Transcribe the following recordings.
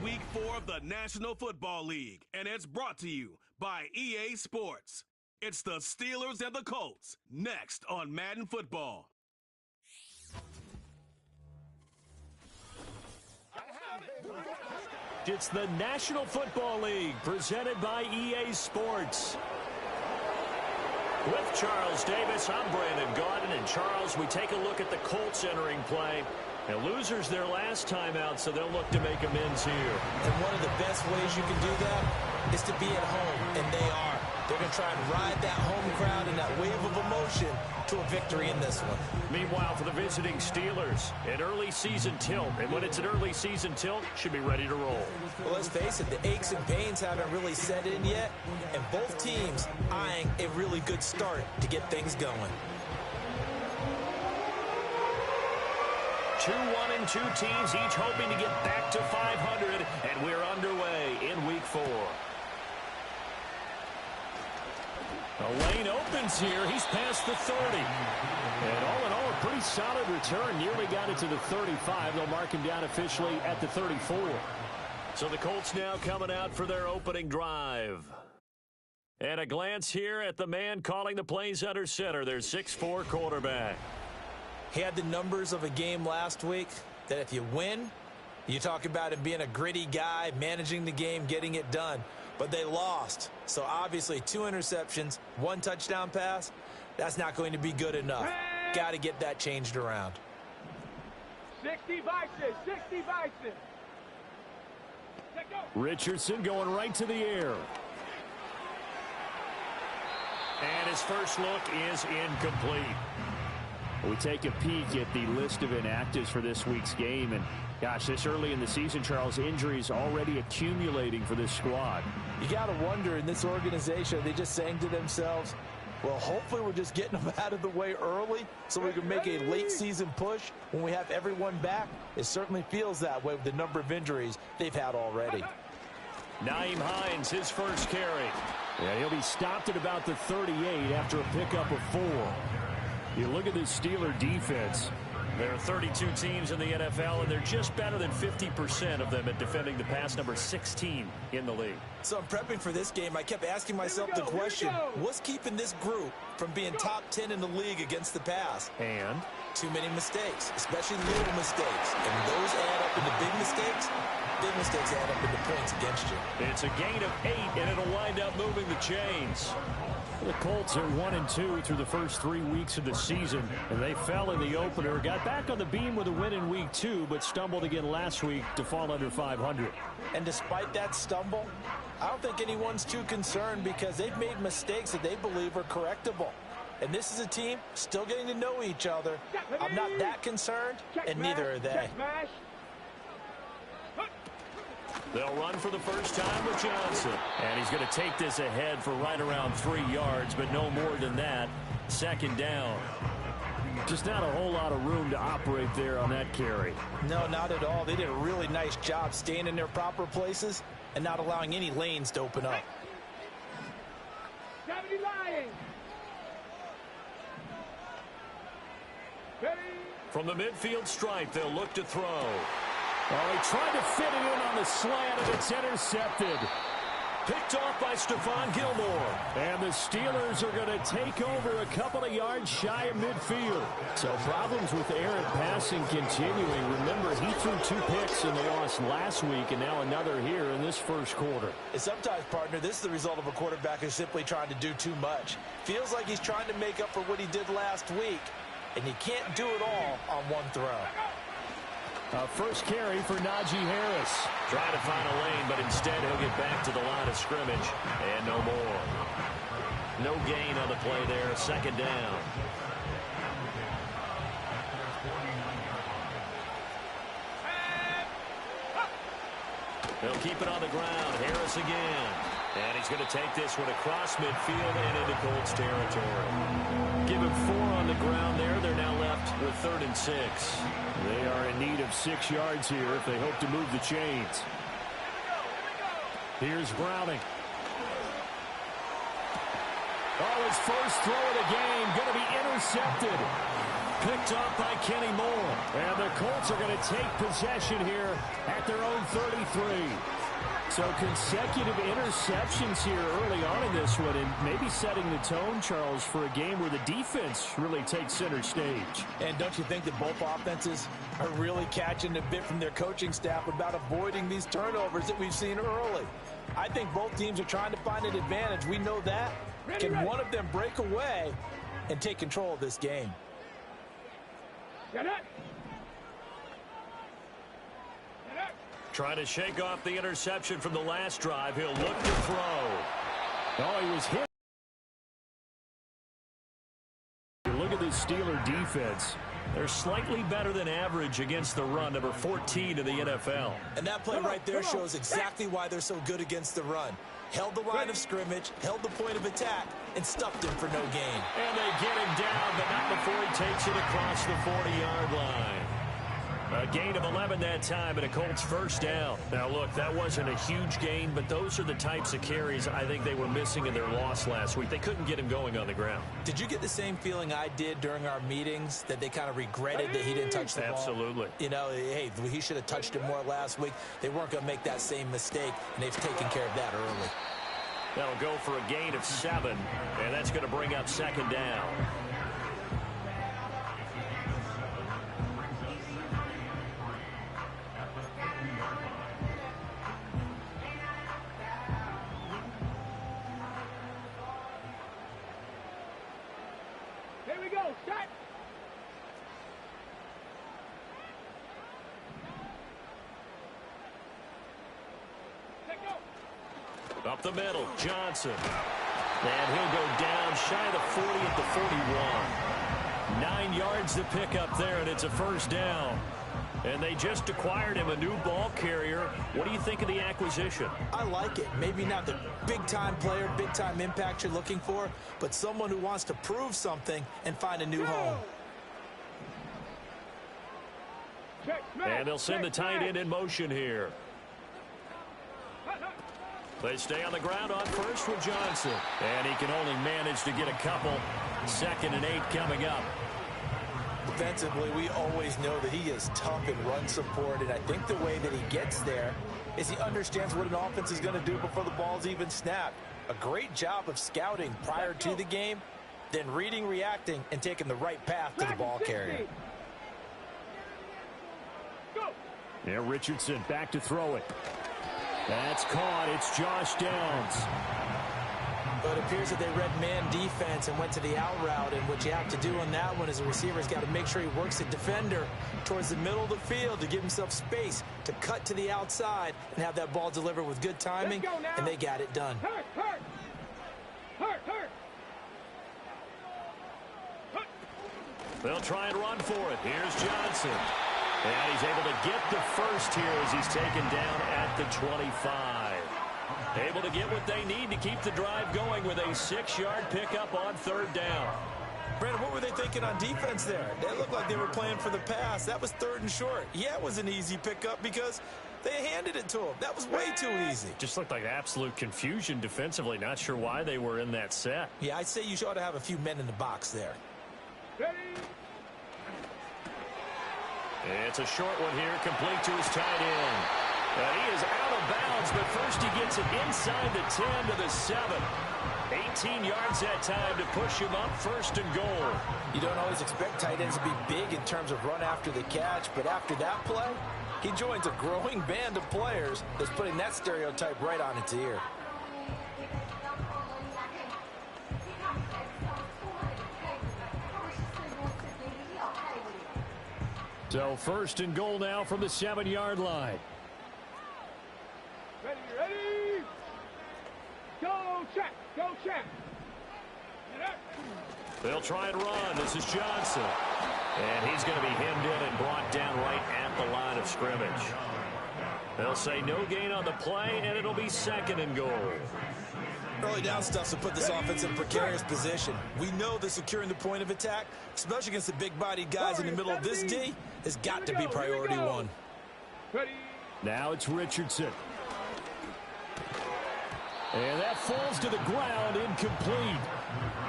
Week 4 of the National Football League, and it's brought to you by EA Sports. It's the Steelers and the Colts, next on Madden Football. It's the National Football League, presented by EA Sports. With Charles Davis, I'm Brandon Gaudin. And Charles, we take a look at the Colts entering play. Now, losers their last time out, so they'll look to make amends here. And one of the best ways you can do that is to be at home, and they are. They're going to try and ride that home crowd and that wave of emotion to a victory in this one. Meanwhile, for the visiting Steelers, an early season tilt. And when it's an early season tilt, should be ready to roll. Well, let's face it, the aches and pains haven't really set in yet, and both teams eyeing a really good start to get things going. 2-1-2 teams, each hoping to get back to 500, and we're underway in Week 4. The lane opens here. He's past the 30. And all in all, a pretty solid return. Nearly got it to the 35. They'll mark him down officially at the 34. So the Colts now coming out for their opening drive. And a glance here at the man calling the plays under center, their 6'4" quarterback. He had the numbers of a game last week that if you win, you talk about him being a gritty guy, managing the game, getting it done. But they lost. So obviously 2 interceptions, 1 touchdown pass, that's not going to be good enough. Got to get that changed around. 60 Bison, 60 Bison. Richardson going right to the air. And his first look is incomplete. We take a peek at the list of inactives for this week's game. And, gosh, this early in the season, Charles, injuries already accumulating for this squad. You got to wonder in this organization, are they just saying to themselves, well, hopefully we're just getting them out of the way early so we can make a late season push when we have everyone back. It certainly feels that way with the number of injuries they've had already. Nyheim Hines, his first carry. Yeah, he'll be stopped at about the 38 after a pickup of 4. You look at this Steeler defense. There are 32 teams in the NFL, and they're just better than 50% of them at defending the pass, number 16 in the league. So I'm prepping for this game. I kept asking myself the question, what's keeping this group from being top 10 in the league against the pass? And? Too many mistakes, especially little mistakes. And those add up into big mistakes. Big mistakes add up into points against you. It's a gain of 8, and it'll wind up moving the chains. The Colts are 1-2 through the first 3 weeks of the season, and they fell in the opener. Got back on the beam with a win in Week 2, but stumbled again last week to fall under 500. And despite that stumble, I don't think anyone's too concerned because they've made mistakes that they believe are correctable. And this is a team still getting to know each other. I'm not that concerned, and neither are they. They'll run for the first time with Johnson. And he's going to take this ahead for right around 3 yards, but no more than that. Second down. Just not a whole lot of room to operate there on that carry. No, not at all. They did a really nice job staying in their proper places and not allowing any lanes to open up. 70 Lions. From the midfield stripe, they'll look to throw. Oh, he tried to fit it in on the slant, and it's intercepted. Picked off by Stephon Gilmore. And the Steelers are going to take over a couple of yards shy of midfield. So problems with errant passing continuing. Remember, he threw 2 picks in the loss last week, and now another here in this first quarter. And sometimes, partner, this is the result of a quarterback who's simply trying to do too much. Feels like he's trying to make up for what he did last week, and you can't do it all on one throw. First carry for Najee Harris. Trying to find a lane, but instead he'll get back to the line of scrimmage. And no more. No gain on the play there. Second down. They'll keep it on the ground. Harris again. And he's going to take this one across midfield and into Colts territory. Give him 4 on the ground there. They're now left with 3rd and 6. They are in need of 6 yards here if they hope to move the chains. Here's Browning. Oh, his first throw of the game going to be intercepted. Picked off by Kenny Moore. And the Colts are going to take possession here at their own 33. So consecutive interceptions here early on in this one, and maybe setting the tone, Charles, for a game where the defense really takes center stage. And don't you think that both offenses are really catching a bit from their coaching staff about avoiding these turnovers that we've seen early? I think both teams are trying to find an advantage. We know that. Can one of them break away and take control of this game? Trying to shake off the interception from the last drive. He'll look to throw. Oh, he was hit. Look at this Steeler defense. They're slightly better than average against the run, number 14 in the NFL. And that play right there shows exactly why they're so good against the run. Held the line of scrimmage, held the point of attack, and stuffed him for no gain. And they get him down, but not before he takes it across the 40-yard line. A gain of 11 that time, and a Colts first down. Now, look, that wasn't a huge gain, but those are the types of carries I think they were missing in their loss last week. They couldn't get him going on the ground. Did you get the same feeling I did during our meetings, that they kind of regretted that he didn't touch the ball? Absolutely. You know, hey, he should have touched it more last week. They weren't going to make that same mistake, and they've taken care of that early. That'll go for a gain of 7, and that's going to bring up second down. Here we go, set. Up the middle, Johnson. And he'll go down shy of the 40 at the 41. 9 yards to pick up there, and it's a first down. And they just acquired him a new ball carrier. What do you think of the acquisition? I like it. Maybe not the big-time player, big-time impact you're looking for, but someone who wants to prove something and find a new home. And they'll send the tight end in motion here. They stay on the ground on first with Johnson. And he can only manage to get a couple. 2nd and 8 coming up. Defensively, we always know that he is tough in run support, and I think the way that he gets there is he understands what an offense is going to do before the ball's even snapped. A great job of scouting prior to the game, then reading, reacting, and taking the right path to the ball carrier. Yeah, Richardson back to throw it. That's caught. It's Josh Downs. But it appears that they read man defense and went to the out route, and what you have to do on that one is a receiver's got to make sure he works the defender towards the middle of the field to give himself space to cut to the outside and have that ball delivered with good timing, and they got it done. They'll try and run for it. Here's Johnson. And he's able to get the first here as he's taken down at the 25. Able to get what they need to keep the drive going with a 6-yard pickup on 3rd down. Brandon, what were they thinking on defense there? They looked like they were playing for the pass. That was 3rd and short. Yeah, it was an easy pickup because they handed it to him. That was way too easy. Just looked like absolute confusion defensively. Not sure why they were in that set. Yeah, I'd say you ought to have a few men in the box there. It's a short one here, complete to his tight end. And he is out of bounds, but first he gets it inside the 10 to the 7. 18 yards that time to push him up 1st and goal. You don't always expect tight ends to be big in terms of run after the catch, but after that play, he joins a growing band of players that's putting that stereotype right on its ear. So 1st and goal now from the 7-yard line. Ready. Go check. They'll try and run. This is Johnson. And he's going to be hemmed in and brought down right at the line of scrimmage. They'll say no gain on the play, and it'll be 2nd and goal. Early down stuff to put this offense in a precarious position. We know that securing the point of attack, especially against the big-bodied guys in the middle of this D, has got to be priority 1. Now it's Richardson. And that falls to the ground, incomplete.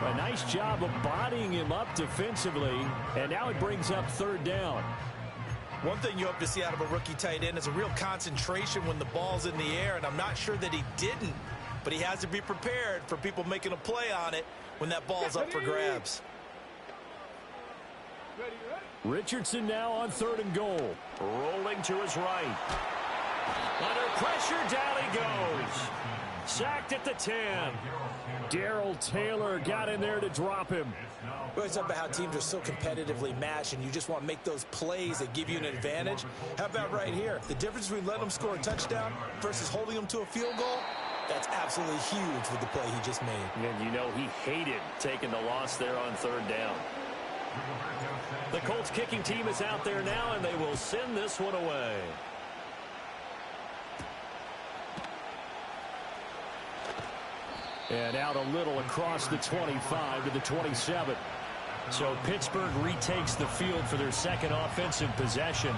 A nice job of bodying him up defensively, and now it brings up third down. One thing you hope to see out of a rookie tight end is a real concentration when the ball's in the air, and I'm not sure that he didn't, but he has to be prepared for people making a play on it when that ball's up for grabs. Richardson now on 3rd and goal. Rolling to his right. Under pressure, down he goes. Sacked at the 10. Darrell Taylor got in there to drop him. We always talk about how teams are so competitively matched and you just want to make those plays that give you an advantage. How about right here? The difference between letting them score a touchdown versus holding them to a field goal, that's absolutely huge with the play he just made. And you know he hated taking the loss there on 3rd down. The Colts kicking team is out there now, and they will send this one away. And out a little across the 25 to the 27. So Pittsburgh retakes the field for their second offensive possession.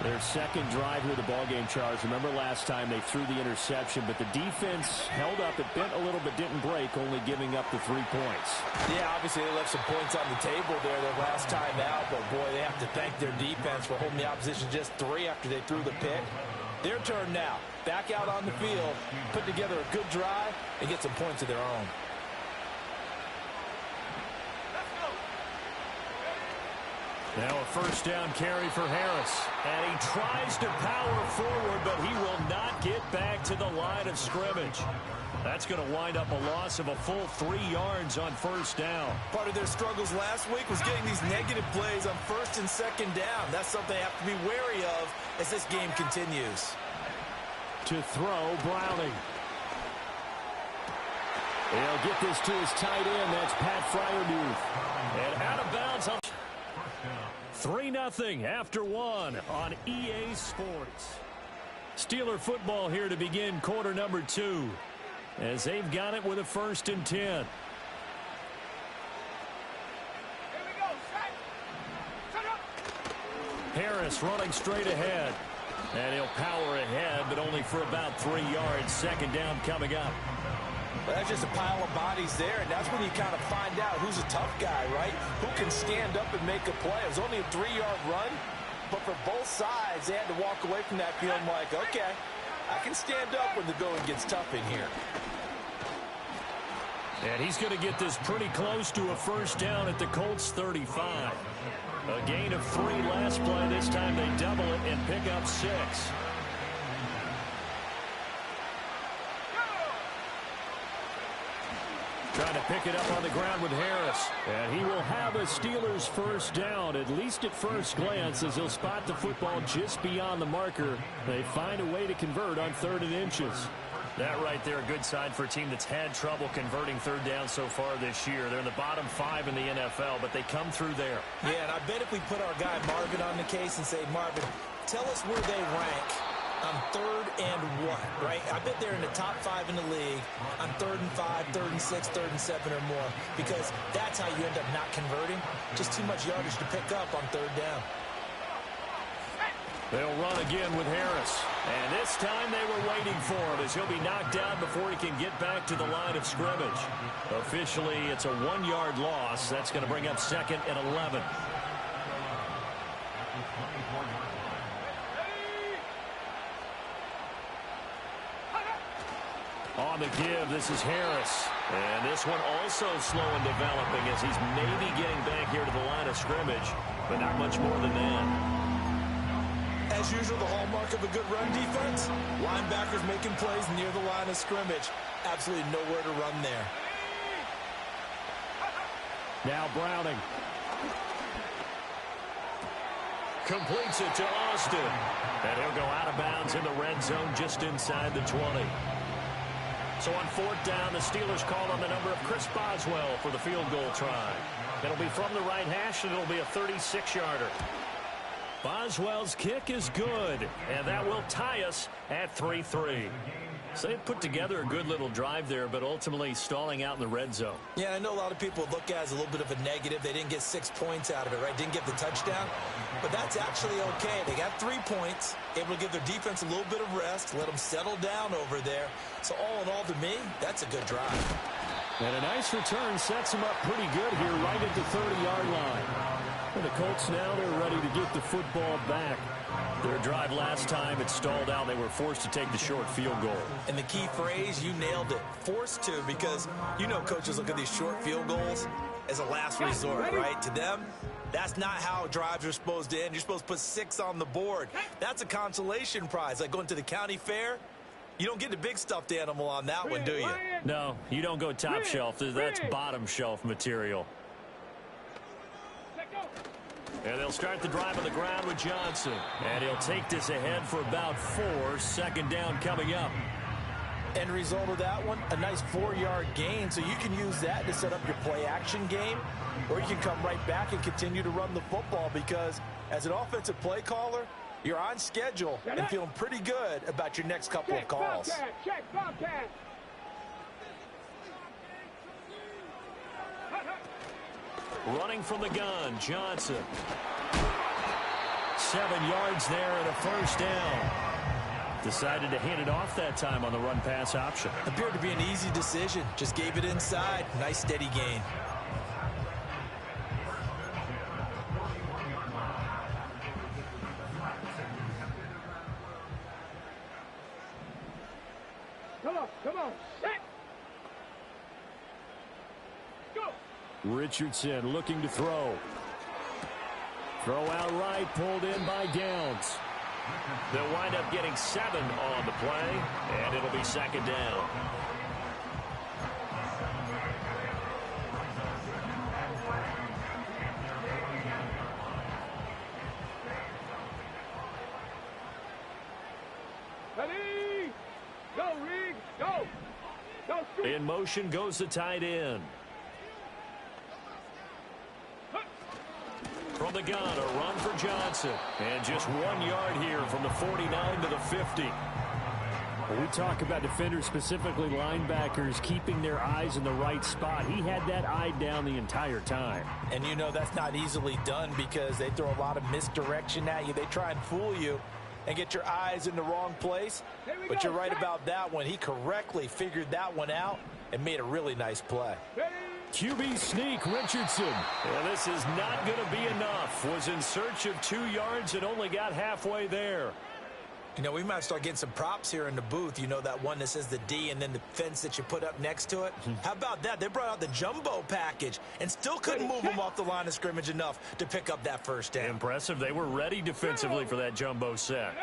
Their second drive here of the ballgame, Charles. Remember last time they threw the interception, but the defense held up. It bent a little but didn't break, only giving up the 3 points. Yeah, obviously they left some points on the table there their last time out, but boy, they have to thank their defense for holding the opposition just 3 after they threw the pick. Their turn now. Back out on the field, put together a good drive, and get some points of their own. Now a first down carry for Harris. And he tries to power forward, but he will not get back to the line of scrimmage. That's going to wind up a loss of a full 3 yards on first down. Part of their struggles last week was getting these negative plays on 1st and 2nd down. That's something they have to be wary of as this game continues. To throw, Browning. He'll get this to his tight end. That's Pat Fryermuth. And out of bounds. 3-0 after 1 on EA Sports. Steeler football here to begin quarter number 2. As they've got it with a 1st and 10. Here we go. Set up. Harris running straight ahead. And he'll power ahead, but only for about 3 yards. Second down coming up. Well, that's just a pile of bodies there, and that's when you kind of find out who's a tough guy, right? Who can stand up and make a play. It was only a 3-yard run, but for both sides, they had to walk away from that feeling like, okay, I can stand up when the going gets tough in here. And he's going to get this pretty close to a first down at the Colts 35. A gain of 3 last play. This time they double it and pick up 6. Trying to pick it up on the ground with Harris. And he will have a Steelers first down, at least at first glance, as he'll spot the football just beyond the marker. They find a way to convert on 3rd and inches. That right there, a good sign for a team that's had trouble converting 3rd down so far this year. They're in the bottom 5 in the NFL, but they come through there. Yeah, and I bet if we put our guy Marvin on the case and say, Marvin, tell us where they rank on 3rd and 1, right? I bet they're in the top 5 in the league on 3rd and 5, 3rd and 6, 3rd and 7 or more, because that's how you end up not converting. Just too much yardage to pick up on 3rd down. They'll run again with Harris. And this time they were waiting for him as he'll be knocked down before he can get back to the line of scrimmage. Officially, it's a 1-yard loss. That's going to bring up 2nd and 11. On the give, this is Harris. And this one also slow in developing as he's maybe getting back here to the line of scrimmage, but not much more than that. As usual, the hallmark of a good run defense, linebackers making plays near the line of scrimmage. Absolutely nowhere to run there. Now Browning. Completes it to Austin. And he'll go out of bounds in the red zone just inside the 20. So on 4th down, the Steelers call on the number of Chris Boswell for the field goal try. It'll be from the right hash, and it'll be a 36-yarder. Boswell's kick is good, and that will tie us at 3-3. So they put together a good little drive there, but ultimately stalling out in the red zone. Yeah, I know a lot of people look at it as a little bit of a negative. They didn't get 6 points out of it, right? Didn't get the touchdown. But that's actually okay. They got 3 points, able to give their defense a little bit of rest, let them settle down over there. So all in all, to me, that's a good drive. And a nice return sets them up pretty good here right at the 30-yard line. And the Colts now, they're ready to get the football back. Their drive last time, it stalled out. They were forced to take the short field goal. And the key phrase, you nailed it, forced to, because you know coaches look at these short field goals as a last resort, right? To them, that's not how drives are supposed to end. You're supposed to put 6 on the board. That's a consolation prize. Like going to the county fair, you don't get the big stuffed animal on that one, do you? No, you don't go top shelf. That's bottom shelf material. And they'll start the drive on the ground with Johnson. And he'll take this ahead for about 4. 2nd down coming up. End result of that one, a nice 4-yard gain. So you can use that to set up your play-action game, or you can come right back and continue to run the football, because as an offensive play caller, you're on schedule and feeling pretty good about your next couple of calls. Check, Bobcat. Running from the gun, Johnson. 7 yards there and a 1st down. Decided to hand it off that time on the run-pass option. Appeared to be an easy decision. Just gave it inside. Nice steady gain. Come on, set. Go. Richardson looking to throw. Throw out right, pulled in by Downs. They'll wind up getting 7 on the play, and it'll be 2nd down. Ready? Go, Reed. Go. Go, Scoop. In motion goes the tight end. From the gun, a run for Johnson. And just 1 yard here from the 49 to the 50. When we talk about defenders, specifically linebackers, keeping their eyes in the right spot. He had that eye down the entire time. And you know that's not easily done, because they throw a lot of misdirection at you. They try and fool you and get your eyes in the wrong place. But you're right about that one. He correctly figured that one out and made a really nice play. QB sneak, Richardson. And this is not going to be enough. Was in search of 2 yards and only got halfway there. You know, we might start getting some props here in the booth. You know, that one that says the D and then the fence that you put up next to it. How about that? They brought out the jumbo package and still couldn't move them off the line of scrimmage enough to pick up that 1st down. Impressive. They were ready defensively for that jumbo set.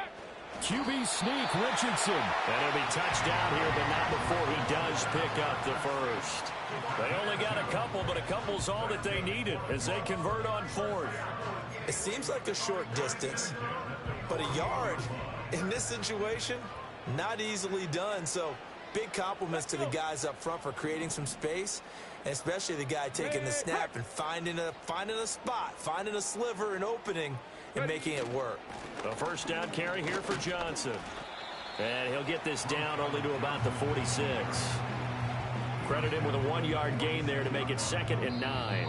QB sneak, Richardson. And he'll be touched down here, but not before he does pick up the 1st. They only got a couple, but a couple's all that they needed as they convert on 4th. It seems like a short distance, but a yard in this situation, not easily done. So big compliments to the guys up front for creating some space, and especially the guy taking the snap and finding a spot, finding a sliver, an opening, and making it work. A 1st down carry here for Johnson. And he'll get this down only to about the 46. Credit him with a 1 yard gain there to make it 2nd and 9.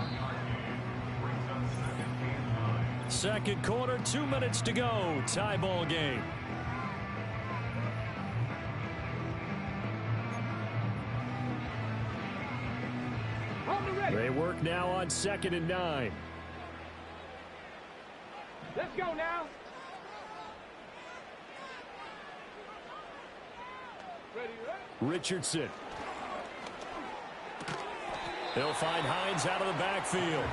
2nd quarter, 2 minutes to go. Tie ball game. They work now on 2nd and 9. Let's go now. Ready. Richardson. He'll find Hines out of the backfield.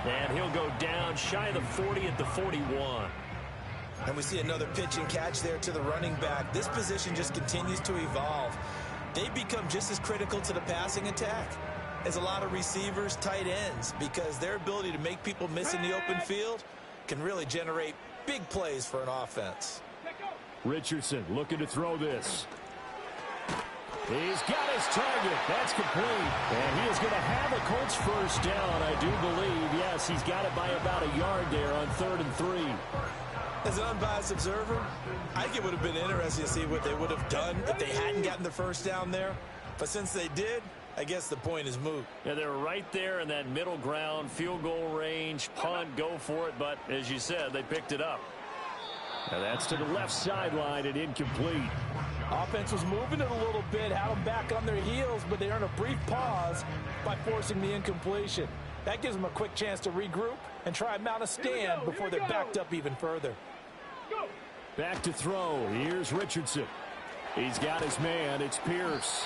And he'll go down shy of the 40 at the 41. And we see another pitch and catch there to the running back. This position just continues to evolve. They become just as critical to the passing attack as a lot of receivers, tight ends, because their ability to make people miss in the open field can really generate big plays for an offense. Richardson looking to throw this. He's got his target. That's complete. And he is going to have a Colts 1st down, I do believe. Yes, he's got it by about a yard there on 3rd and 3. As an unbiased observer, I think it would have been interesting to see what they would have done if they hadn't gotten the 1st down there. But since they did, I guess the point is moot. Yeah, they were right there in that middle ground, field goal range, punt, go for it. But as you said, they picked it up. Now that's to the left sideline and incomplete. Offense was moving it a little bit, had them back on their heels, but they earned a brief pause by forcing the incompletion. That gives them a quick chance to regroup and try and mount a stand before they're backed up even further. Back to throw. Here's Richardson. He's got his man. It's Pierce.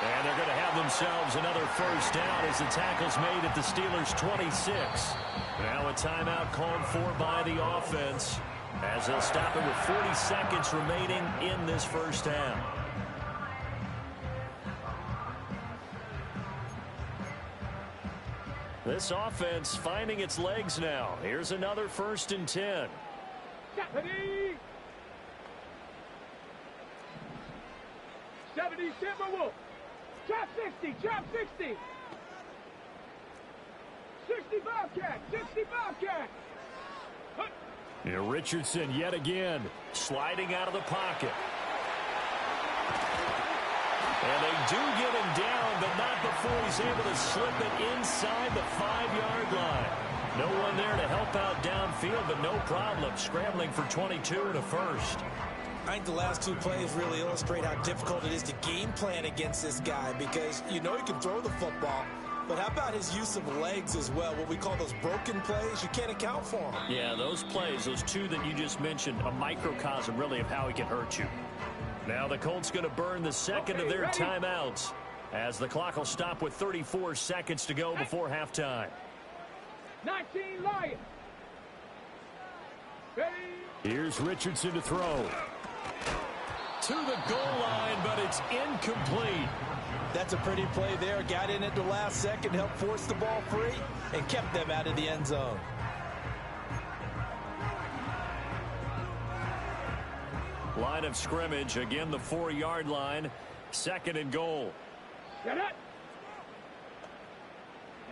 And they're going to have themselves another first down as the tackle's made at the Steelers' 26. Now a timeout called for by the offense as they'll stop it with 40 seconds remaining in this first half. This offense finding its legs now. Here's another 1st and 10. Ready? 70 Timberwolves. Trap 60, trap 60. 60 Bobcat, 60 Bobcat. Here Richardson yet again sliding out of the pocket. And they do get him down, but not before he's able to slip it inside the 5-yard line. No one there to help out downfield, but no problem scrambling for 22 and a first. I think the last 2 plays really illustrate how difficult it is to game plan against this guy because you know he can throw the football, but how about his use of legs as well? What we call those broken plays, you can't account for them. Yeah, those plays, those 2 that you just mentioned, a microcosm really of how he can hurt you. Now the Colts going to burn the second of their timeouts as the clock will stop with 34 seconds to go before halftime. 19 Lions. Ready? Here's Richardson to throw. To the goal line, but it's incomplete. That's a pretty play there. Got in at the last second, helped force the ball free, and kept them out of the end zone. Line of scrimmage, again the 4-yard line. 2nd and goal. Get it.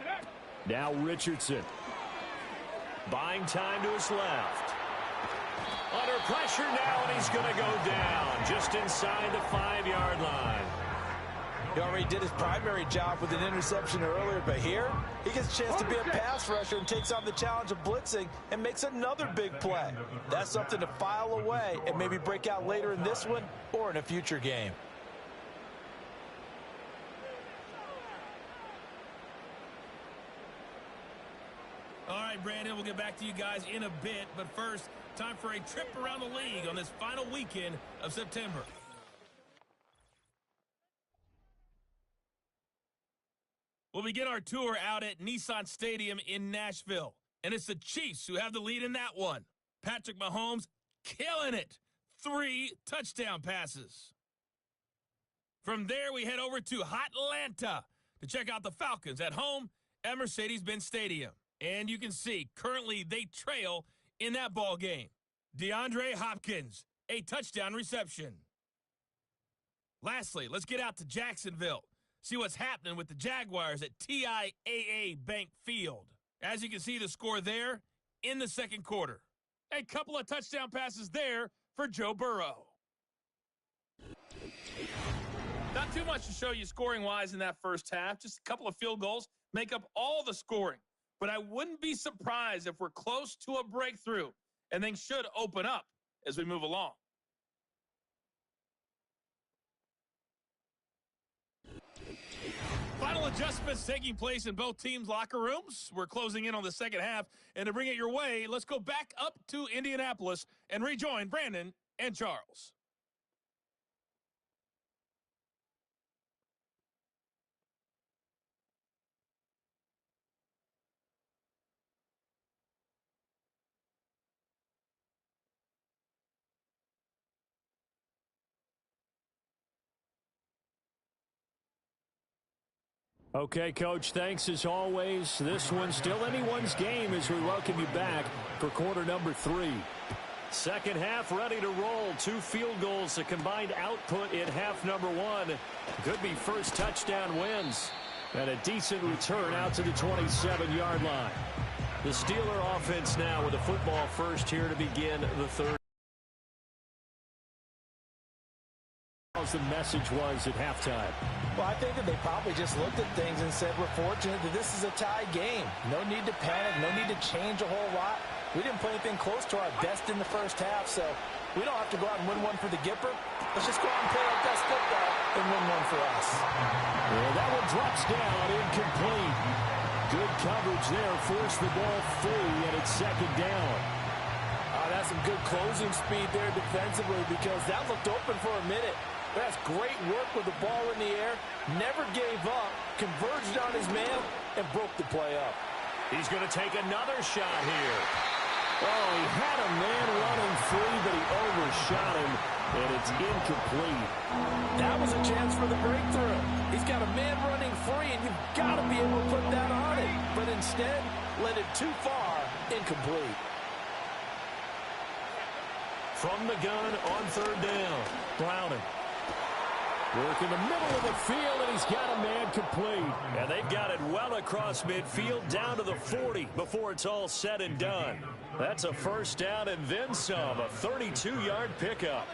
Get it. Now Richardson. Buying time to his left. Under pressure now, and he's going to go down just inside the 5-yard line. He already did his primary job with an interception earlier, but here he gets a chance to be a pass rusher and takes on the challenge of blitzing and makes another big play. That's something to file away and maybe break out later in this one or in a future game. All right, Brandon, we'll get back to you guys in a bit, but first, time for a trip around the league on this final weekend of September. We'll begin our tour out at Nissan Stadium in Nashville, and it's the Chiefs who have the lead in that one. Patrick Mahomes killing it. 3 touchdown passes. From there, we head over to Hotlanta to check out the Falcons at home at Mercedes-Benz Stadium. And you can see, currently they trail in that ball game. DeAndre Hopkins, a touchdown reception. Lastly, let's get out to Jacksonville. See what's happening with the Jaguars at TIAA Bank Field. As you can see, the score there in the second quarter. A couple of touchdown passes there for Joe Burrow. Not too much to show you scoring-wise in that first half. Just a couple of field goals make up all the scoring. But I wouldn't be surprised if we're close to a breakthrough, and things should open up as we move along. Final adjustments taking place in both teams' locker rooms. We're closing in on the second half, and to bring it your way, let's go back up to Indianapolis and rejoin Brandon and Charles. Okay, Coach, thanks as always. This one's still anyone's game as we welcome you back for quarter number 3. Second half ready to roll. 2 field goals, a combined output in half number 1. Could be first touchdown wins. And a decent return out to the 27-yard line. The Steeler offense now with a football first here to begin the third. The message was at halftime. Well, I think that they probably just looked at things and said, we're fortunate that this is a tie game. No need to panic, no need to change a whole lot. We didn't play anything close to our best in the first half, so We don't have to go out and win one for the Gipper. Let's just go out and play our best football and win one for us. Well, that one drops down, incomplete. Good coverage there, forced the ball free, and it's second down. That's some good closing speed there defensively because that looked open for a minute. That's great work with the ball in the air. Never gave up, converged on his man, and broke the play up. He's going to take another shot here. Oh, he had a man running free, but he overshot him, and it's incomplete. That was a chance for the breakthrough. He's got a man running free, and you've got to be able to put that on it. But instead, led it too far, incomplete. From the gun on third down, Browning. Work in the middle of the field, and he's got a man complete. And they've got it well across midfield, down to the 40 before it's all said and done. That's a first down and then some, a 32-yard pickup.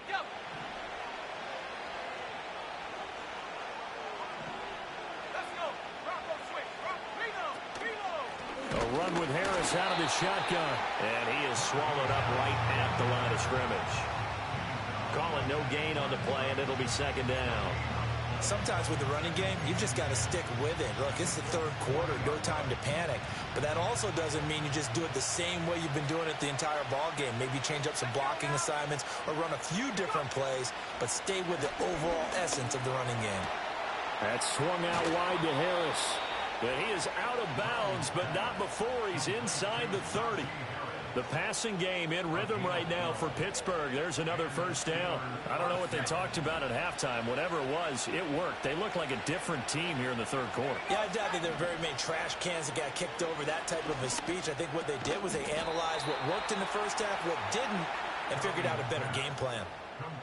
A run with Harris out of the shotgun. And he is swallowed up right at the line of scrimmage. Calling no gain on the play, and it'll be second down. Sometimes with the running game, you've just got to stick with it. Look, it's the third quarter, no time to panic. But that also doesn't mean you just do it the same way you've been doing it the entire ball game. Maybe change up some blocking assignments or run a few different plays, but stay with the overall essence of the running game. That's swung out wide to Harris. But he is out of bounds, but not before he's inside the 30. The passing game in rhythm right now for Pittsburgh. There's another first down. I don't know what they talked about at halftime. Whatever it was, it worked. They look like a different team here in the third quarter. Yeah, I doubt that there were very many trash cans that got kicked over, that type of a speech. I think what they did was they analyzed what worked in the first half, what didn't, and figured out a better game plan.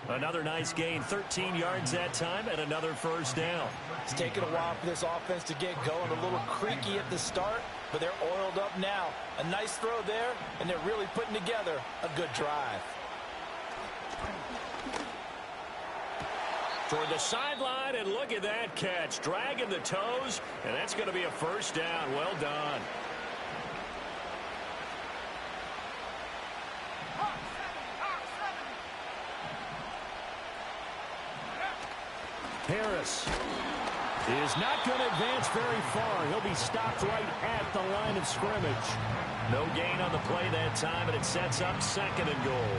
Another nice gain, 13 yards that time, and another first down. It's taken a while for this offense to get going. A little creaky at the start, but they're oiled up now. A nice throw there, and they're really putting together a good drive. Toward the sideline, and look at that catch. Dragging the toes, and that's going to be a first down. Well done. Harris is not going to advance very far. He'll be stopped right at the line of scrimmage. No gain on the play that time, and it sets up second and goal.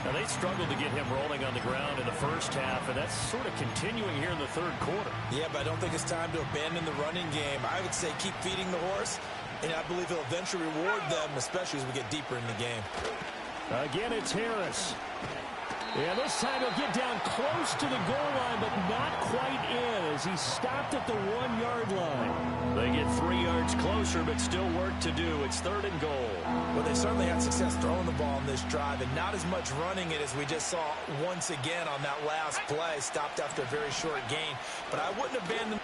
Now, they struggled to get him rolling on the ground in the first half, and that's sort of continuing here in the third quarter. Yeah, but I don't think it's time to abandon the running game. I would say keep feeding the horse, and I believe he'll eventually reward them, especially as we get deeper in the game. Again, it's Harris. Yeah, this time he'll get down close to the goal line, but not quite in as he stopped at the 1-yard line. They get 3 yards closer, but still work to do. It's third and goal. Well, they certainly had success throwing the ball on this drive, and not as much running it as we just saw once again on that last play. Stopped after a very short gain, but I wouldn't abandon.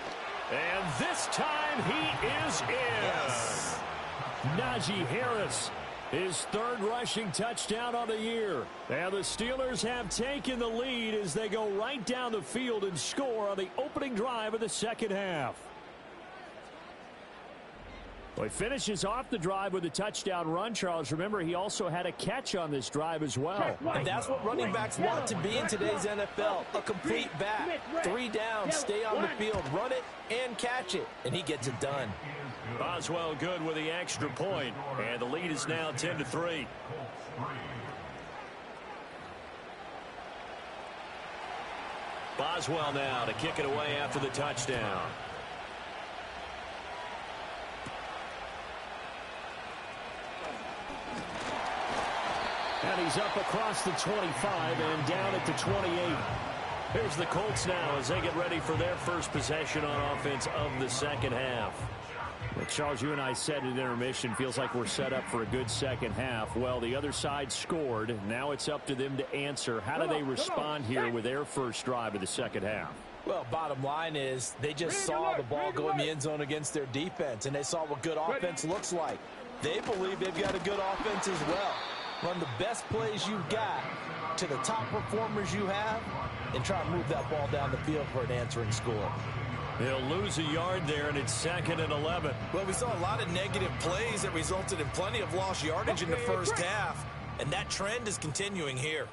And this time he is in. Yes. Najee Harris. His third rushing touchdown on the year. And the Steelers have taken the lead as they go right down the field and score on the opening drive of the second half. Well, he finishes off the drive with a touchdown run, Charles. Remember, he also had a catch on this drive as well. And that's what running backs want to be in today's NFL. A complete back. 3 down, stay on the field, run it, and catch it. And he gets it done. Boswell good with the extra point, and the lead is now 10-3. Boswell now to kick it away after the touchdown. And he's up across the 25 and down at the 28. Here's the Colts now as they get ready for their first possession on offense of the second half. Well, Charles, you and I said at intermission, feels like we're set up for a good second half. Well, the other side scored. Now it's up to them to answer. How do they respond here with their first drive of the second half? Well, bottom line is they just saw the ball go in the end zone against their defense, and they saw what good offense looks like. They believe they've got a good offense as well. Run the best plays you've got to the top performers you have and try to move that ball down the field for an answering score. They'll lose a yard there, and it's 2nd and 11. Well, we saw a lot of negative plays that resulted in plenty of lost yardage in the first half, and that trend is continuing here.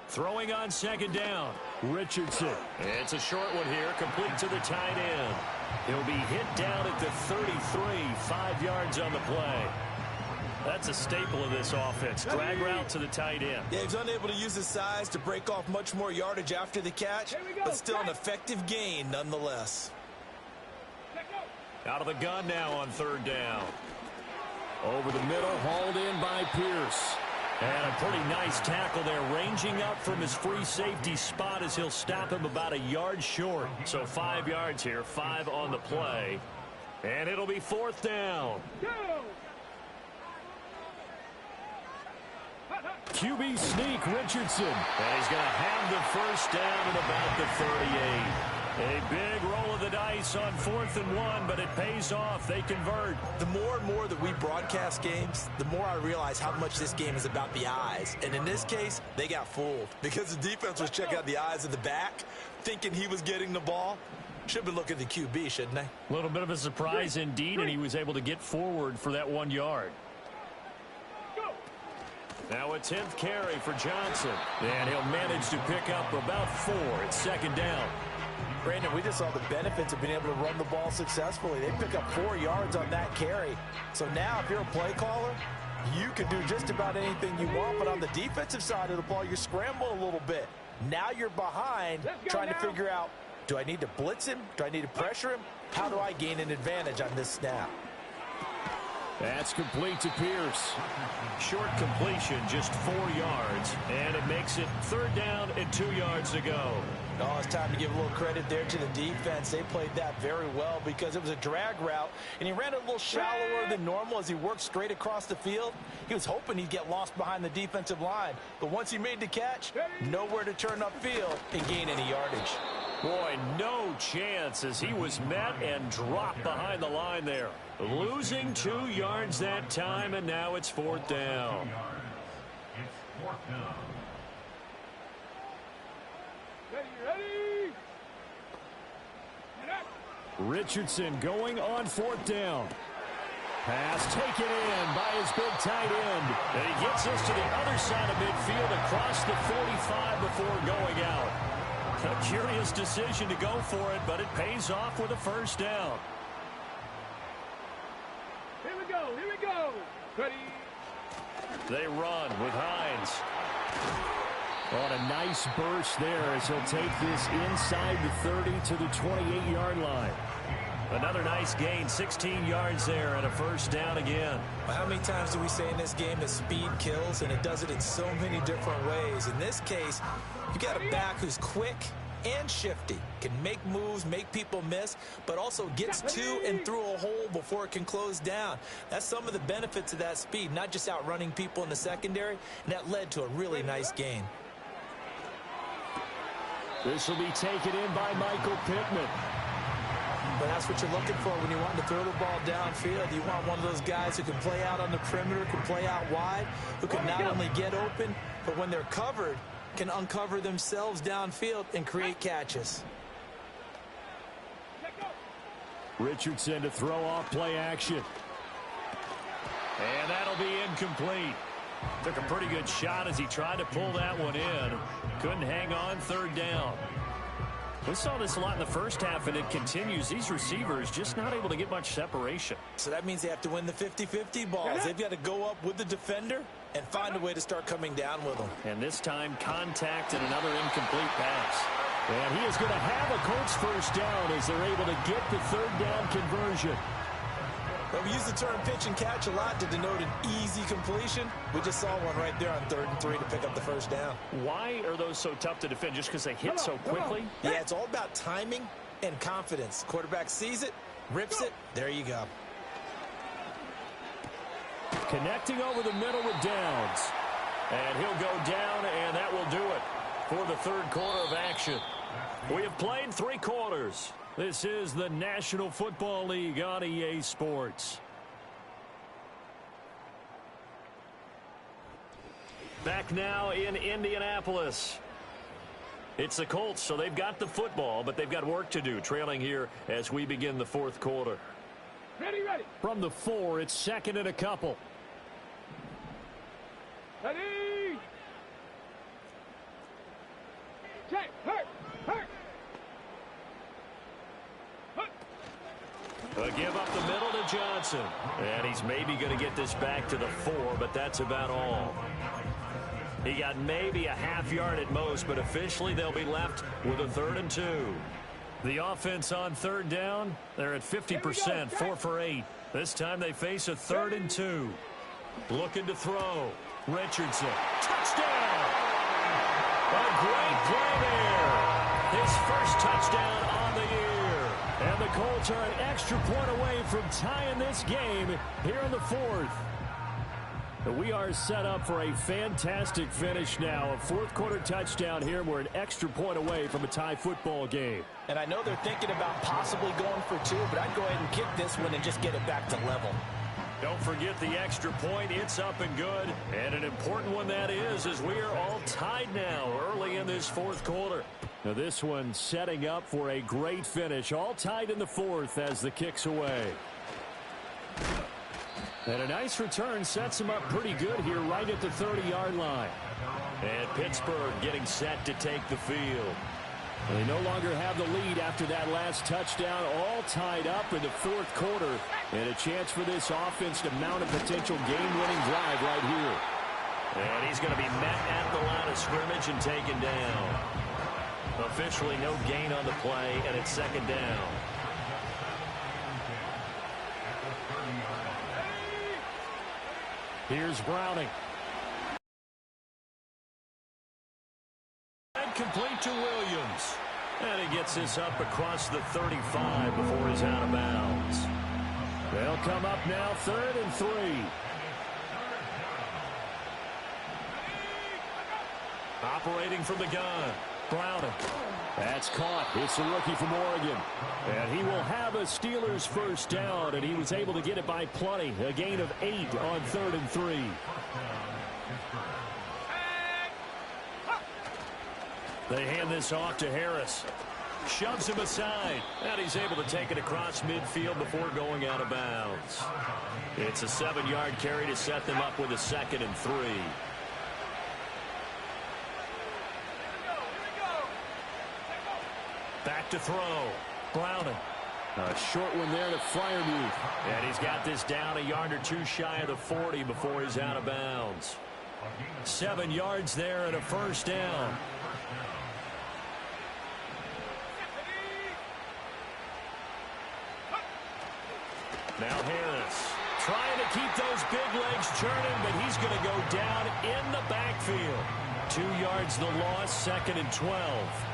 Throwing on second down. Richardson. It's a short one here, complete to the tight end. He'll be hit down at the 33, 5 yards on the play. That's a staple of this offense. Drag route to the tight end. Yeah, he's unable to use his size to break off much more yardage after the catch, but still an effective gain nonetheless. Out of the gun now on third down. Over the middle, hauled in by Pierce. And a pretty nice tackle there, ranging up from his free safety spot as he'll stop him about a yard short. So 5 yards here, 5 on the play. And it'll be fourth down. QB sneak, Richardson. And he's going to have the first down at about the 38. A big roll of the dice on 4th and 1, but it pays off. They convert. The more and more that we broadcast games, the more I realize how much this game is about the eyes. And in this case, they got fooled because the defense was checking out the eyes of the back, thinking he was getting the ball. Should have been looking at the QB, shouldn't they? A little bit of a surprise indeed, and he was able to get forward for that 1 yard. Now a 10th carry for Johnson. And he'll manage to pick up about 4 at second down. Brandon, we just saw the benefits of being able to run the ball successfully. They pick up 4 yards on that carry. So now if you're a play caller, you can do just about anything you want. But on the defensive side of the ball, you scramble a little bit. Now you're behind trying to figure out, do I need to blitz him? Do I need to pressure him? How do I gain an advantage on this snap? That's complete to Pierce. Short completion, just 4 yards, and it makes it third down and 2 yards to go. Oh, it's time to give a little credit there to the defense. They played that very well because it was a drag route, and he ran it a little shallower than normal as he worked straight across the field. He was hoping he'd get lost behind the defensive line, but once he made the catch, nowhere to turn upfield and gain any yardage. Boy, no chance as he was met and dropped behind the line there. Losing 2 yards that time, and now it's fourth down. Richardson going on fourth down. Pass taken in by his big tight end. And he gets us to the other side of midfield across the 45 before going out. A curious decision to go for it, but it pays off with a first down. Here we go, here we go. Ready. They run with Hines. On a nice burst there as he'll take this inside the 30 to the 28-yard line. Another nice gain, 16 yards there and a first down again. Well, how many times do we say in this game that speed kills, and it does it in so many different ways? In this case, you got a back who's quick and shifty, can make moves, make people miss, but also gets to and through a hole before it can close down. That's some of the benefits of that speed, not just outrunning people in the secondary, and that led to a really nice gain. This will be taken in by Michael Pittman. But that's what you're looking for when you want to throw the ball downfield. You want one of those guys who can play out on the perimeter, can play out wide, who can not only get open, but when they're covered, can uncover themselves downfield and create catches. Richardson to throw off play action. And that'll be incomplete. Took a pretty good shot as he tried to pull that one in. Couldn't hang on third down. We saw this a lot in the first half, and it continues. These receivers just not able to get much separation. So that means they have to win the 50-50 balls. They've got to go up with the defender and find a way to start coming down with them. And this time, contact and another incomplete pass. And he is going to have a Colts first down as they're able to get the third down conversion. Well, we use the term pitch and catch a lot to denote an easy completion. We just saw one right there on 3rd and 3 to pick up the first down. Why are those so tough to defend? Just because they hit so quickly? Yeah, it's all about timing and confidence. Quarterback sees it, rips it, there you go. Connecting over the middle with Downs. And he'll go down, and that will do it for the third quarter of action. We have played 3 quarters. This is the National Football League on EA Sports. Back now in Indianapolis. It's the Colts, so they've got the football, but they've got work to do, trailing here as we begin the fourth quarter. Ready, ready. From the 4, it's second and a couple. Ready. A give up the middle to Johnson. And he's maybe going to get this back to the 4, but that's about all. He got maybe a half yard at most, but officially they'll be left with a 3rd and 2. The offense on 3rd down, they're at 50%, 4 for 8. This time they face a 3rd and 2. Looking to throw. Richardson. Touchdown! A great play there. His first touchdown on the year. And the Colts are an extra point away from tying this game here in the 4th. We are set up for a fantastic finish now. A 4th quarter touchdown here. We're an extra point away from a tie football game. And I know they're thinking about possibly going for 2, but I'd go ahead and kick this one and just get it back to level. Don't forget the extra point. It's up and good. And an important one that is, as we are all tied now early in this 4th quarter. Now this one setting up for a great finish. All tied in the 4th as the kick's away. And a nice return sets him up pretty good here right at the 30-yard line. And Pittsburgh getting set to take the field. They no longer have the lead after that last touchdown, all tied up in the 4th quarter. And a chance for this offense to mount a potential game-winning drive right here. And he's going to be met at the line of scrimmage and taken down. Officially no gain on the play, and it's 2nd down. Here's Browning. And complete to Williams. And he gets this up across the 35 before he's out of bounds. They'll come up now 3rd and 3. Operating from the gun. Browning. That's caught. It's a rookie from Oregon. And he will have a Steelers first down, and he was able to get it by plenty. A gain of 8 on 3rd and 3. They hand this off to Harris. Shoves him aside, and he's able to take it across midfield before going out of bounds. It's a 7-yard carry to set them up with a 2nd and 3. Back to throw. Browning. A short one there to Freiermuth. And he's got this down a yard or 2 shy of the 40 before he's out of bounds. 7 yards there and a first down. Now Harris trying to keep those big legs churning, but he's going to go down in the backfield. 2 yards the loss, 2nd and 12.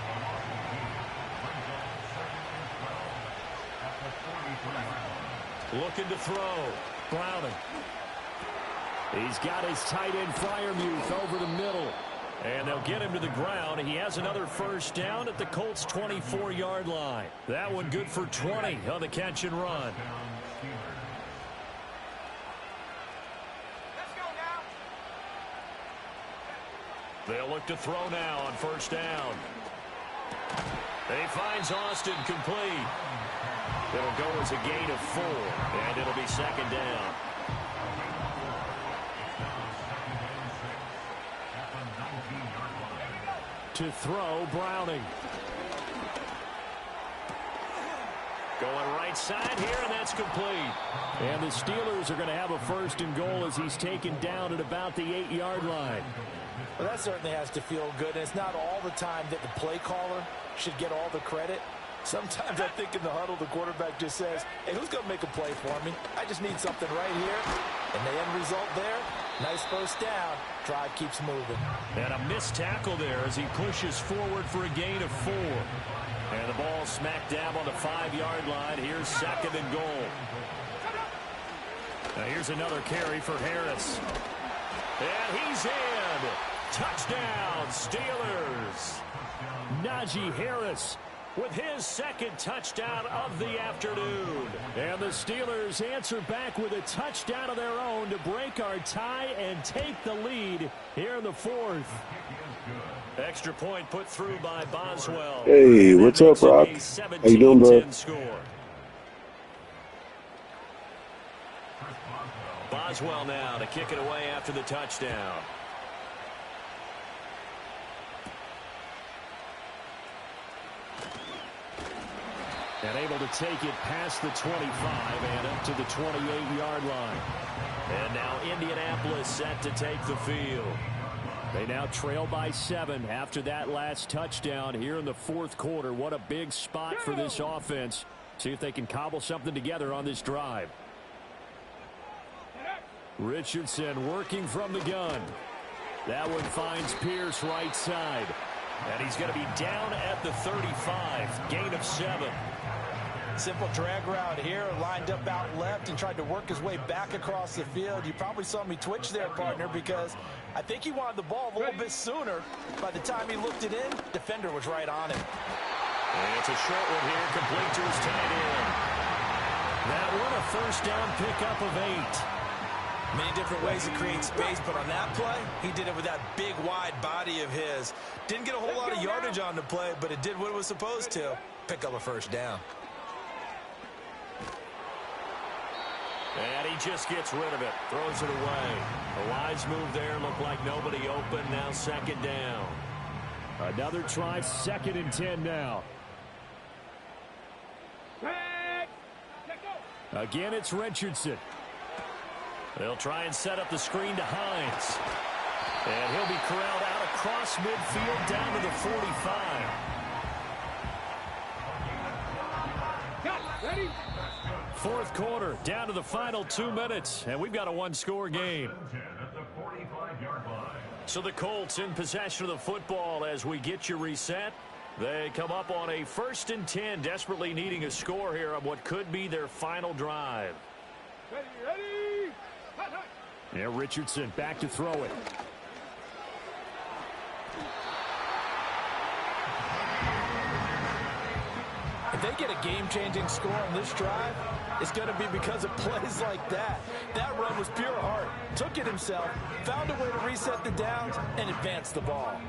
Looking to throw. Browning. He's got his tight end Freiermuth over the middle. And they'll get him to the ground. He has another first down at the Colts' 24-yard line. That one good for 20 on the catch and run. They'll look to throw now on first down. He finds Austin complete. It'll go as a gain of 4, and it'll be 2nd down. To throw, Browning. Going right side here, and that's complete. And the Steelers are going to have a 1st and goal as he's taken down at about the 8-yard line. Well, that certainly has to feel good. And it's not all the time that the play caller should get all the credit. Sometimes I think in the huddle, the quarterback just says, hey, who's going to make a play for me? I just need something right here. And the end result there, nice first down. Drive keeps moving. And a missed tackle there as he pushes forward for a gain of 4. And the ball smack dab on the 5-yard line. Here's 2nd and goal. Now here's another carry for Harris. And he's in. Touchdown, Steelers. Najee Harris with his 2nd touchdown of the afternoon. And the Steelers answer back with a touchdown of their own to break our tie and take the lead here in the 4th. Extra point put through by Boswell. Hey, what's up, Rock? How you doing, bro? Score. Boswell now to kick it away after the touchdown. And able to take it past the 25 and up to the 28-yard line. And now Indianapolis set to take the field. They now trail by 7 after that last touchdown here in the fourth quarter. What a big spot for this offense. See if they can cobble something together on this drive. Richardson working from the gun. That one finds Pierce right side. And he's going to be down at the 35. Gain of 7. Simple drag route here, lined up out left and tried to work his way back across the field. You probably saw me twitch there, partner, because I think he wanted the ball a little bit sooner. By the time he looked it in, defender was right on him. And it's a short one here, complete to his tight end. That one a first down pickup of 8. Many different ways to create space, but on that play, he did it with that big, wide body of his. Didn't get a whole lot of yardage on the play, but it did what it was supposed to. Pick up a first down. And he just gets rid of it, throws it away. A wise move there, looked like nobody open, now second down. Another try, 2nd and 10 now. Again, it's Richardson. They'll try and set up the screen to Hines. And he'll be corralled out across midfield down to the 45. Ready? Fourth quarter, down to the final 2 minutes, and we've got a 1-score game. So the Colts in possession of the football as we get you reset. They come up on a 1st and 10, desperately needing a score here on what could be their final drive. Ready? Yeah, Richardson back to throw it. If they get a game-changing score on this drive, it's going to be because of plays like that. That run was pure heart. Took it himself, found a way to reset the downs, and advance the ball.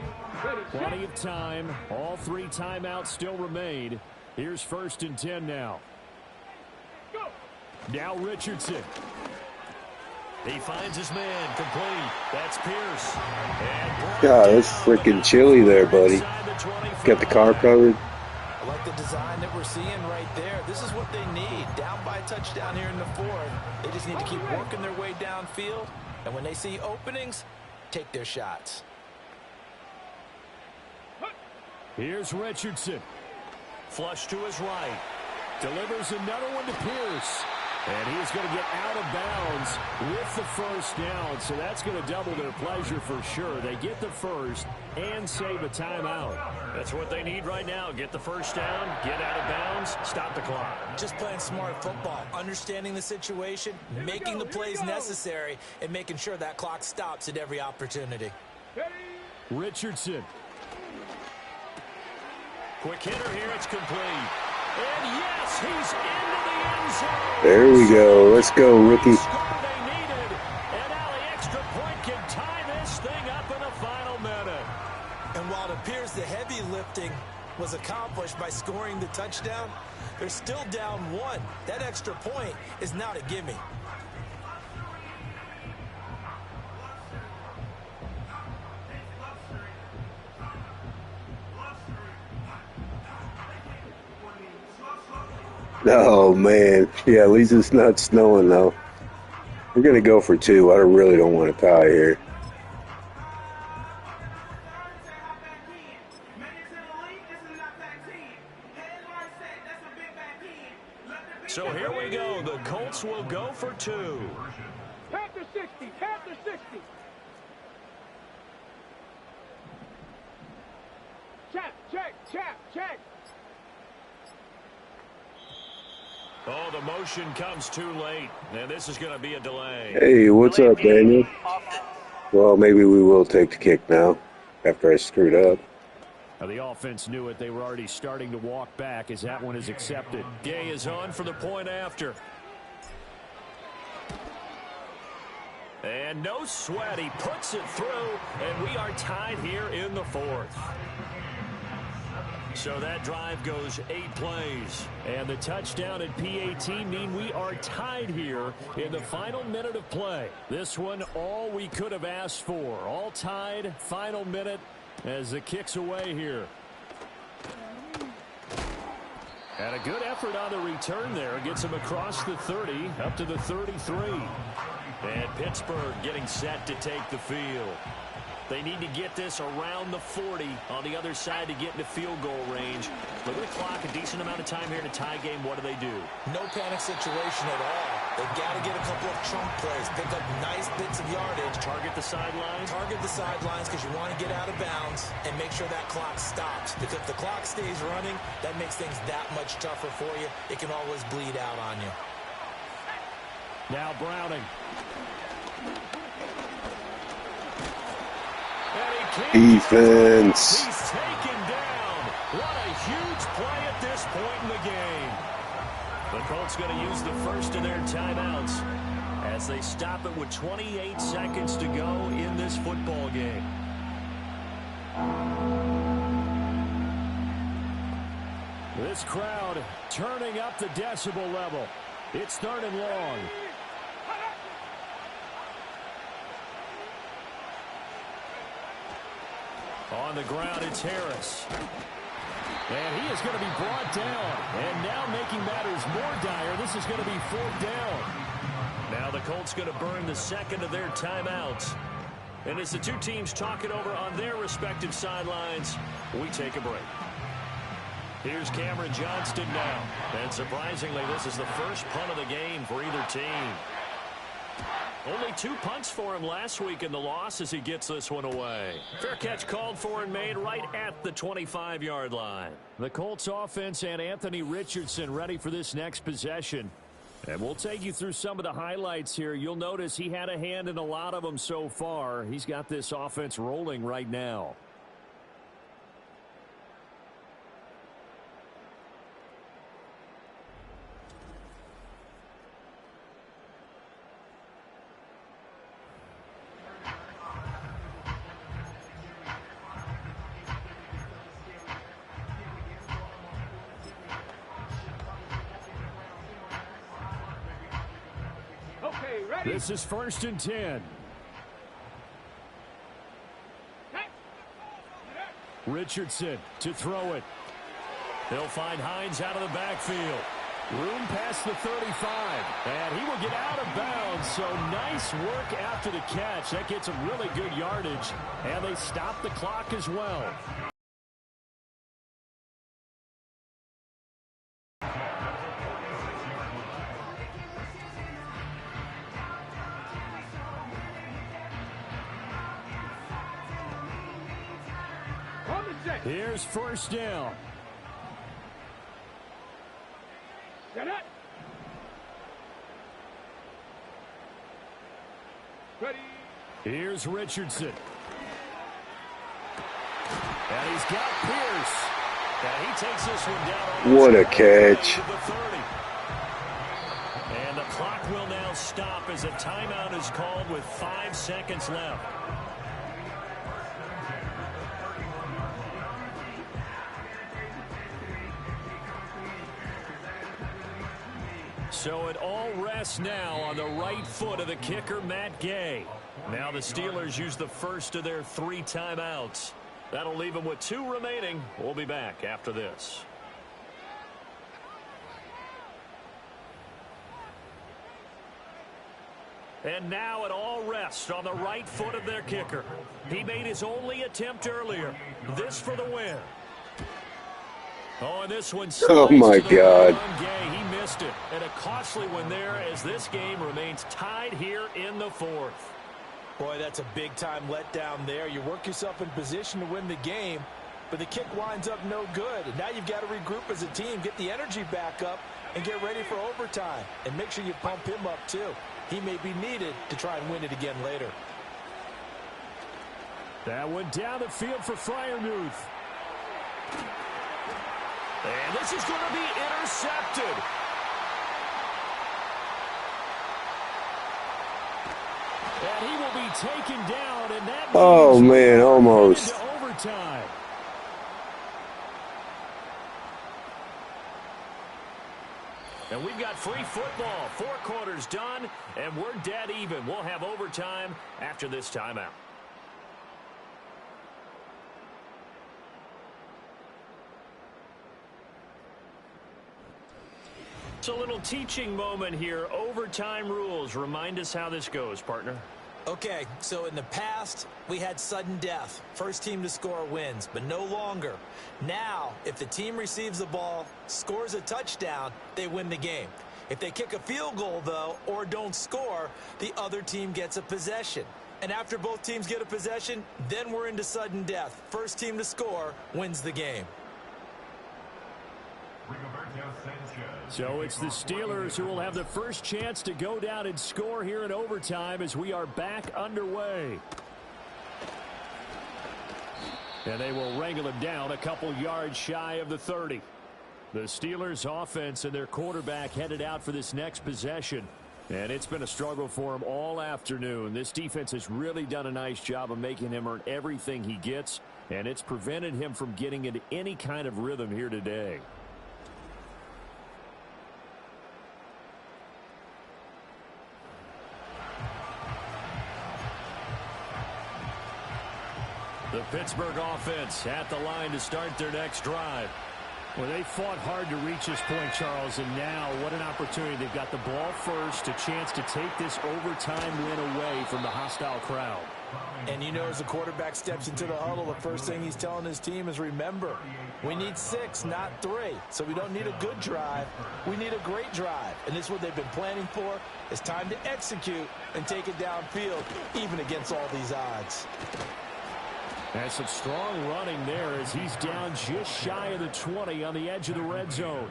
Plenty of time. All 3 timeouts still remain. Here's 1st and 10 now. Now Richardson. He finds his man complete. That's Pierce. God, that's freaking chilly there, buddy. Got the car covered. I like the design that we're seeing right there. This is what they need. Down by a touchdown here in the 4th. They just need to keep working their way downfield. And when they see openings, take their shots. Here's Richardson. Flush to his right. Delivers another one to Pierce. And he's going to get out of bounds with the first down. So that's going to double their pleasure for sure. They get the first and save a timeout. That's what they need right now. Get the first down, get out of bounds, stop the clock. Just playing smart football, understanding the situation, making the plays necessary, and making sure that clock stops at every opportunity. Richardson. Quick hitter here, it's complete. And yes, he's into the end zone. There we go. Let's go, rookie. They needed, and now the extra point can tie this thing up in the final minute. And while it appears the heavy lifting was accomplished by scoring the touchdown, they're still down 1. That extra point is not a gimme. Oh, man. Yeah, at least it's not snowing, though. We're going to go for 2. I really don't want to tie here. So here we go. The Colts will go for 2. Panther 60, Panther 60. Check. Oh, the motion comes too late, and this is going to be a delay. Hey, what's up, Daniel? Well, maybe we will take the kick now after I screwed up. Now, the offense knew it. They were already starting to walk back as that one is accepted. Gay is on for the point after. And no sweat. He puts it through, and we are tied here in the 4th. So that drive goes 8 plays. And the touchdown at PAT mean we are tied here in the final minute of play. This one, all we could have asked for. All tied, final minute as the kick's away here. And a good effort on the return there. Gets him across the 30, up to the 33. And Pittsburgh getting set to take the field. They need to get this around the 40 on the other side to get into field goal range. Look at the clock, a decent amount of time here in a tie game. What do? No panic situation at all. They've got to get a couple of trunk plays, pick up nice bits of yardage. Target the sidelines? Target the sidelines because you want to get out of bounds and make sure that clock stops. Because if the clock stays running, that makes things that much tougher for you. It can always bleed out on you. Now Browning. Defense. He's taken down. What a huge play at this point in the game. The Colts going to use the first of their timeouts as they stop it with 28 seconds to go in this football game. This crowd turning up the decibel level. It's 3rd and long. On the ground, it's Harris. And he is going to be brought down. And now making matters more dire, this is going to be 4th down. Now the Colts going to burn the second of their timeouts. And as the two teams talk it over on their respective sidelines, we take a break. Here's Cameron Johnston now. And surprisingly, this is the first punt of the game for either team. Only 2 punts for him last week in the loss as he gets this one away. Fair catch called for and made right at the 25-yard line. The Colts offense and Anthony Richardson ready for this next possession. And we'll take you through some of the highlights here. You'll notice he had a hand in a lot of them so far. He's got this offense rolling right now. This is 1st and 10. Richardson to throw it. They'll find Hines out of the backfield. Room past the 35. And he will get out of bounds. So nice work after the catch. That gets him really good yardage. And they stop the clock as well. Here's 1st down. Get it. Ready. Here's Richardson. And he's got Pierce. And he takes this one down. What a catch. And the clock will now stop as a timeout is called with 5 seconds left. So it all rests now on the right foot of the kicker, Matt Gay. Now the Steelers use the first of their 3 timeouts. That'll leave them with 2 remaining. We'll be back after this. And now it all rests on the right foot of their kicker. He made his only attempt earlier. This for the win. Oh, and this one Oh, my God. Gay, he missed it. And a costly one there as this game remains tied here in the 4th. Boy, that's a big-time letdown there. You work yourself in position to win the game, but the kick winds up no good. And now you've got to regroup as a team, get the energy back up, and get ready for overtime. And make sure you pump him up, too. He may be needed to try and win it again later. That went down the field for Freiermuth. And this is going to be intercepted. And he will be taken down, and that Oh, man, almost. into overtime. And we've got free football. 4 quarters done, and we're dead even. We'll have overtime after this timeout. It's a little teaching moment here. Overtime rules. Remind us how this goes, partner. Okay, so in the past, we had sudden death. First team to score wins, but no longer. Now, if the team receives the ball, scores a touchdown, they win the game. If they kick a field goal, though, or don't score, the other team gets a possession. And after both teams get a possession, then we're into sudden death. First team to score wins the game. So it's the Steelers who will have the first chance to go down and score here in overtime as we are back underway. And they will wrangle him down a couple yards shy of the 30. The Steelers offense and their quarterback headed out for this next possession. And it's been a struggle for him all afternoon. This defense has really done a nice job of making him earn everything he gets. And it's prevented him from getting into any kind of rhythm here today. The Pittsburgh offense at the line to start their next drive. Well, they fought hard to reach this point, Charles, and now what an opportunity. They've got the ball first, a chance to take this overtime win away from the hostile crowd. And you know, as the quarterback steps into the huddle, the first thing he's telling his team is, remember, we need 6, not 3. So we don't need a good drive. We need a great drive. And this is what they've been planning for. It's time to execute and take it downfield, even against all these odds. And some strong running there as he's down just shy of the 20 on the edge of the red zone.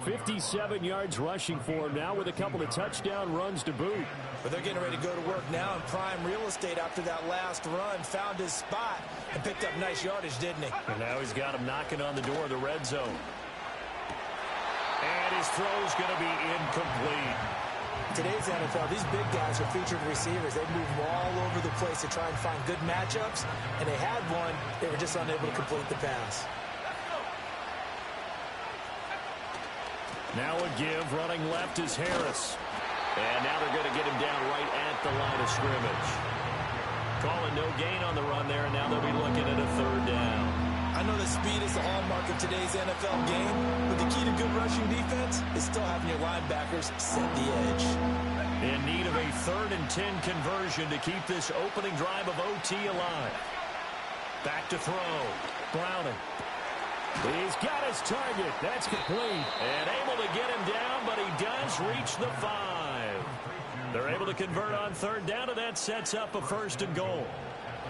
57 yards rushing for him now with a couple of touchdown runs to boot. But they're getting ready to go to work now in prime real estate after that last run. Found his spot and picked up nice yardage, didn't he? And now he's got him knocking on the door of the red zone. And his throw's going to be incomplete. Today's NFL, these big guys are featured receivers. They move all over the place to try and find good matchups, and they had one. They were just unable to complete the pass. Now a give, running left is Harris. And now they're going to get him down right at the line of scrimmage. Calling no gain on the run there, and now they'll be looking at a third down. I know that speed is the hallmark of today's NFL game, but the key to good rushing defense is still having your linebackers set the edge. In need of a 3rd and 10 conversion to keep this opening drive of OT alive. Back to throw. Browning. He's got his target. That's complete. And able to get him down, but he does reach the 5. They're able to convert on 3rd down, and that sets up a 1st and goal.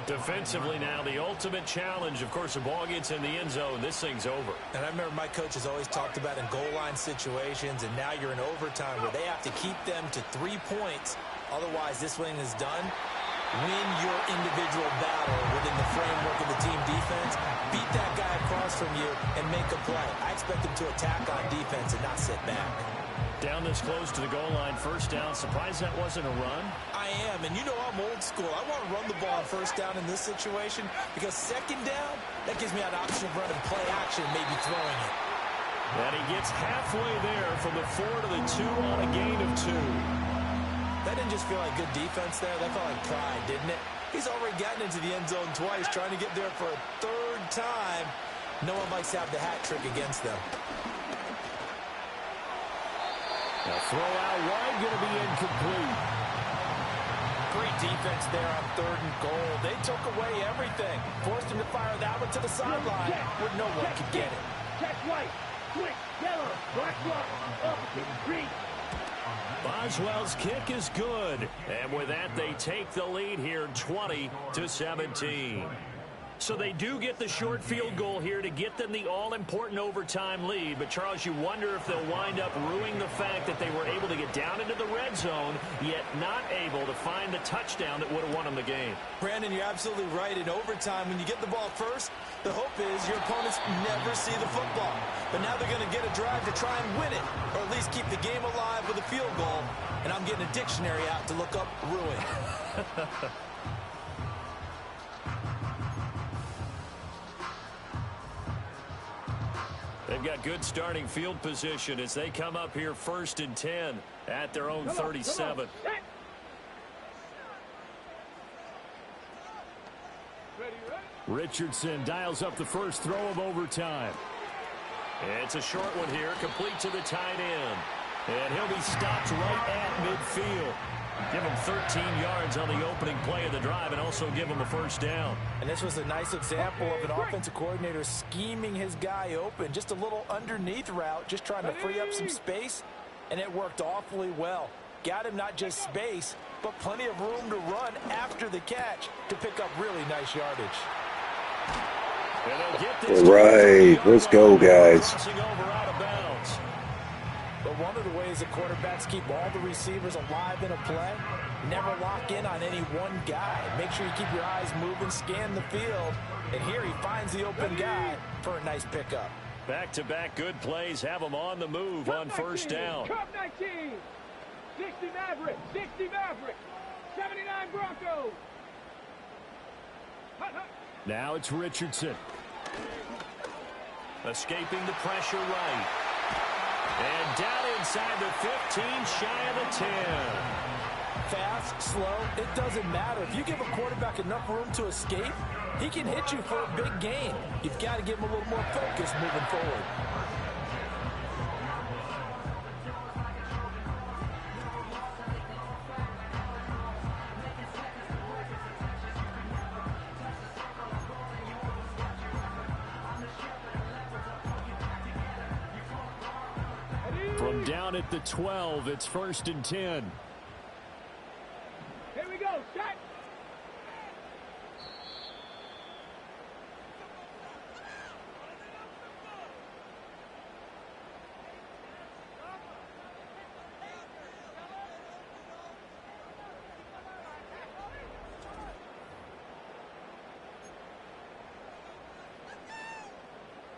Defensively now, the ultimate challenge. Of course, the ball gets in the end zone. This thing's over. And I remember my coach has always talked about in goal line situations, and now you're in overtime where they have to keep them to 3 points. Otherwise, this win is done. Win your individual battle within the framework of the team defense. Beat that guy across from you and make a play. I expect them to attack on defense and not sit back. Down this close to the goal line, 1st down. Surprised that wasn't a run? I am, and you know I'm old school. I want to run the ball on 1st down in this situation because 2nd down, that gives me an option of running play action, maybe throwing it. And he gets halfway there from the 4 to the 2 on a gain of 2. That didn't just feel like good defense there. That felt like pride, didn't it? He's already gotten into the end zone twice, trying to get there for a 3rd time. No one likes to have the hat trick against them. A throw out wide, going to be incomplete. Great defense there on 3rd and goal. They took away everything. Forced him to fire that one to the sideline where no one could get it. Check white, switch, yellow, black block, up, green. Boswell's kick is good. And with that, they take the lead here 20-17. So they do get the short field goal here to get them the all-important overtime lead. But, Charles, you wonder if they'll wind up ruining the fact that they were able to get down into the red zone, yet not able to find the touchdown that would have won them the game. Brandon, you're absolutely right. In overtime, when you get the ball first, the hope is your opponents never see the football. But now they're going to get a drive to try and win it, or at least keep the game alive with a field goal. And I'm getting a dictionary out to look up ruin. They've got good starting field position as they come up here 1st and 10 at their own 37. Richardson dials up the first throw of overtime. It's a short one here, complete to the tight end. And he'll be stopped right at midfield. Give him 13 yards on the opening play of the drive and also give him a first down. And this was a nice example of an offensive coordinator scheming his guy open. Just a little underneath route, just trying to free up some space, and it worked awfully well. Got him not just space, but plenty of room to run after the catch to pick up really nice yardage. Right, let's go, guys. But one of the ways the quarterbacks keep all the receivers alive in a play, never lock in on any one guy. Make sure you keep your eyes moving, scan the field, and here he finds the open guy for a nice pickup. Back-to-back good plays have them on the move on first down. Cup 19, 60 Maverick, 60 Maverick, 79 Broncos. Now it's Richardson. Escaping the pressure right. And down inside the 15, shy of the 10. Fast, slow, it doesn't matter. If you give a quarterback enough room to escape, he can hit you for a big gain. You've got to give him a little more focus moving forward. From down at the 12, it's 1st and 10. Here we go, set.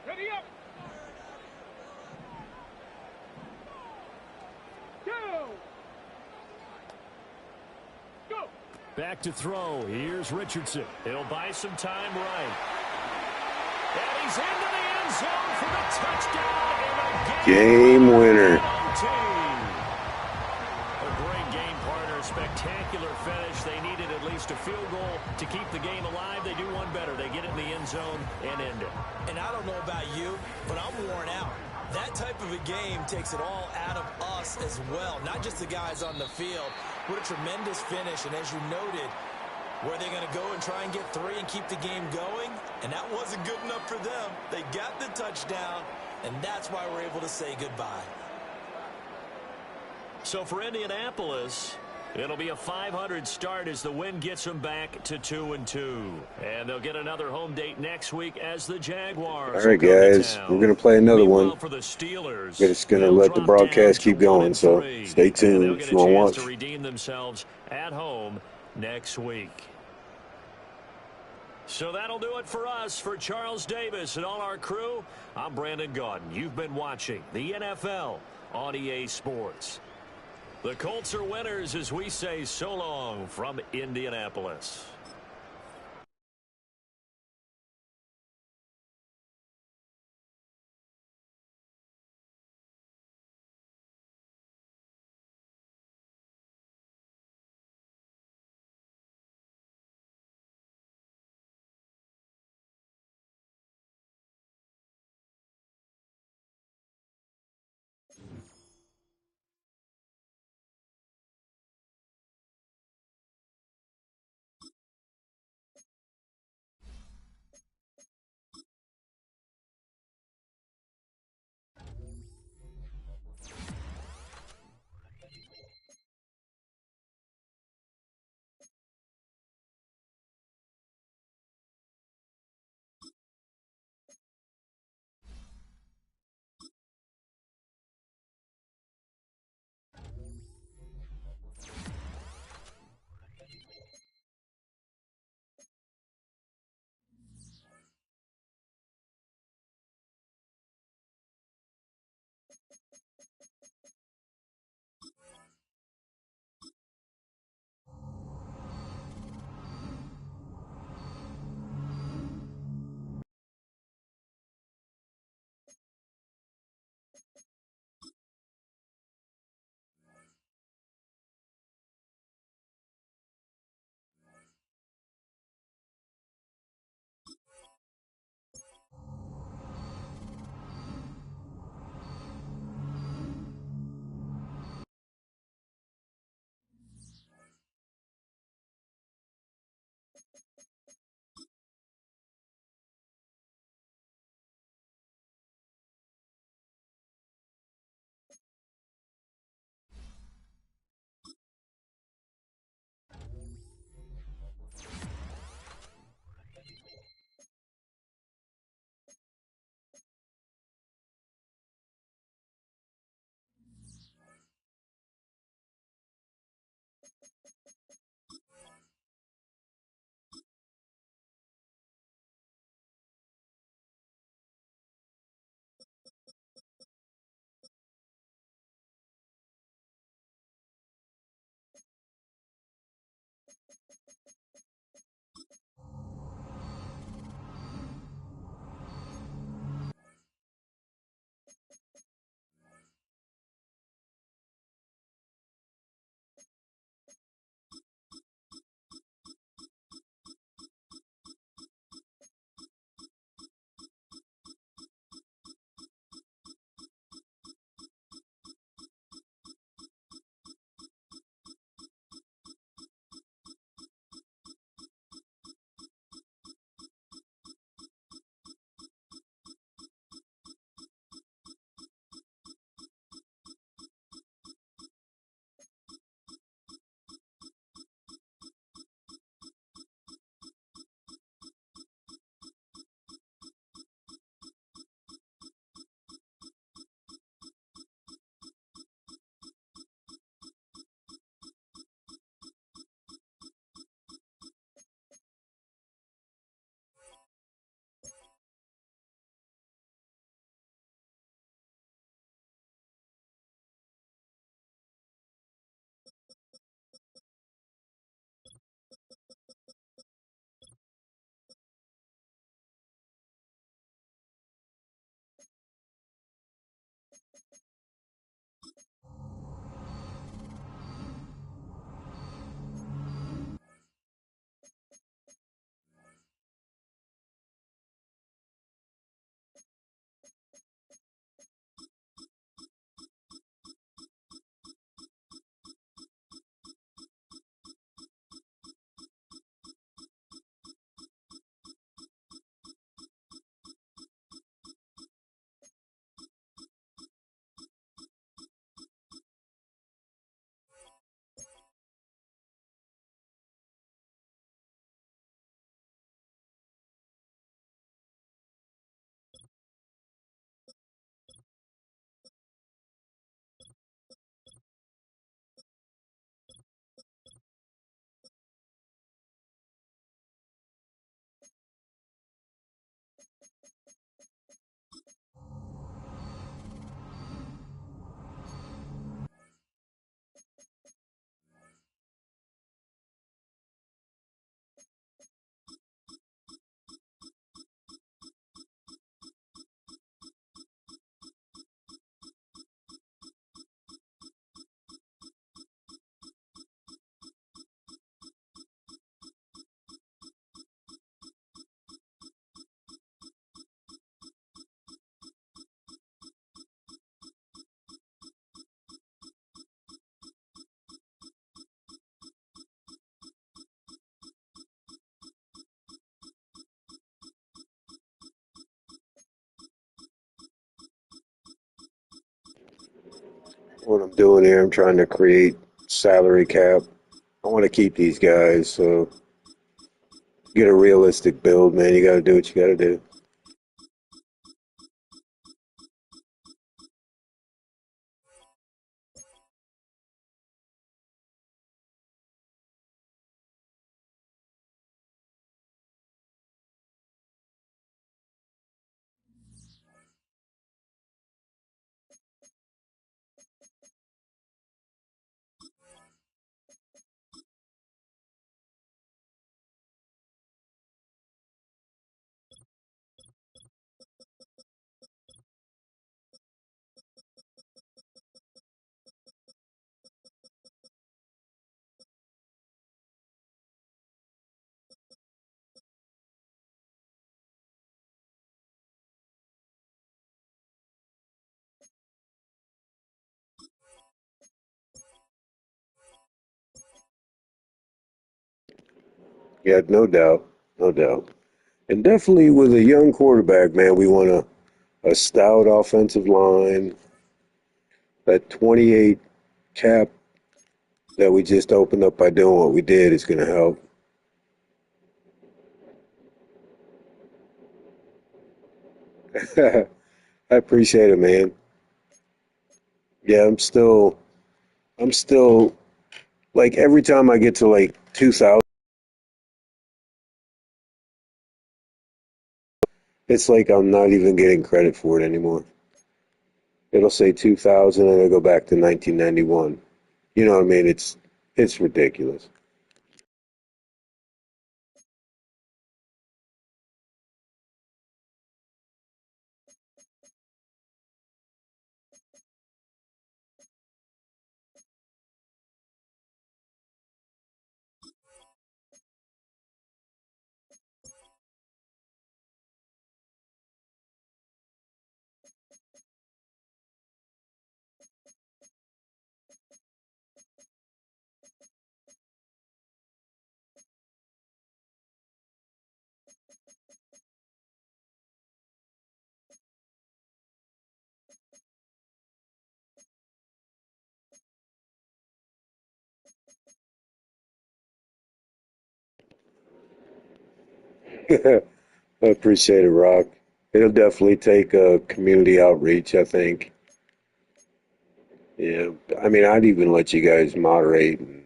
Ready up. Back to throw. Here's Richardson. He'll buy some time right. And he's into the end zone for the touchdown. And a Game winner. A great game partner. Spectacular finish. They needed at least a field goal to keep the game alive. They do one better. They get it in the end zone and end it. And I don't know about you, but I'm worn out. That type of a game takes it all out of us as well, not just the guys on the field. What a tremendous finish, and as you noted, were they going to go and try and get 3 and keep the game going? And that wasn't good enough for them. They got the touchdown, and that's why we're able to say goodbye. So for Indianapolis, it'll be a .500 start as the win gets them back to 2-2. And they'll get another home date next week as the Jaguars. All right, guys, we're going to play another one. For the Steelers, We're just going to let the broadcast keep going, so stay tuned if you want to watch. To redeem themselves at home next week. So that'll do it for us. For Charles Davis and all our crew, I'm Brandon Gaudin. You've been watching the NFL on EA Sports. The Colts are winners as we say so long from Indianapolis. what I'm doing here. I'm trying to create salary cap. I want to keep these guys, so get a realistic build, man. You got to do what you got to do. Yeah, no doubt, no doubt, and definitely with a young quarterback, man, we want a stout offensive line. That 28 cap that we just opened up by doing what we did is going to help. I appreciate it, man. Yeah, I'm still like every time I get to like 2,000, it's like I'm not even getting credit for it anymore. It'll say 2,000 and it'll go back to 1991. You know what I mean? It's ridiculous. I appreciate it, Rock. It'll definitely take a community outreach, I think. Yeah, I mean, I'd even let you guys moderate and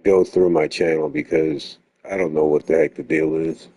go through my channel because I don't know what the heck the deal is.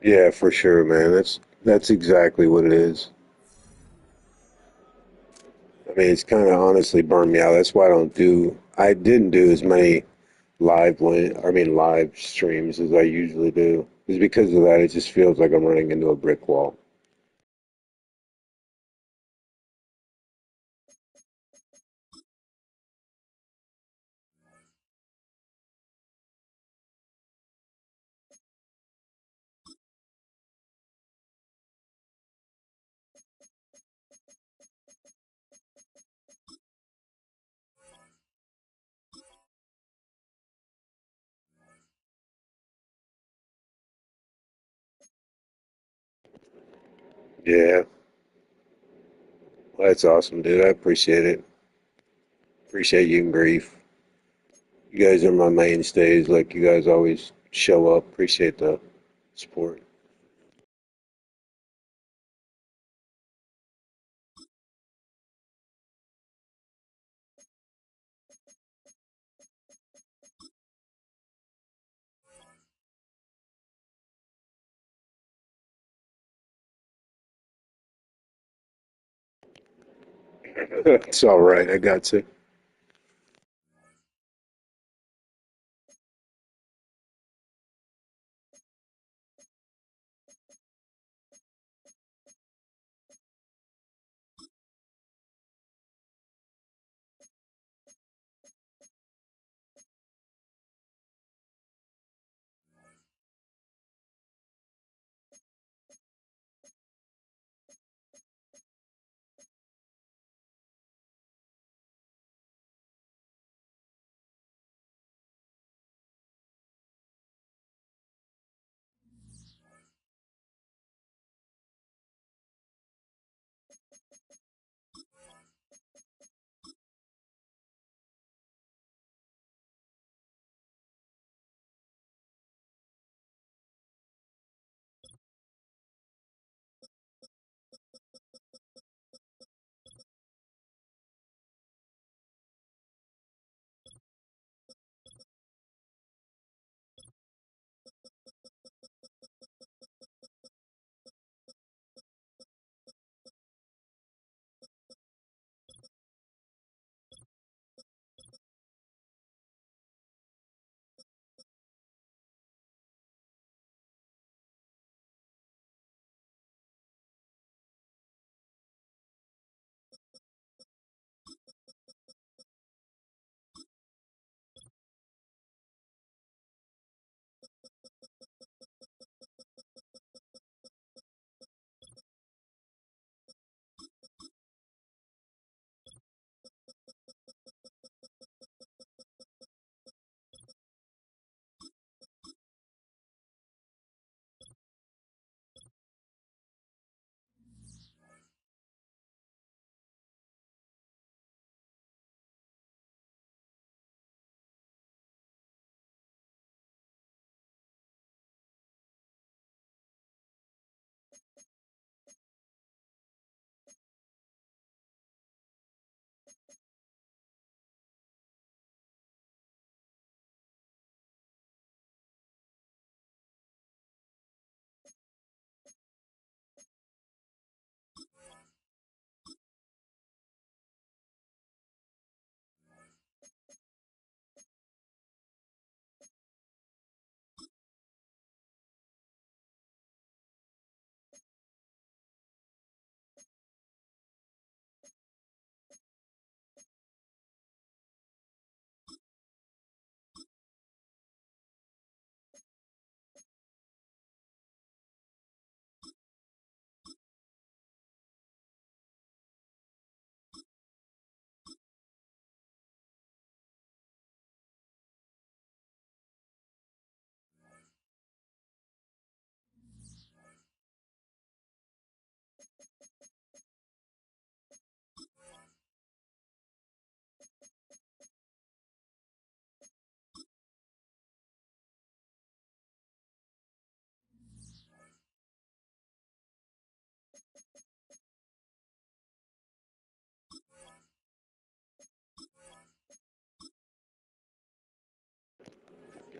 Yeah, for sure, man. That's exactly what it is. I mean, it's kind of honestly burned me out. That's why I didn't do as many live streams as I usually do. Is because of that. It just feels like I'm running into a brick wall. Yeah, well, that's awesome, dude. I appreciate it. Appreciate you and Grief. You guys are my mainstays. Like you guys always show up. Appreciate the support. It's all right. I got to.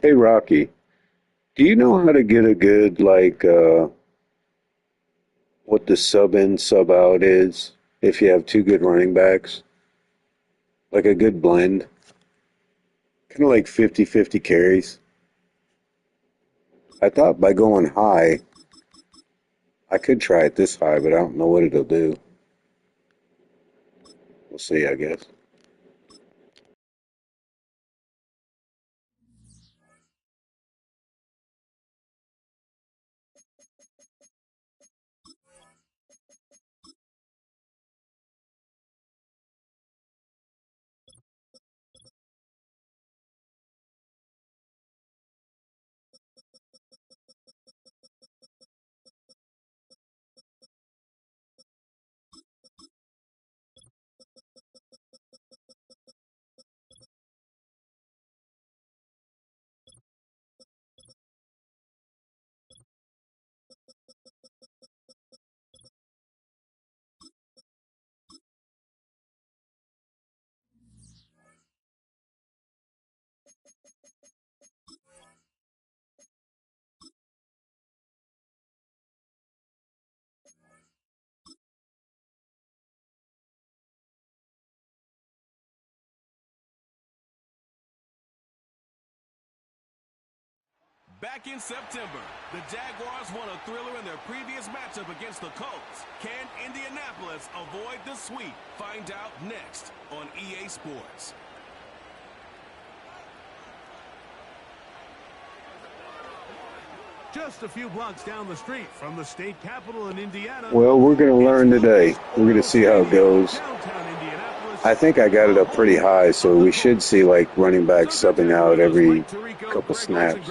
Hey, Rocky, do you know how to get a good, what the sub in, sub out is if you have two good running backs? Like a good blend? Kind of like 50-50 carries. I thought by going high, I could try it this high, but I don't know what it'll do. We'll see, I guess. Back in September, the Jaguars won a thriller in their previous matchup against the Colts. Can Indianapolis avoid the sweep? Find out next on EA Sports. Just a few blocks down the street from the state capitol in Indiana. Well, we're going to learn today. We're going to see how it goes. I think I got it up pretty high, so we should see like running backs subbing out every couple snaps.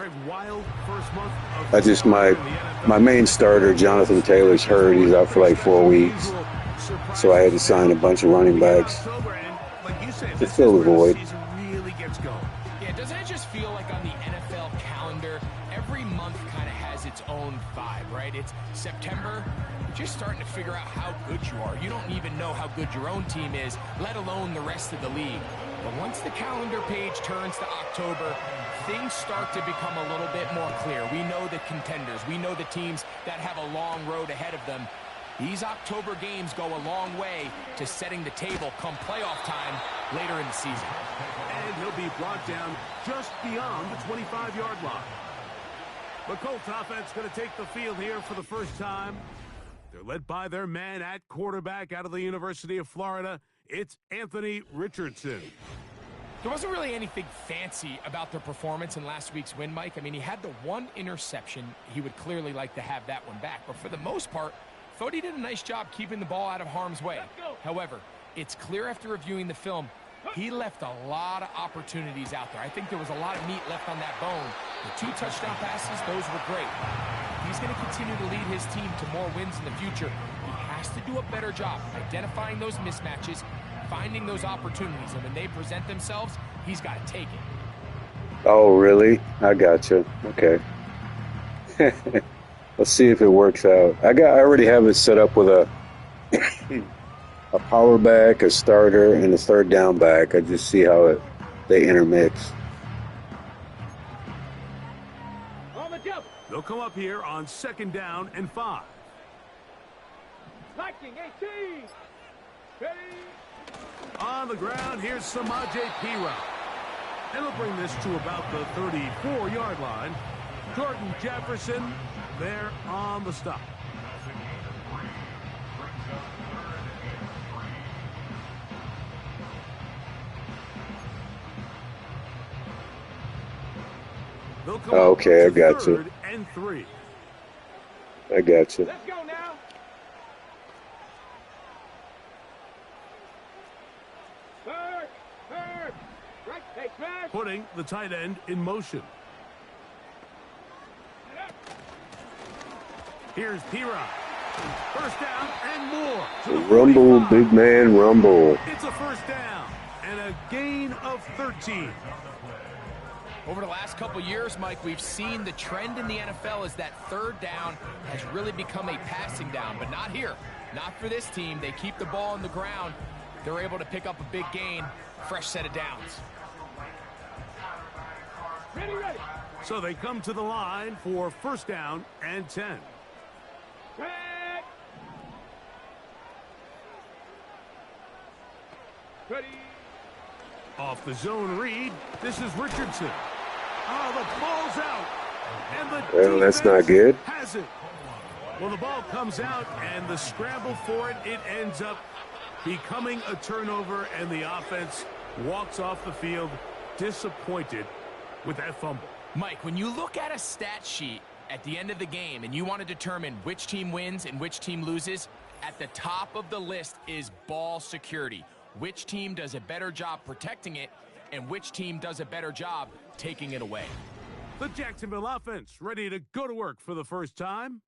I just my main starter, Jonathan Taylor's hurt. He's out for like 4 weeks, so I had to sign a bunch of running backs to fill the void. Yeah, doesn't it just feel like on the NFL calendar, every month kind of has its own vibe, right? It's September, you're just starting to figure out how good you are. You don't even know how good your own team is, let alone the rest of the league. But once the calendar page turns to October, things start to become a little bit more clear. We know the contenders. We know the teams that have a long road ahead of them. These October games go a long way to setting the table come playoff time later in the season. And he'll be brought down just beyond the 25-yard line. The Colts offense going to take the field here for the first time. They're led by their man at quarterback out of the University of Florida. It's Anthony Richardson. There wasn't really anything fancy about their performance in last week's win, Mike. I mean, he had the one interception. He would clearly like to have that one back. But for the most part, thought he did a nice job keeping the ball out of harm's way. However, it's clear after reviewing the film, he left a lot of opportunities out there. I think there was a lot of meat left on that bone. The 2 touchdown passes, those were great. He's going to continue to lead his team to more wins in the future. He has to do a better job identifying those mismatches, finding those opportunities, and when they present themselves, he's got to take it. Oh, really? I gotcha. Okay. Let's see if it works out. I already have it set up with a power back, a starter, and a third down back. I just see how they intermix. They'll come up here on 2nd down and 5. Blocking 18. Ready. On the ground, here's Samaje Perine. And he'll bring this to about the 34-yard line. Jordan Jefferson there on the stop. Okay, I got you. 3rd and 3. I got you. Let's go now. Third. Right, hey, smash. Putting the tight end in motion. Here's Perine. First down and more. Rumble, big man, rumble. It's a first down and a gain of 13. Over the last couple years, Mike, we've seen the trend in the NFL is that 3rd down has really become a passing down, but not here. Not for this team. They keep the ball on the ground. They're able to pick up a big gain, fresh set of downs. Ready. So they come to the line for first down and 10. Back. Ready. Off the zone read, this is Richardson. Oh, the ball's out. And the Well, that's not good. Has it. Well, the ball comes out, and the scramble for it ends up becoming a turnover, and the offense walks off the field disappointed with that fumble. Mike, when you look at a stat sheet at the end of the game and you want to determine which team wins and which team loses, at the top of the list is ball security. Which team does a better job protecting it, and which team does a better job taking it away. The Jacksonville offense ready to go to work for the first time.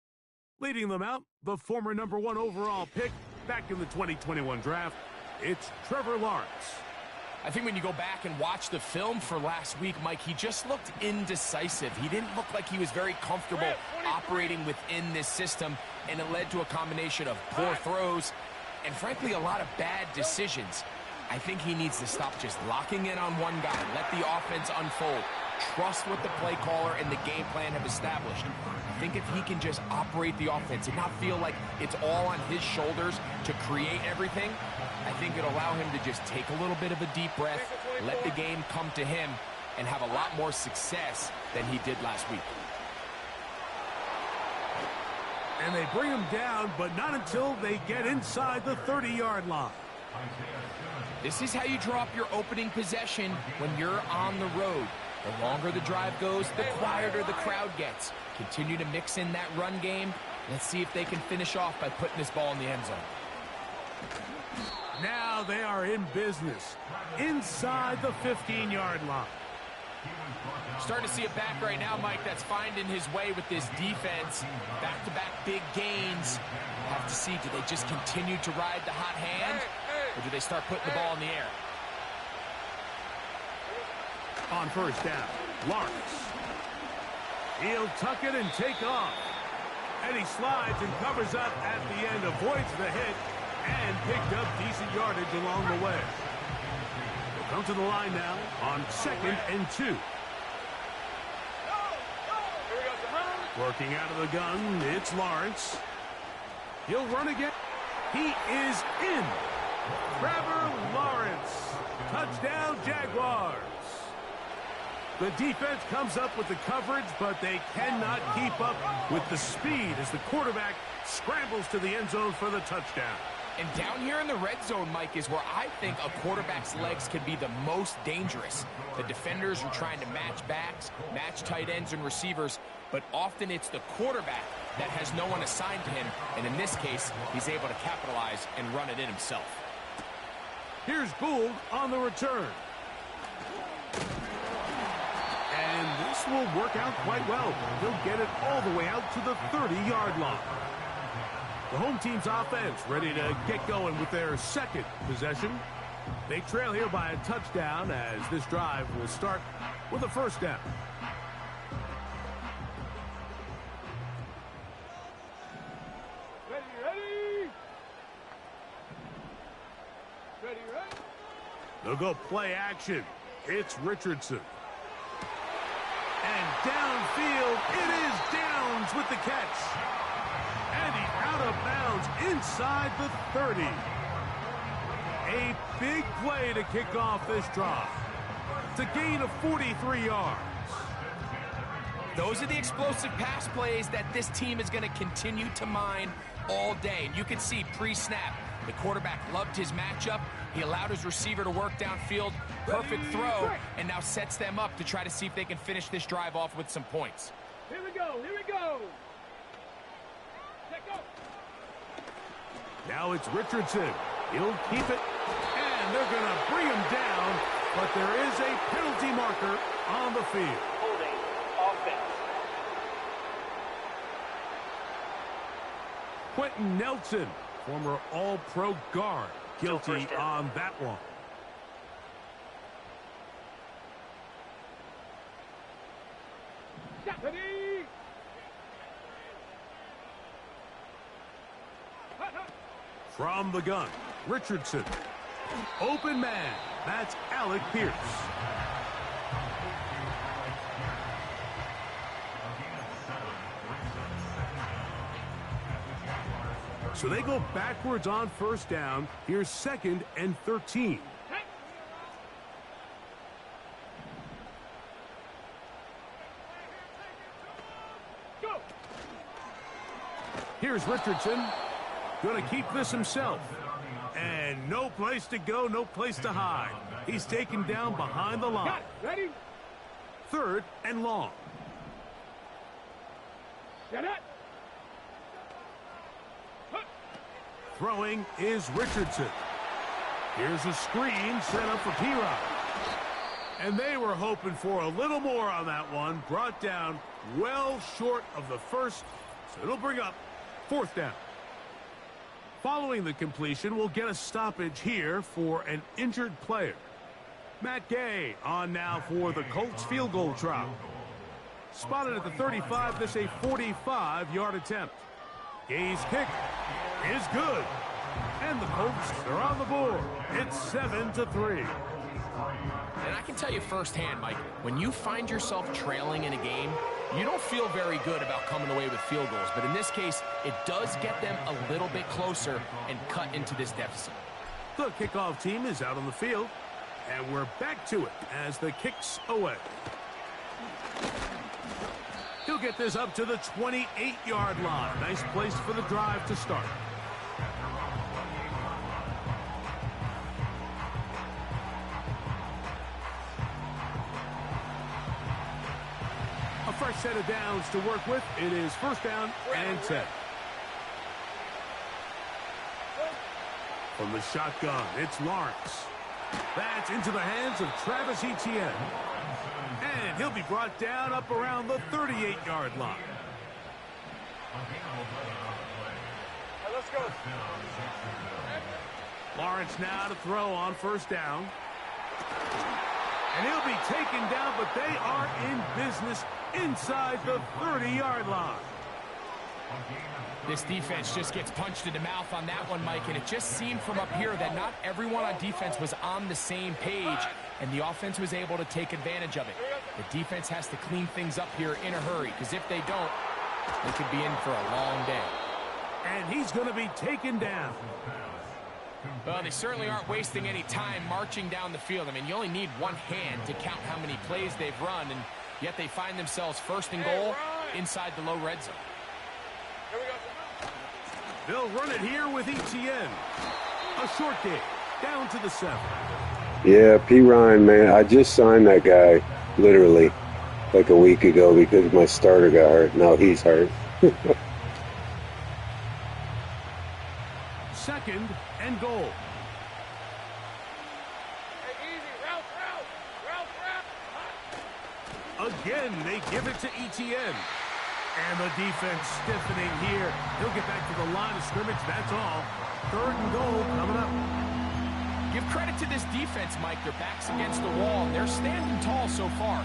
Leading them out, the former #1 overall pick back in the 2021 draft, it's Trevor Lawrence. I think when you go back and watch the film for last week, Mike, he just looked indecisive. He didn't look like he was very comfortable operating within this system, and it led to a combination of poor throws and, frankly, a lot of bad decisions. I think he needs to stop just locking in on one guy, let the offense unfold, trust what the play caller and the game plan have established. I think if he can just operate the offense and not feel like it's all on his shoulders to create everything, I think it'll allow him to just take a little bit of a deep breath, let the game come to him, and have a lot more success than he did last week. And they bring him down, but not until they get inside the 30-yard line. This is how you draw up your opening possession when you're on the road. The longer the drive goes, the quieter the crowd gets. Continue to mix in that run game. Let's see if they can finish off by putting this ball in the end zone. Now they are in business inside the 15-yard line. Starting to see a back right now, Mike, that's finding his way with this defense. Back-to-back big gains. Have to see, do they just continue to ride the hot hand, or do they start putting the ball in the air? On first down, Lawrence. He'll tuck it and take off. And he slides and covers up at the end, avoids the hit, and picked up decent yardage along the way. They'll come to the line now on 2nd and 2. Working out of the gun, it's Lawrence. He'll run again. He is in. Trevor Lawrence. Touchdown, Jaguars. The defense comes up with the coverage, but they cannot keep up with the speed as the quarterback scrambles to the end zone for the touchdown. And down here in the red zone, Mike, is where I think a quarterback's legs can be the most dangerous. The defenders are trying to match backs, match tight ends and receivers, but often it's the quarterback that has no one assigned to him, and in this case, he's able to capitalize and run it in himself. Here's Gould on the return. And this will work out quite well. He'll get it all the way out to the 30-yard line. The home team's offense ready to get going with their second possession. They trail here by a touchdown as this drive will start with a first down. Ready. They'll go play action. It's Richardson. And downfield, it is Downs with the catch. And he's out of bounds inside the 30. A big play to kick off this drive. It's a gain of 43 yards. Those are the explosive pass plays that this team is going to continue to mine all day. And you can see pre-snap, the quarterback loved his matchup. He allowed his receiver to work downfield. Perfect throw, and now sets them up to try to see if they can finish this drive off with some points. Here we go. Now it's Richardson. He'll keep it, and they're going to bring him down, but there is a penalty marker on the field. Holding offense. Quentin Nelson, former All-Pro guard, guilty on that one. Ready. From the gun, Richardson. Open man. That's Alec Pierce. So they go backwards on first down. Here's 2nd and 13. Go. Here's Richardson. Going to keep this himself. And no place to go, no place to hide. He's taken down behind the line. Ready. 3rd and long. Get it. Throwing is Richardson. Here's a screen set up for P-Rod. And they were hoping for a little more on that one. Brought down well short of the first. So it'll bring up 4th down. Following the completion, we'll get a stoppage here for an injured player. Matt Gay on now for the Colts field goal try. Spotted at the 35, this a 45-yard attempt. Gay's kick is good. And the Colts are on the board. It's 7-3. And I can tell you firsthand, Mike, when you find yourself trailing in a game, you don't feel very good about coming away with field goals. But in this case, it does get them a little bit closer and cut into this deficit. The kickoff team is out on the field. And we're back to it as the kick's away. He'll He'll get this up to the 28-yard line. Nice place for the drive to start. A fresh set of downs to work with. It is first down and 10. From the shotgun, it's Lawrence. That's into the hands of Travis Etienne. And he'll be brought down up around the 38-yard line. Let's go. Lawrence now to throw on first down. And he'll be taken down, but they are in business inside the 30-yard line. This defense just gets punched in the mouth on that one, Mike, and it just seemed from up here that not everyone on defense was on the same page, and the offense was able to take advantage of it. The defense has to clean things up here in a hurry, because if they don't, they could be in for a long day. And he's going to be taken down. Well, they certainly aren't wasting any time marching down the field. I mean, you only need one hand to count how many plays they've run, and yet they find themselves first and goal inside the low red zone. They'll run it here with Etienne. A short game, down to the 7. Yeah, P. Ryan, man, I just signed that guy, literally, like a week ago because my starter got hurt. Now he's hurt. Second and goal. Again, they give it to Etienne. And the defense stiffening here. He'll get back to the line of scrimmage. That's all. Third and goal coming up. Give credit to this defense, Mike. Their back's against the wall, and they're standing tall so far.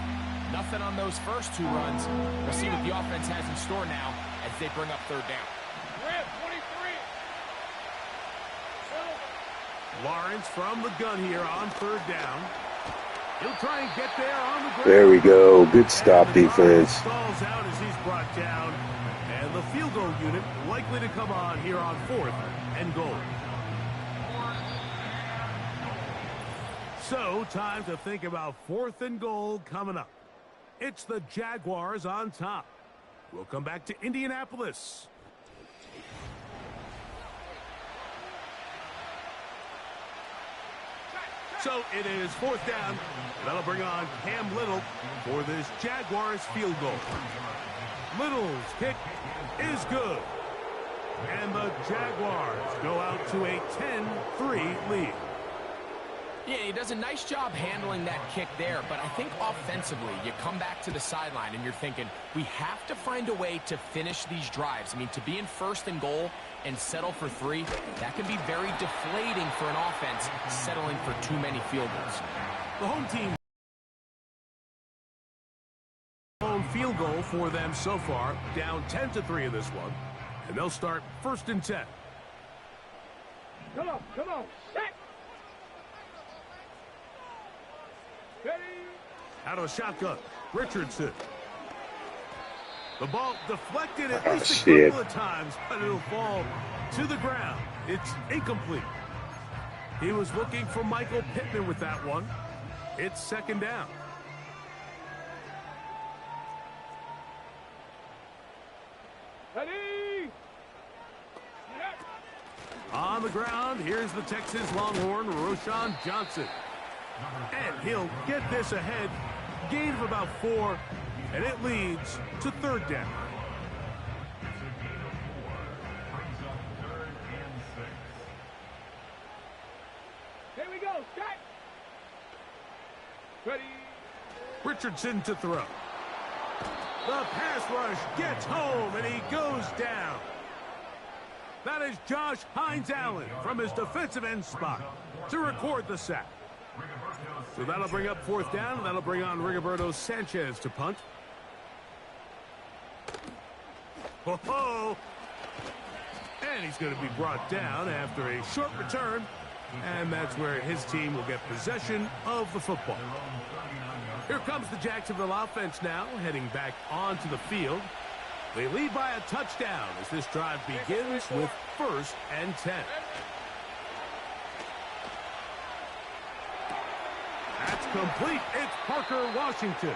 Nothing on those first two runs. We'll see what the offense has in store now as they bring up third down. Lawrence from the gun here on third down. He'll try and get there on the ground. There we go. Good stop defense. Stalls out as he's brought down. And the field goal unit likely to come on here on fourth and goal. So, time to think about fourth and goal coming up. It's the Jaguars on top. We'll come back to Indianapolis. So it is fourth down. That'll bring on Cam Little for this Jaguars field goal. Little's kick is good. And the Jaguars go out to a 10-3 lead. Yeah, he does a nice job handling that kick there, but I think offensively, you come back to the sideline and you're thinking, we have to find a way to finish these drives. I mean, to be in first and goal and settle for 3, that can be very deflating for an offense settling for too many field goals. The home team own field goal for them so far, down 10-3 in this one, and they'll start first and 10. Come on, set. Ready. Out of the shotgun, Richardson. The ball deflected at least a couple of times, but it'll fall to the ground. It's incomplete. He was looking for Michael Pittman with that one. It's second down. Ready. On the ground, here's the Texas Longhorn, Roschon Johnson. And he'll get this ahead. Gain of about 4, and it leads to third down. Here we go, set. Ready. Richardson to throw. The pass rush gets home, and he goes down. That is Josh Hines-Allen from his defensive end spot to record the sack. So that'll bring up fourth down. That'll bring on Rigoberto Sanchez to punt. Ho-ho! And he's going to be brought down after a short return. And that's where his team will get possession of the football. Here comes the Jacksonville offense now, heading back onto the field. They lead by a touchdown as this drive begins with first and 10. That's complete. It's Parker Washington.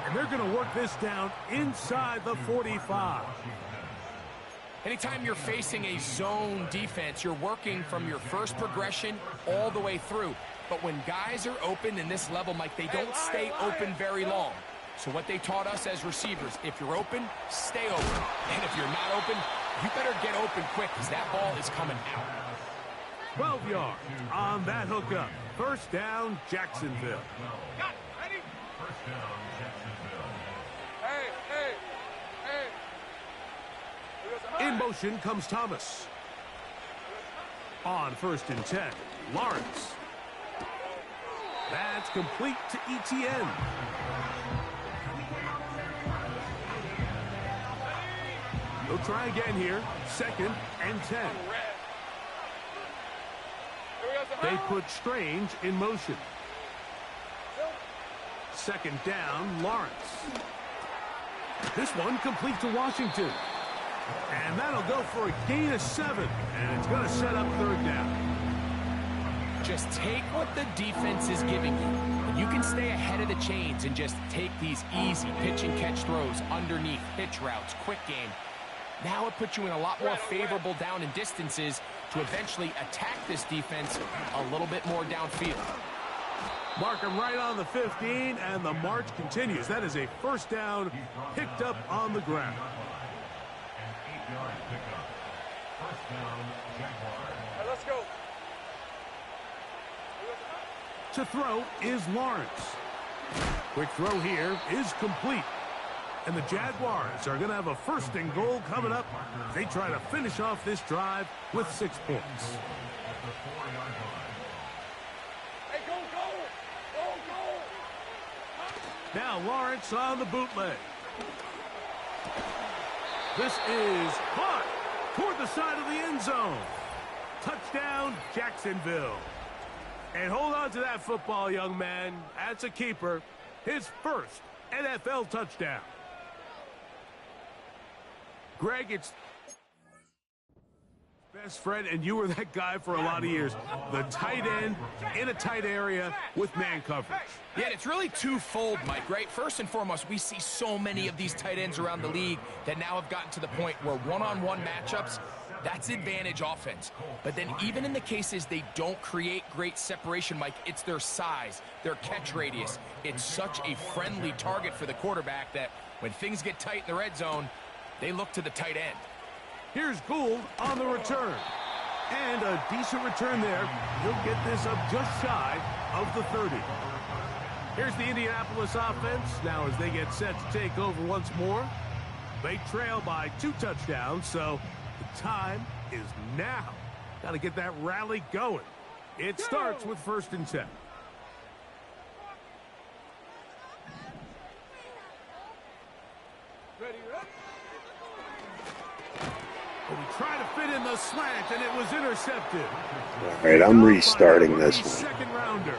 And they're going to work this down inside the 45. Anytime you're facing a zone defense, you're working from your first progression all the way through. But when guys are open in this level, Mike, they don't stay open very long. So what they taught us as receivers, if you're open, stay open. And if you're not open, you better get open quick because that ball is coming out. 12 yards on that hookup. First down, Jacksonville. Got it. Ready? First down, Jacksonville. Hey. In motion comes Thomas. On 1st and 10, Lawrence. That's complete to ETN. They'll try again here. 2nd and 10. They put Strange in motion. 2nd down, Lawrence. This one complete to Washington. And that'll go for a gain of 7. And it's going to set up 3rd down. Just take what the defense is giving you. And you can stay ahead of the chains and just take these easy pitch and catch throws underneath, pitch routes, quick game. Now it puts you in a lot more favorable down and distances to eventually attack this defense a little bit more downfield. Mark him right on the 15, and the march continues. That is a 1st down picked up on the ground. An 8-yard pickup. First down, Jaguars. All right, let's go. To throw is Lawrence. Quick throw here is complete. And the Jaguars are going to have a 1st and goal coming up. They try to finish off this drive with 6 points. Hey, go, go. Go, go. Now Lawrence on the bootleg. This is caught toward the side of the end zone. Touchdown, Jacksonville. And hold on to that football, young man. That's a keeper. His 1st NFL touchdown. Greg, it's best friend, and you were that guy for a lot of years. The tight end in a tight area with man coverage. Yeah, and it's really twofold, Mike, right? First and foremost, we see so many of these tight ends around the league that now have gotten to the point where one-on-one matchups, that's advantage offense. But then even in the cases they don't create great separation, Mike, it's their size, their catch radius. It's such a friendly target for the quarterback that when things get tight in the red zone, they look to the tight end. Here's Gould on the return. And a decent return there. He'll get this up just shy of the 30. Here's the Indianapolis offense. Now as they get set to take over once more. They trail by 2 touchdowns, so the time is now. Got to get that rally going. It starts with 1st and 10. Ready, ready? Well, we try to fit in the slant, and it was intercepted. All right, I'm restarting this one. Second rounder.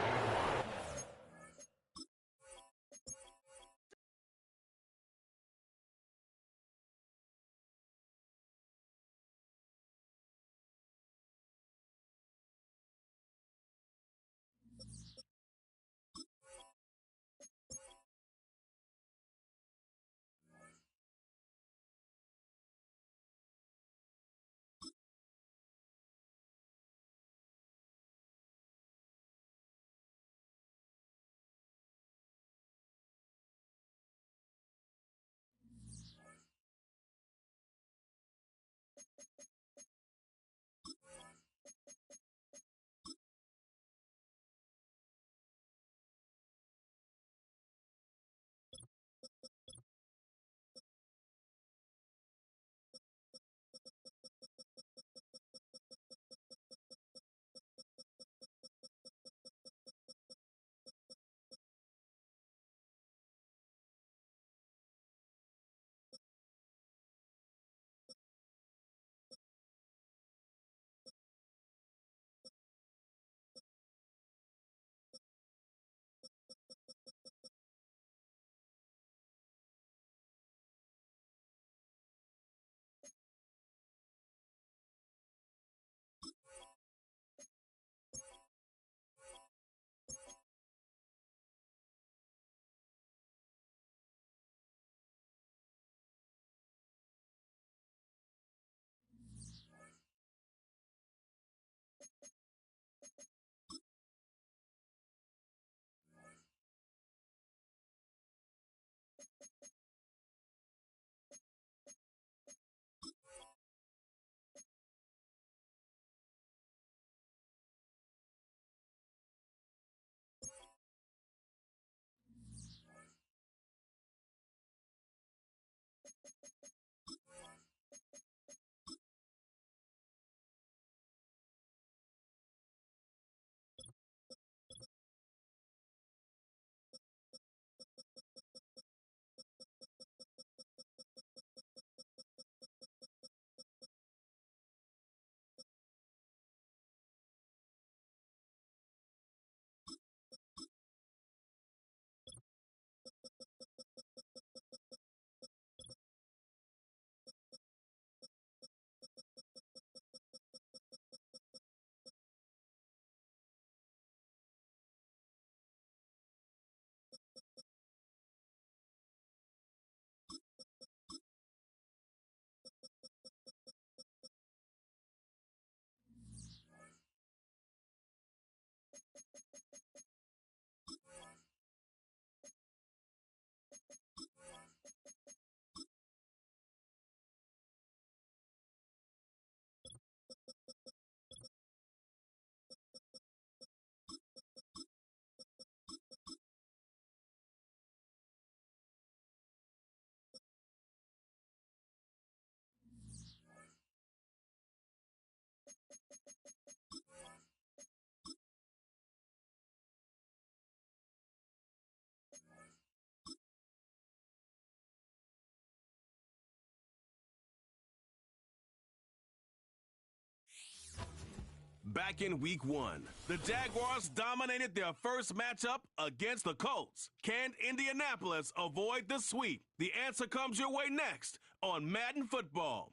Back in week 1, the Jaguars dominated their first matchup against the Colts. Can Indianapolis avoid the sweep? The answer comes your way next on Madden Football.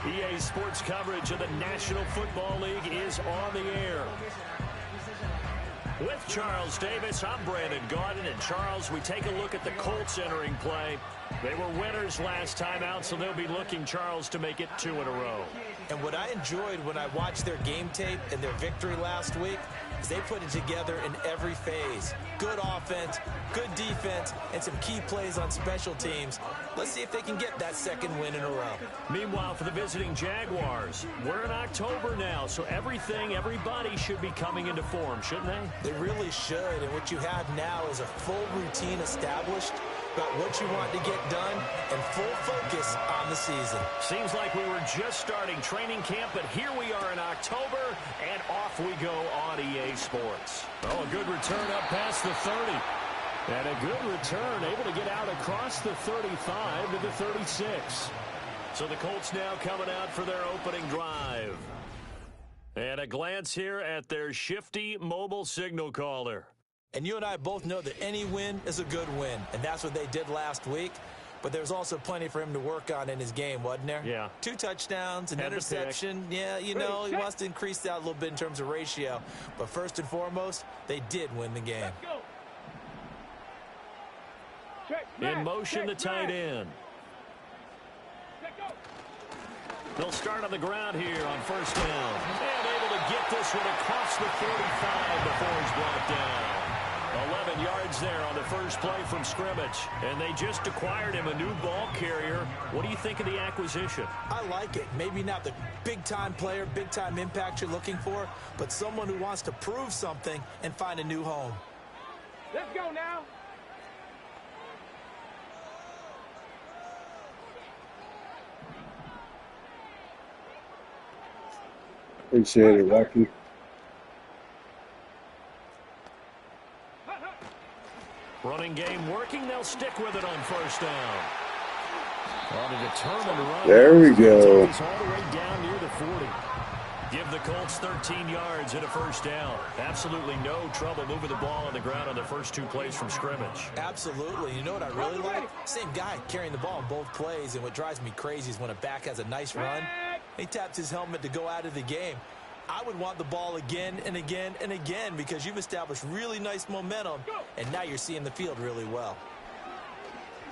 EA Sports coverage of the National Football League is on the air. With Charles Davis, I'm Brandon Gaudin. And Charles, we take a look at the Colts entering play. They were winners last time out, so they'll be looking, Charles, to make it 2 in a row. And what I enjoyed when I watched their game tape and their victory last week is they put it together in every phase. Good offense, good defense, and some key plays on special teams. Let's see if they can get that second win in a row. Meanwhile, for the visiting Jaguars, we're in October now, so everybody should be coming into form, shouldn't they? They really should, and what you have now is a full routine established about what you want to get done and full focus on the season. Seems like we were just starting training camp, but here we are in October, and off we go on EA Sports. Oh, a good return up past the 30. And a good return, able to get out across the 35 to the 36. So the Colts now coming out for their opening drive. And a glance here at their shifty mobile signal caller. And you and I both know that any win is a good win, and that's what they did last week. But there's also plenty for him to work on in his game, wasn't there? Yeah. 2 touchdowns, an interception. Yeah, you know, he wants to increase that a little bit in terms of ratio. But first and foremost, they did win the game. In motion, the tight end. They'll start on the ground here on first down. And able to get this one across the 35 before he's brought down. 11 yards there on the first play from scrimmage. And they just acquired him a new ball carrier. What do you think of the acquisition? I like it. Maybe not the big-time player, big-time impact you're looking for, but someone who wants to prove something and find a new home. Let's go now. Appreciate it, Rocky. Running game working. They'll stick with it on first down. On a determined run. There we go. All the way down near the 40. Give the Colts 13 yards and a first down. Absolutely no trouble moving the ball on the ground on the first 2 plays from scrimmage. Absolutely. You know what I really like? Same guy carrying the ball in both plays, and what drives me crazy is when a back has a nice run, he taps his helmet to go out of the game. I would want the ball again and again and again because you've established really nice momentum, and now you're seeing the field really well.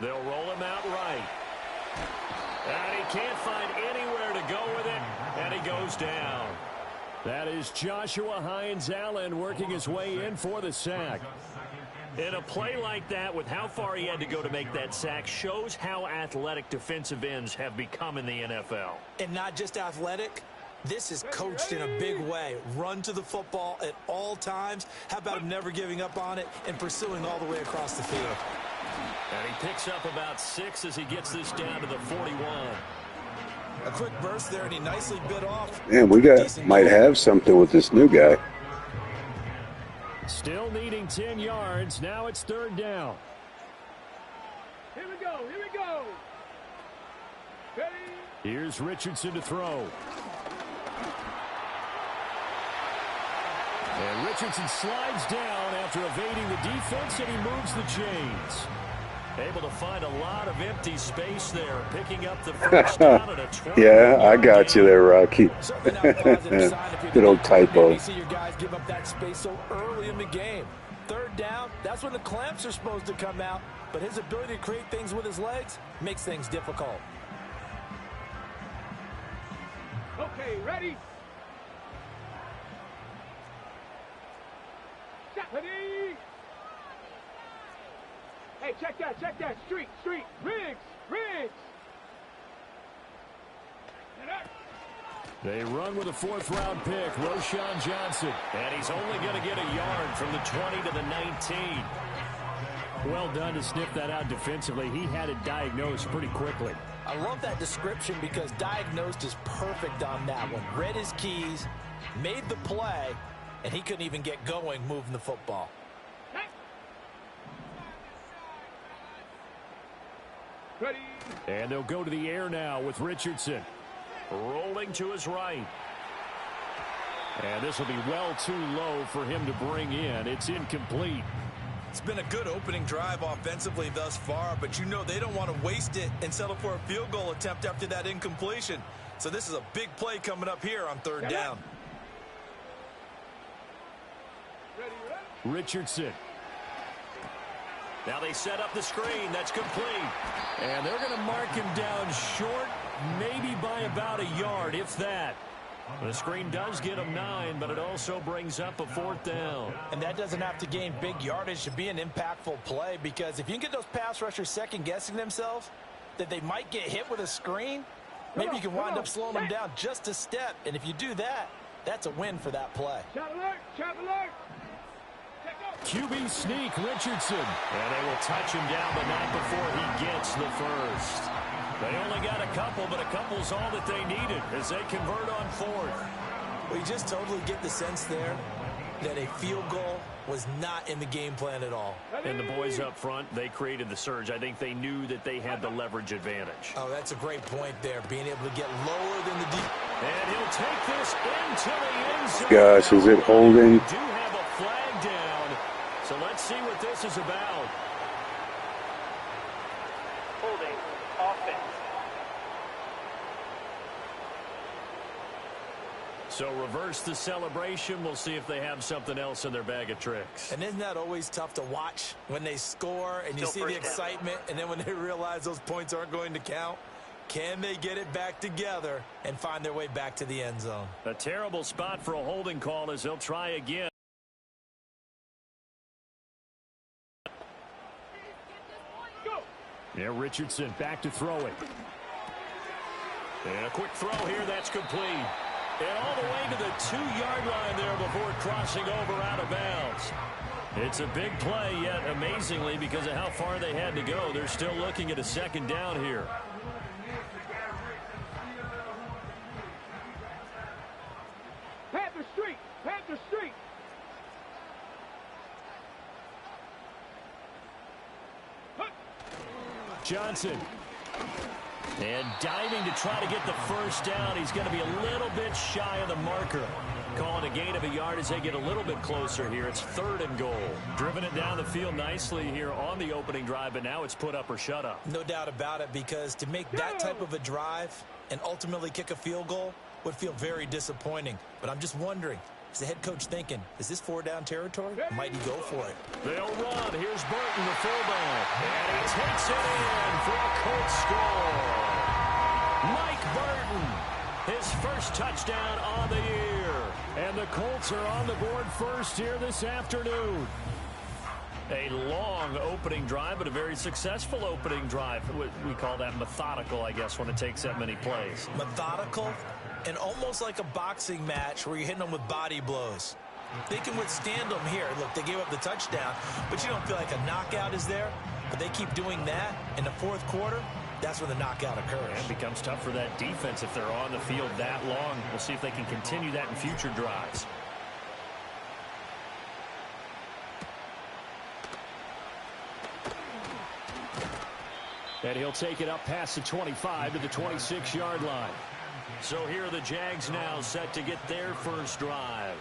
They'll roll him out right. And he can't find anywhere to go with it, and he goes down. That is Joshua Hines-Allen working his way in for the sack. And a play like that, with how far he had to go to make that sack, shows how athletic defensive ends have become in the NFL. And not just athletic. This is coached in a big way. Run to the football at all times. How about him never giving up on it and pursuing all the way across the field? And he picks up about 6 as he gets this down to the 41. A quick burst there, and he nicely bit off. Man, we might have something with this new guy. Still needing 10 yards. Now it's third down. Here we go. Here we go. Ready? Here's Richardson to throw. And Richardson slides down after evading the defense, and he moves the chains. Able to find a lot of empty space there, picking up the first down at a 20. Yeah, I got you there, Rocky. Good old typo. You see your guys give up that space so early in the game. Third down, that's when the clamps are supposed to come out, but his ability to create things with his legs makes things difficult. Okay, ready? Ready? Hey, check that. Street. Riggs. They run with a 4th-round pick, Roschon Johnson. And he's only going to get a yard from the 20 to the 19. Well done to sniff that out defensively. He had it diagnosed pretty quickly. I love that description because diagnosed is perfect on that one. Read his keys, made the play, and he couldn't even get going moving the football. Ready. And they'll go to the air now with Richardson. Rolling to his right. And this will be well too low for him to bring in. It's incomplete. It's been a good opening drive offensively thus far, but you know they don't want to waste it and settle for a field goal attempt after that incompletion. So this is a big play coming up here on third down. Richardson. Now they set up the screen. That's complete. And they're going to mark him down short, maybe by about a yard, if that. The screen does get him 9, but it also brings up a 4th down. And that doesn't have to gain big yardage to be an impactful play, because if you can get those pass rushers second-guessing themselves that they might get hit with a screen, maybe you can wind up slowing them down just a step. And if you do that, that's a win for that play. Chop alert! Chop alert! QB sneak, Richardson. And they will touch him down, but not before he gets the first. They only got a couple, but a couple's all that they needed as they convert on 4th. Well, you just totally get the sense there that a field goal was not in the game plan at all. And the boys up front, they created the surge. I think they knew that they had the leverage advantage. Oh, that's a great point there, being able to get lower than the deep. And he'll take this into the end zone. Gosh, is it holding? We do have a flag down, so let's see what this is about. Holding offense. So reverse the celebration. We'll see if they have something else in their bag of tricks. And isn't that always tough to watch when they score and you see the excitement, and then when they realize those points aren't going to count? Can they get it back together and find their way back to the end zone? A terrible spot for a holding call as they'll try again. Yeah, Richardson back to throw it. And a quick throw here, that's complete. And all the way to the 2-yard line there before crossing over out of bounds. It's a big play, yet amazingly, because of how far they had to go, they're still looking at a 2nd down here. Panther Street! Panther Street! Johnson. And diving to try to get the first down. He's going to be a little bit shy of the marker. Calling a gain of a yard as they get a little bit closer here. It's 3rd and goal. Driven it down the field nicely here on the opening drive, but now it's put up or shut up. No doubt about it, because to make that type of a drive and ultimately kick a field goal would feel very disappointing. But I'm just wondering, is the head coach thinking, is this 4-down territory? Might he go for it? They'll run. Here's Burton, the fullback. And he takes it in for a Colts score. Mike Burton, his first touchdown on the year. And the Colts are on the board first here this afternoon. A long opening drive, but a very successful opening drive. We call that methodical, I guess, when it takes that many plays. Methodical and almost like a boxing match where you're hitting them with body blows. They can withstand them here. Look, they gave up the touchdown, but you don't feel like a knockout is there. But they keep doing that in the 4th quarter. That's when the knockout occurs. And it becomes tough for that defense if they're on the field that long. We'll see if they can continue that in future drives. And he'll take it up past the 25 to the 26-yard line. So here are the Jags now set to get their first drive.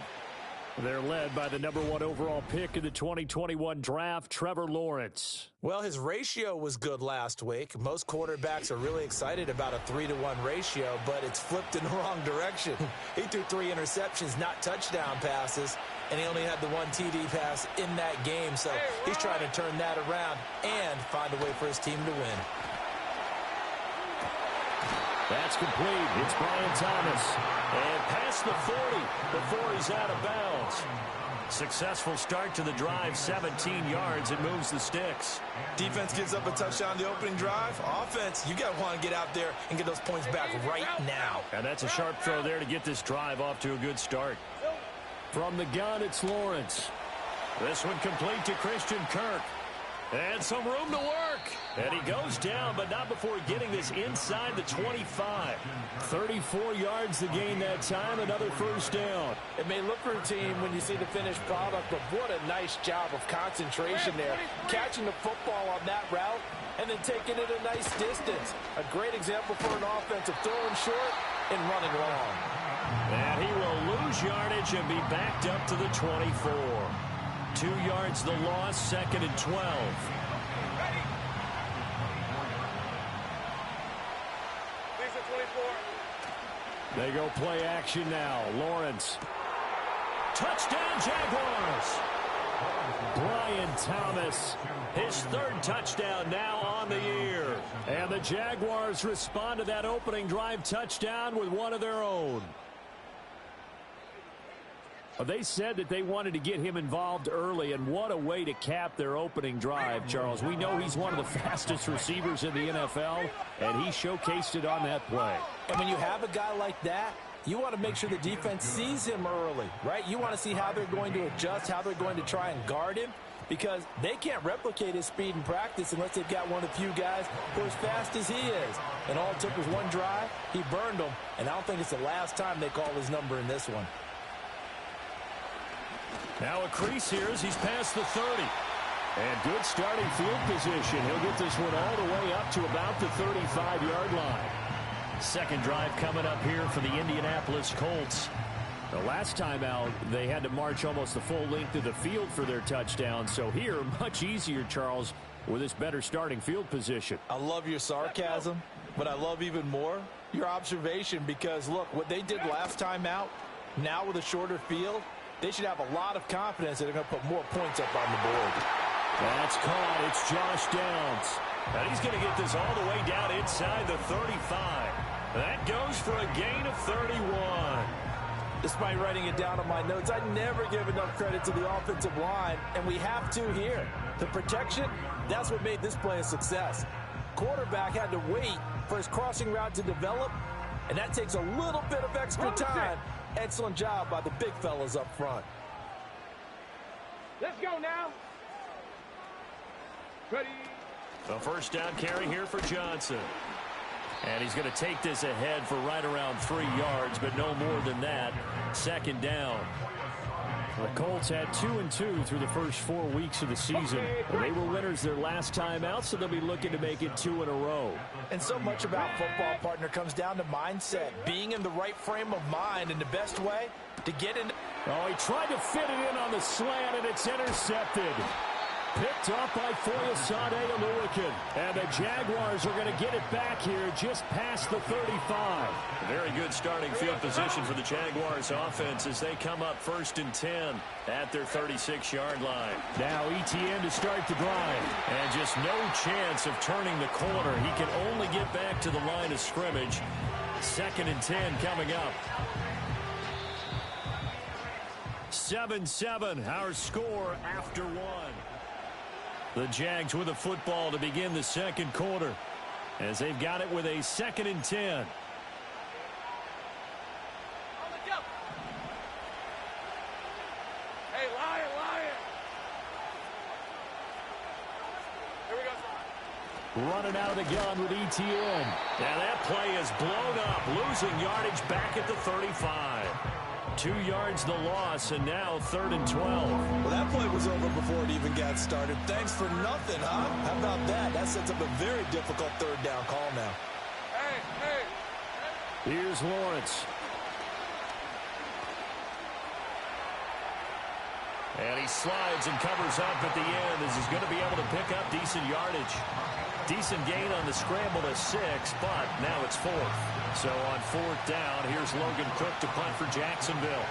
They're led by the #1 overall pick in the 2021 draft, Trevor Lawrence. Well, his ratio was good last week. Most quarterbacks are really excited about a 3-to-1 ratio, but it's flipped in the wrong direction. He threw 3 interceptions, not touchdown passes, and he only had the 1 TD pass in that game. So he's trying to turn that around and find a way for his team to win. That's complete. It's Brian Thomas. And past the 40 before he's out of bounds. Successful start to the drive, 17 yards. It moves the sticks. Defense gives up a touchdown the opening drive. Offense, you got to want to get out there and get those points back right now. And that's a sharp throw there to get this drive off to a good start. From the gun, it's Lawrence. This one complete to Christian Kirk. And some room to work. And he goes down, but not before getting this inside the 25. 34 yards to gain that time, another first down. It may look routine when you see the finished product, but what a nice job of concentration there. Catching the football on that route and then taking it a nice distance. A great example for an offensive throwing short and running long. And he will lose yardage and be backed up to the 24. 2 yards the loss, 2nd and 12. They go play action now. Lawrence. Touchdown, Jaguars. Brian Thomas, his 3rd touchdown now on the year. And the Jaguars respond to that opening drive touchdown with one of their own. They said that they wanted to get him involved early, and what a way to cap their opening drive, Charles. We know he's one of the fastest receivers in the NFL, and he showcased it on that play. And when you have a guy like that, you want to make sure the defense sees him early, right? You want to see how they're going to adjust, how they're going to try and guard him, because they can't replicate his speed in practice unless they've got one of the few guys who are as fast as he is. And all it took was one drive. He burned them, and I don't think it's the last time they call his number in this one. Now a crease here as he's past the 30. And good starting field position. He'll get this one all the way up to about the 35-yard line. Second drive coming up here for the Indianapolis Colts. The last time out, they had to march almost the full length of the field for their touchdown. So here, much easier, Charles, with this better starting field position. I love your sarcasm, but I love even more your observation, because, look, what they did last time out, now with a shorter field, they should have a lot of confidence that they're going to put more points up on the board. That's caught. It's Josh Downs. And he's going to get this all the way down inside the 35. That goes for a gain of 31. Despite writing it down on my notes, I never give enough credit to the offensive line, and we have to here. The protection, that's what made this play a success. Quarterback had to wait for his crossing route to develop, and that takes a little bit of extra time. Excellent job by the big fellas up front. Let's go now. Ready. A first down carry here for Johnson. And he's going to take this ahead for right around 3 yards, but no more than that. Second down. The Colts had 2-2 through the first 4 weeks of the season. They were winners their last time out, so they'll be looking to make it 2 in a row. And so much about football, partner, comes down to mindset. Being in the right frame of mind, and the best way to get in. Oh, he tried to fit it in on the slant, and it's intercepted. Picked off by Foyesade Oluwakin. And the Jaguars are going to get it back here just past the 35. A very good starting field position for the Jaguars offense as they come up 1st and 10 at their 36-yard line. Now ETN to start the drive. And just no chance of turning the corner. He can only get back to the line of scrimmage. 2nd and 10 coming up. 7-7, our score after 1. The Jags with a football to begin the second quarter as they've got it with a 2nd and 10. Hey, lion. Here we go. Running out of the gun with ETN. Now that play is blown up, losing yardage back at the 35. 2 yards the loss, and now 3rd and 12. Well, that play was over before it even got started. Thanks for nothing, huh? How about that? That sets up a very difficult 3rd down call now. Hey. Here's Lawrence. And he slides and covers up at the end as he's going to be able to pick up decent yardage. Decent gain on the scramble to 6, but now it's 4th. So on 4th down, here's Logan Cook to punt for Jacksonville.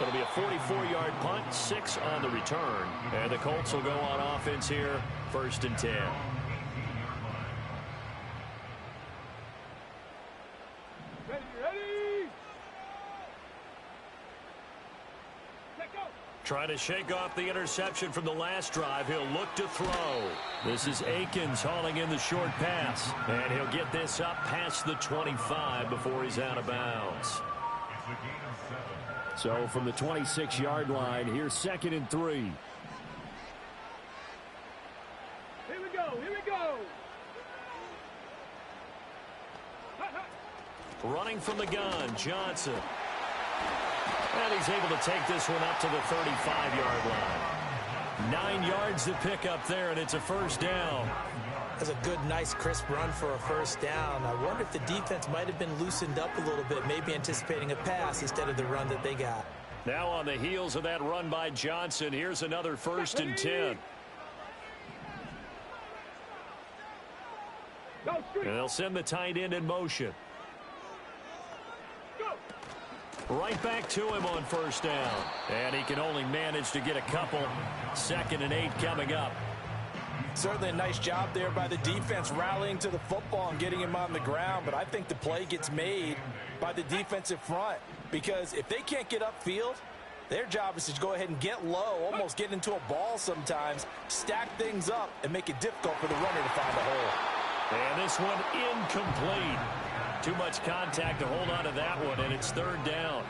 It'll be a 44-yard punt, 6 on the return. And the Colts will go on offense here, 1st and 10. Trying to shake off the interception from the last drive. He'll look to throw. This is Akins hauling in the short pass. And he'll get this up past the 25 before he's out of bounds. So from the 26-yard line, here's 2nd and 3. Here we go. Here we go. Running from the gun, Johnson. And he's able to take this one up to the 35-yard line. 9 yards to pick up there, and it's a first down. That's a good, nice, crisp run for a first down. I wonder if the defense might have been loosened up a little bit, maybe anticipating a pass instead of the run that they got. Now on the heels of that run by Johnson, here's another 1st and 10. And they'll send the tight end in motion. Right back to him on first down. And he can only manage to get a couple. 2nd and 8 coming up. Certainly a nice job there by the defense rallying to the football and getting him on the ground. But I think the play gets made by the defensive front. Because if they can't get upfield, their job is to go ahead and get low, almost get into a ball sometimes, stack things up, and make it difficult for the runner to find a hole. And this one incomplete. Too much contact to hold on to that one, and it's 3rd down.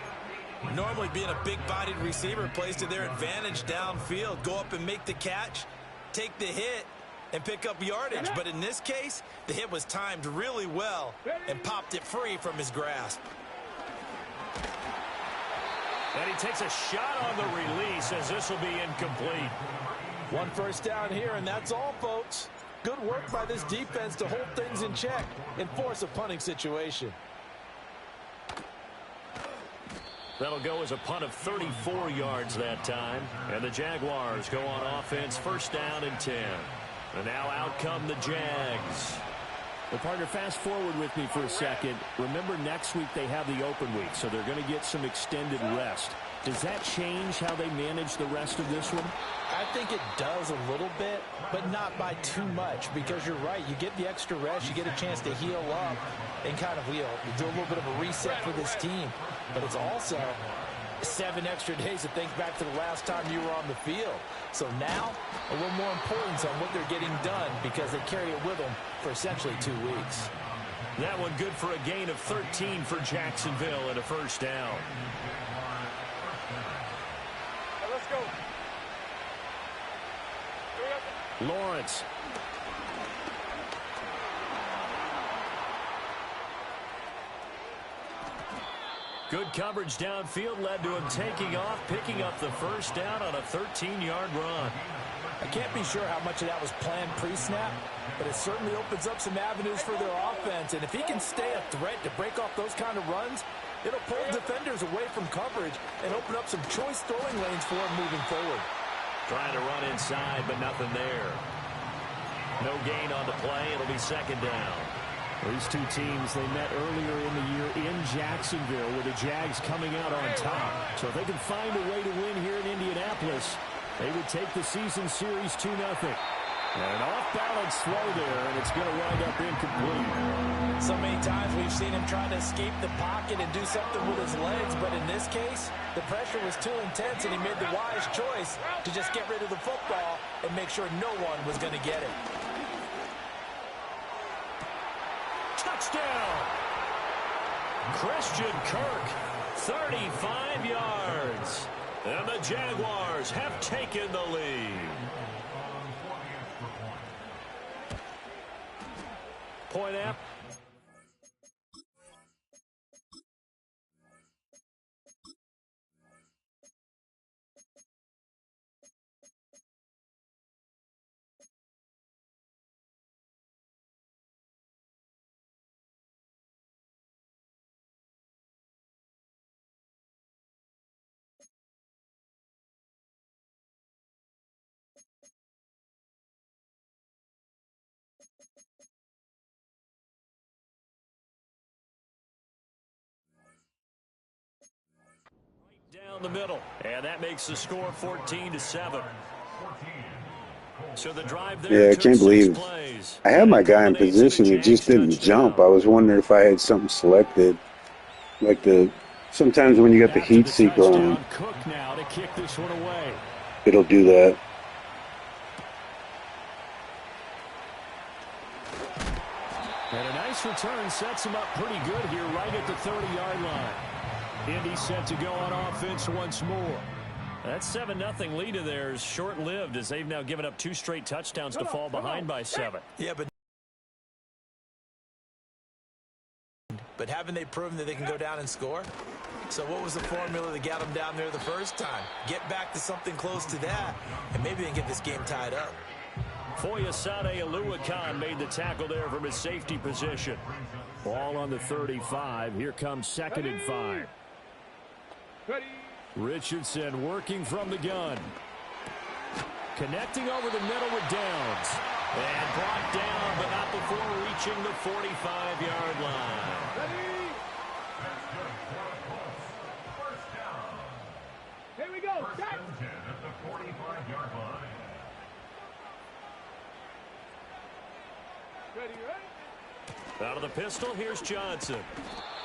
Normally being a big-bodied receiver plays to their advantage downfield. Go up and make the catch, take the hit, and pick up yardage. But in this case, the hit was timed really well and popped it free from his grasp. And he takes a shot on the release as this will be incomplete. 1 first down here, and that's all, folks. Good work by this defense to hold things in check and force a punting situation. That'll go as a punt of 34 yards that time. And the Jaguars go on offense, 1st down and 10. And now out come the Jags. Well, partner, fast forward with me for a second. Remember, next week they have the open week, so they're going to get some extended rest. Does that change how they manage the rest of this one? I think it does a little bit, but not by too much, because you're right. You get the extra rest. You get a chance to heal up and kind of do a little bit of a reset for this team. But it's also 7 extra days to think back to the last time you were on the field. So now, a little more importance on what they're getting done because they carry it with them for essentially 2 weeks. That one good for a gain of 13 for Jacksonville and a first down. Let's go. Lawrence. Good coverage downfield led to him taking off, picking up the first down on a 13-yard run. I can't be sure how much of that was planned pre-snap, but it certainly opens up some avenues for their offense. And if he can stay a threat to break off those kind of runs, it'll pull defenders away from coverage and open up some choice throwing lanes for him moving forward. Trying to run inside, but nothing there. No gain on the play. It'll be 2nd down. These two teams, they met earlier in the year in Jacksonville with the Jags coming out on top. So if they can find a way to win here in Indianapolis, they would take the season series 2-0. And an off-balance throw there, and it's going to wind up incomplete. So many times we've seen him trying to escape the pocket and do something with his legs, but in this case, the pressure was too intense, and he made the wise choice to just get rid of the football and make sure no one was going to get it. Touchdown! Christian Kirk, 35 yards. And the Jaguars have taken the lead. Point up. Down the middle, and that makes the score 14-7. So the drive there. Yeah, I can't believe I had my guy in position. He just didn't jump. I was wondering if I had something selected, like sometimes when you got the heat seeker on, Cook now to kick this one away. it'll do that. And a nice return sets him up pretty good here right at the 30-yard line. Indy set to go on offense once more. That 7-0 lead of theirs short-lived as they've now given up 2 straight touchdowns to fall behind by 7. Yeah, but haven't they proven that they can go down and score? So what was the formula that got them down there the first time? Get back to something close to that, and maybe they can get this game tied up. Foyesade Aluakan made the tackle there from his safety position. Ball on the 35. Here comes 2nd and 5. Richardson working from the gun. Connecting over the middle with Downs. And brought down, but not before reaching the 45-yard line. Here we go. Set. Ready, right? Out of the pistol, here's Johnson.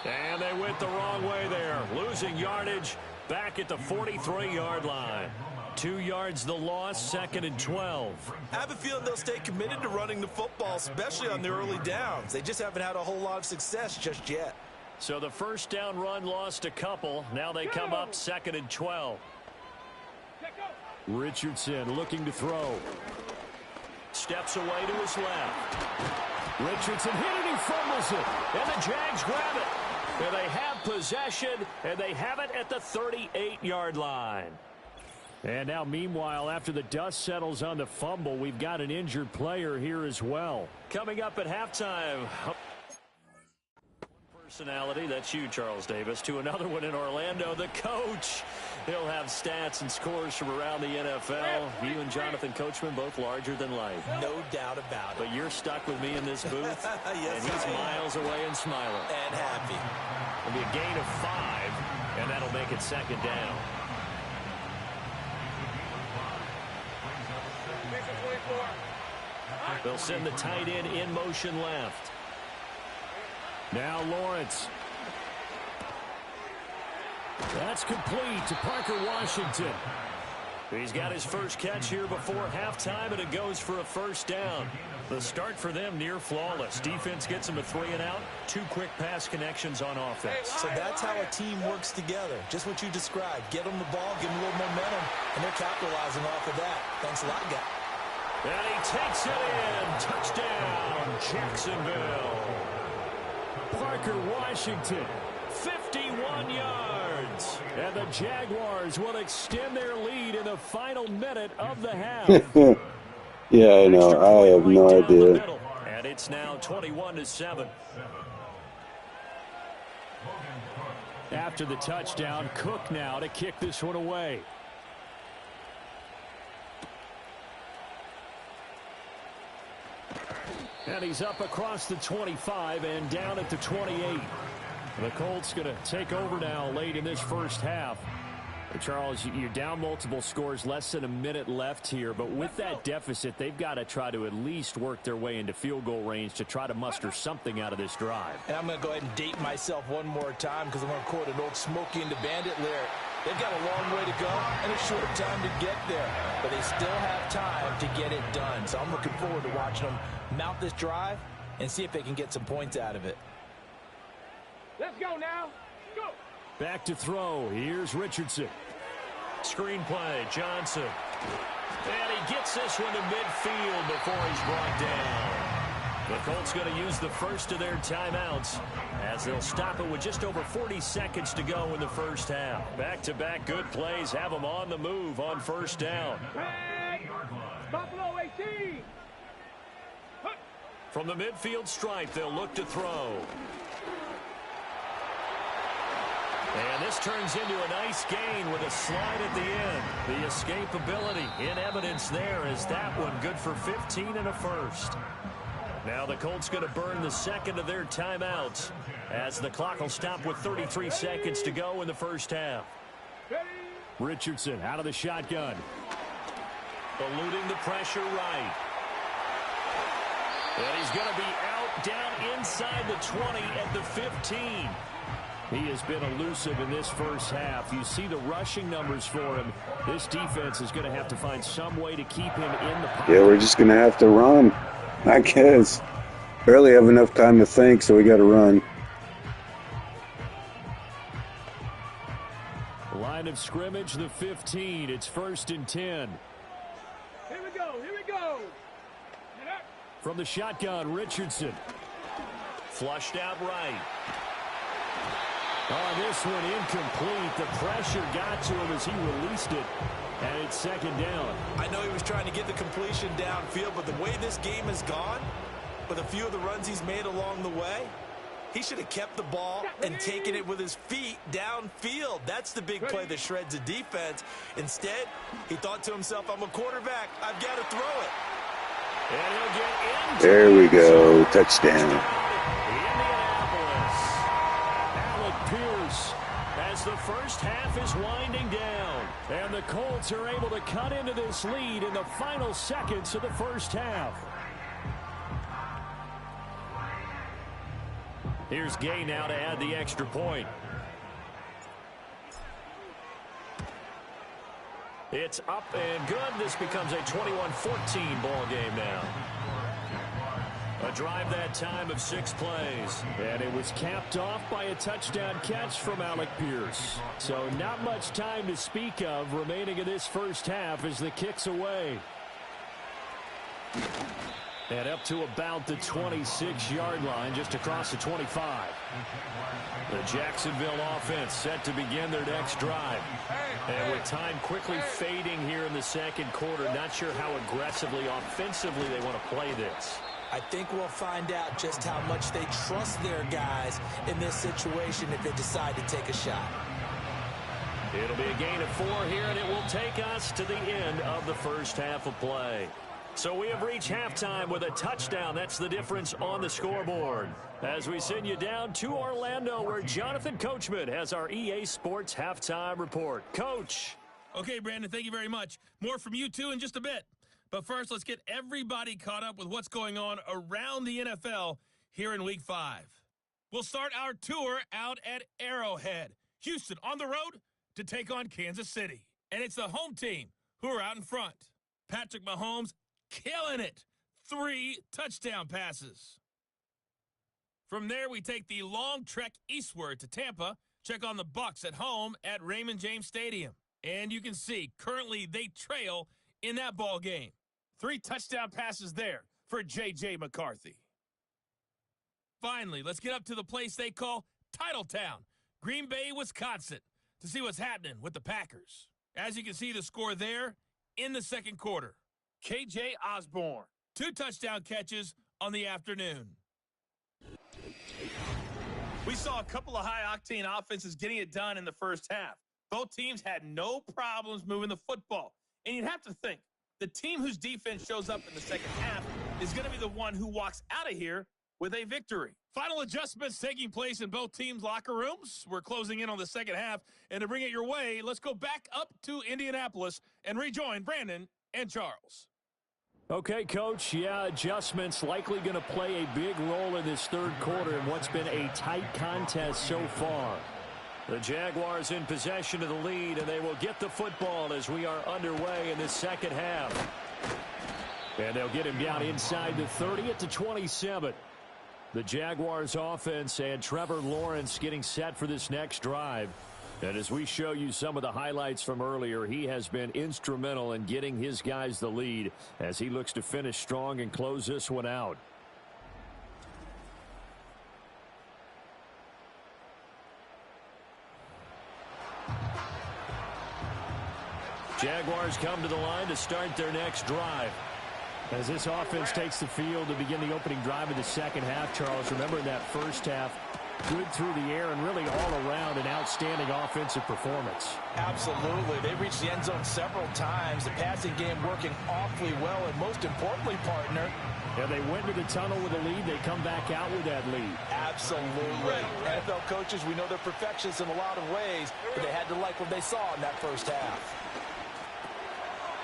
And they went the wrong way there. Losing yardage back at the 43-yard line. 2 yards the loss, 2nd and 12. I have a feeling they'll stay committed to running the football, especially on the early downs. They just haven't had a whole lot of success just yet. So the first down run lost a couple. Now they come up 2nd and 12. Richardson looking to throw. Steps away to his left. Richardson hit it, he fumbles it. And the Jags grab it. And they have possession, and they have it at the 38-yard line. And now, meanwhile, after the dust settles on the fumble, we've got an injured player here as well. Coming up at halftime. Personality, that's you, Charles Davis, to another one in Orlando. The coach, he'll have stats and scores from around the NFL. You and Jonathan Coachman, both larger than life. No doubt about it. But you're stuck with me in this booth, yes, and he's miles away and smiling. And happy. It'll be a gain of 5, and that'll make it 2nd down. They'll send the tight end in motion left. Now Lawrence. That's complete to Parker Washington. He's got his first catch here before halftime, and it goes for a first down. The start for them near flawless. Defense gets them a 3-and-out. 2 quick pass connections on offense. So that's how a team works together. Just what you described. Get them the ball, give them a little momentum, and they're capitalizing off of that. Thanks a lot, guys. And he takes it in. Touchdown, Jacksonville. Parker Washington, 51 yards. And the Jaguars will extend their lead in the final minute of the half. Yeah, I know. I have no idea. And it's now 21-7. After the touchdown, Cook now to kick this one away. And he's up across the 25 and down at the 28. The Colts going to take over now late in this first half. Charles, you're down multiple scores, less than a minute left here. But with that deficit, they've got to try to at least work their way into field goal range to try to muster something out of this drive. And I'm going to go ahead and date myself one more time because I'm going to quote an old Smokey and the Bandit lyric. They've got a long way to go and a short time to get there. But they still have time to get it done. So I'm looking forward to watching them mount this drive and see if they can get some points out of it. Let's go now. Go. Back to throw. Here's Richardson. Screen play, Johnson. And he gets this one to midfield before he's brought down. The Colts going to use the first of their timeouts as they'll stop it with just over 40 seconds to go in the first half. Back-to-back good plays have them on the move on first down. Buffalo 18. From the midfield stripe, they'll look to throw. And this turns into a nice gain with a slide at the end. The escapability in evidence there is that one good for 15 and a first. Now the Colts going to burn the second of their timeouts as the clock will stop with 33 seconds to go in the first half. Richardson out of the shotgun. Eluding the pressure right. And he's going to be out down inside the 20 at the 15. He has been elusive in this first half. You see the rushing numbers for him. This defense is going to have to find some way to keep him in the pocket. Yeah, we're just going to have to run, I guess. Barely have enough time to think, so we got to run. Line of scrimmage, the 15. It's 1st and 10. Here we go. Here we go. From the shotgun, Richardson. Flushed out right. Oh, this one incomplete. The pressure got to him as he released it. And it's 2nd down. I know he was trying to get the completion downfield, but the way this game has gone, with a few of the runs he's made along the way, he should have kept the ball and taken it with his feet downfield. That's the big play that shreds a defense. Instead, he thought to himself, I'm a quarterback. I've got to throw it. And he'll get into There we go. Touchdown. Indianapolis. Alec Pierce as the first half is winding down. And the Colts are able to cut into this lead in the final seconds of the first half. Here's Gay now to add the extra point. It's up and good. This becomes a 21-14 ball game now. A drive that time of 6 plays. And it was capped off by a touchdown catch from Alec Pierce. So not much time to speak of remaining in this first half as the kick's away. And up to about the 26-yard line, just across the 25. The Jacksonville offense set to begin their next drive. And with time quickly fading here in the second quarter, not sure how aggressively, offensively they want to play this. I think we'll find out just how much they trust their guys in this situation if they decide to take a shot. It'll be a gain of 4 here, and it will take us to the end of the first half of play. So we have reached halftime with a touchdown. That's the difference on the scoreboard. As we send you down to Orlando, where Jonathan Coachman has our EA Sports Halftime Report. Coach. Okay, Brandon, thank you very much. More from you two in just a bit. But first, let's get everybody caught up with what's going on around the NFL here in Week 5. We'll start our tour out at Arrowhead. Houston on the road to take on Kansas City. And it's the home team who are out in front. Patrick Mahomes killing it. 3 touchdown passes. From there, we take the long trek eastward to Tampa, check on the Bucs at home at Raymond James Stadium. And you can see, currently they trail in that ball game. 3 touchdown passes there for J.J. McCarthy. Finally, let's get up to the place they call Titletown, Green Bay, Wisconsin, to see what's happening with the Packers. As you can see, the score there in the second quarter. K.J. Osborne, 2 touchdown catches on the afternoon. We saw a couple of high-octane offenses getting it done in the first half. Both teams had no problems moving the football. And you'd have to think, the team whose defense shows up in the second half is going to be the one who walks out of here with a victory. Final adjustments taking place in both teams' locker rooms. We're closing in on the second half. And to bring it your way, let's go back up to Indianapolis and rejoin Brandon and Charles. Okay, Coach, yeah, adjustments likely going to play a big role in this third quarter in what's been a tight contest so far. The Jaguars in possession of the lead, and they will get the football as we are underway in this second half. And they'll get him down inside the 30 at the 27. The Jaguars offense and Trevor Lawrence getting set for this next drive. And as we show you some of the highlights from earlier, he has been instrumental in getting his guys the lead as he looks to finish strong and close this one out. Jaguars come to the line to start their next drive. As this offense takes the field to begin the opening drive of the second half, Charles, remember in that first half, good through the air and really all around an outstanding offensive performance. Absolutely. They reached the end zone several times. The passing game working awfully well, and most importantly, partner, yeah, they went to the tunnel with a lead. They come back out with that lead. Absolutely. NFL coaches, we know they're perfectionists in a lot of ways, but they had to like what they saw in that first half.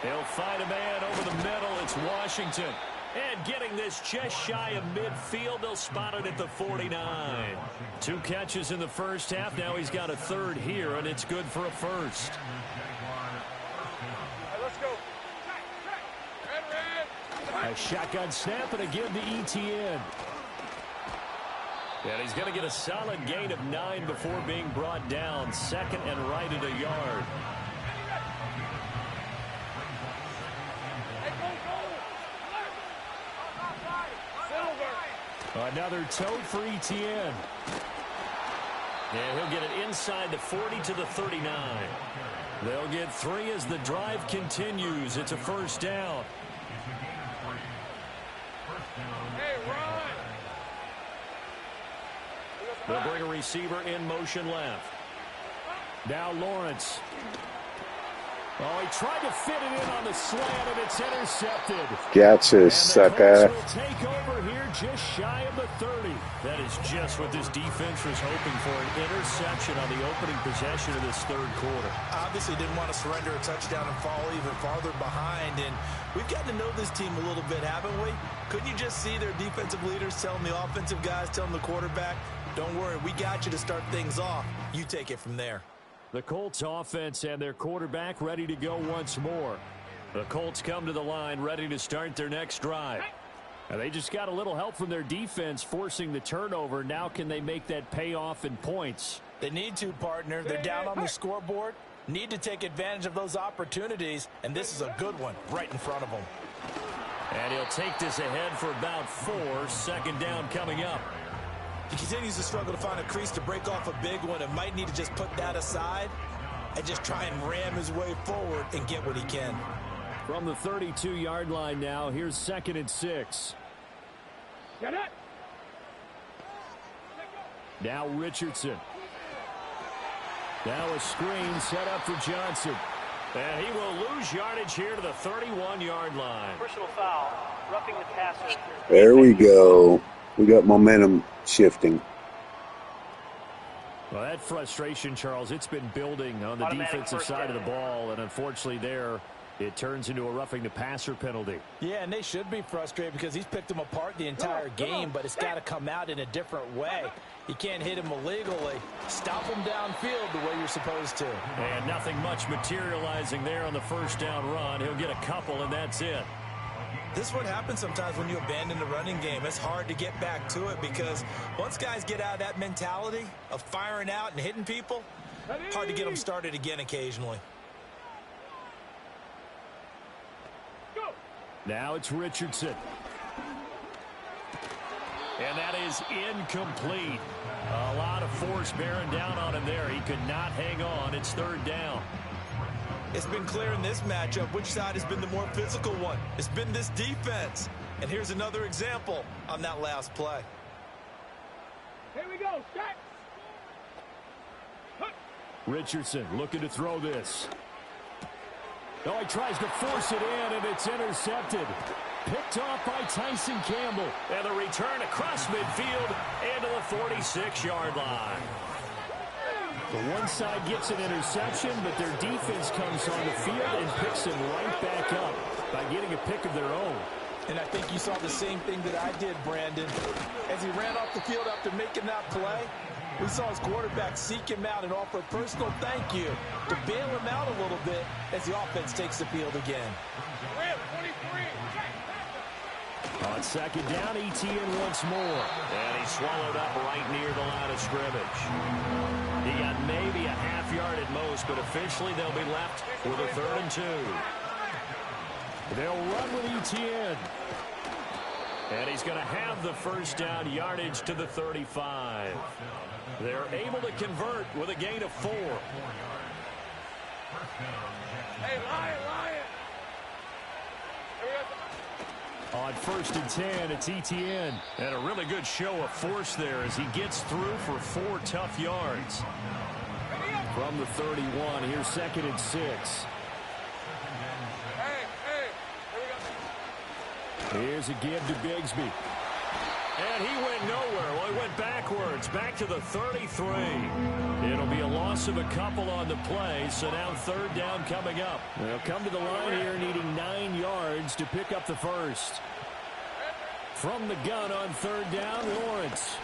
They'll find a man over the middle. It's Washington. And getting this just shy of midfield, they'll spot it at the 49. 2 catches in the first half. Now he's got a third here, and it's good for a first. Let's go. A shotgun snap and a give to ETN. And he's going to get a solid gain of 9 before being brought down. Second and right at a yard. Another tote for Etienne. And he'll get it inside the 40 to the 39. They'll get 3 as the drive continues. It's a first down. They'll bring a receiver in motion left. Now Lawrence. Oh, he tried to fit it in on the slant, and it's intercepted. Gotcha, sucker. Will take over here just shy of the 30. That is just what this defense was hoping for, an interception on the opening possession of this third quarter. Obviously didn't want to surrender a touchdown and fall even farther behind, and we've gotten to know this team a little bit, haven't we? Couldn't you just see their defensive leaders telling the offensive guys, telling the quarterback, don't worry, we got you to start things off. You take it from there. The Colts offense and their quarterback ready to go once more. The Colts come to the line ready to start their next drive. And they just got a little help from their defense forcing the turnover. Now can they make that pay off in points? They need to, partner. They're down on the scoreboard. Need to take advantage of those opportunities. And this is a good one right in front of them. And he'll take this ahead for about 4. Second down coming up. He continues to struggle to find a crease to break off a big one and might need to just put that aside and just try and ram his way forward and get what he can. From the 32-yard line now, here's 2nd and 6. Get it. Now Richardson. Now a screen set up for Johnson. And he will lose yardage here to the 31-yard line. Personal foul, roughing the passer. There we go. We got momentum shifting. Well, that frustration, Charles, it's been building on the defensive side of the ball, and unfortunately there it turns into a roughing the passer penalty. Yeah, and they should be frustrated because he's picked them apart the entire game, but it's got to come out in a different way. You can't hit him illegally. Stop him downfield the way you're supposed to. And nothing much materializing there on the first down run. He'll get a couple, and that's it. This is what happens sometimes when you abandon the running game. It's hard to get back to it because once guys get out of that mentality of firing out and hitting people, hard to get them started again occasionally. Now it's Richardson. And that is incomplete. A lot of force bearing down on him there. He could not hang on. It's 3rd down. It's been clear in this matchup which side has been the more physical one. It's been this defense. And here's another example on that last play. Here we go. Set. Richardson looking to throw this. Oh, he tries to force it in, and it's intercepted. Picked off by Tyson Campbell. And the return across midfield into the 46-yard line. The one side gets an interception, but their defense comes on the field and picks him right back up by getting a pick of their own. And I think you saw the same thing that I did, Brandon. As he ran off the field after making that play, we saw his quarterback seek him out and offer a personal thank you to bail him out a little bit as the offense takes the field again. On 2nd down, Etienne once more. And he swallowed up right near the line of scrimmage. He got maybe a half-yard at most, but officially they'll be left with a 3rd and 2. They'll run with Etienne. And he's going to have the first down, yardage to the 35. They're able to convert with a gain of 4. Hey, Lion. On 1st and 10, it's Etienne. And a really good show of force there as he gets through for 4 tough yards. From the 31, here's 2nd and 6. Here's a give to Bigsby. And he went nowhere. Well, he went backwards, back to the 33. It'll be a loss of a couple on the play, so now 3rd down coming up. They'll come to the line here needing 9 yards to pick up the first. From the gun on 3rd down, Lawrence.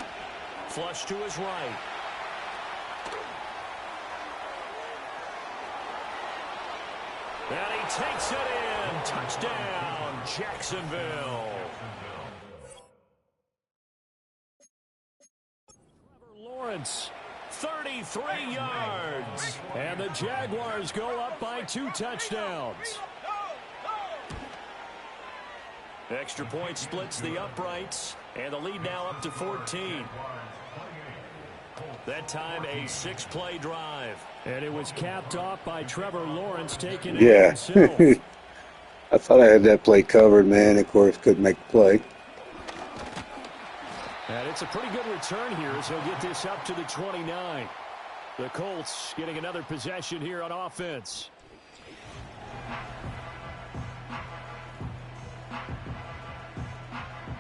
Flush to his right. And he takes it in. Touchdown, Jacksonville. distance. 33 yards. And the Jaguars go up by 2 touchdowns. Extra point splits the uprights, and the lead now up to 14. That time a 6-play drive. And it was capped off by Trevor Lawrence taking it himself. I thought I had that play covered, man. Of course, couldn't make the play. And it's a pretty good return here as he'll get this up to the 29. The Colts getting another possession here on offense.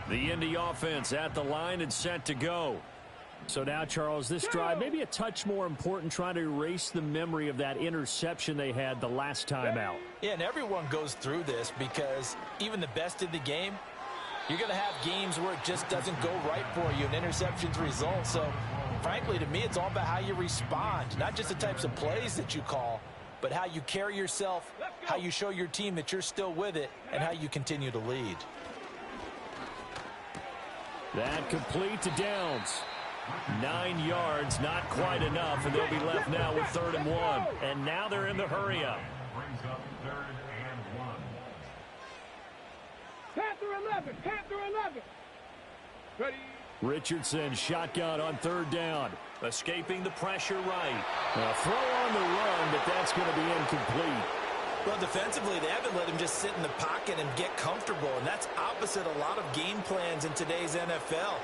The Indy offense at the line and set to go. So now, Charles, this drive maybe a touch more important, trying to erase the memory of that interception they had the last time out. Yeah, and everyone goes through this because even the best in the game, you're going to have games where it just doesn't go right for you, and interceptions result. So, frankly, to me, it's all about how you respond, not just the types of plays that you call, but how you carry yourself, how you show your team that you're still with it, and how you continue to lead. That complete to Downs. 9 yards, not quite enough, and they'll be left now with 3rd and 1. And now they're in the hurry-up. Brings up 3rd and 1. Panther 11, Panther 11. Ready. Richardson shotgun on 3rd down. Escaping the pressure right. A throw on the run, but that's going to be incomplete. Well, defensively, they haven't let him just sit in the pocket and get comfortable, and that's opposite a lot of game plans in today's NFL.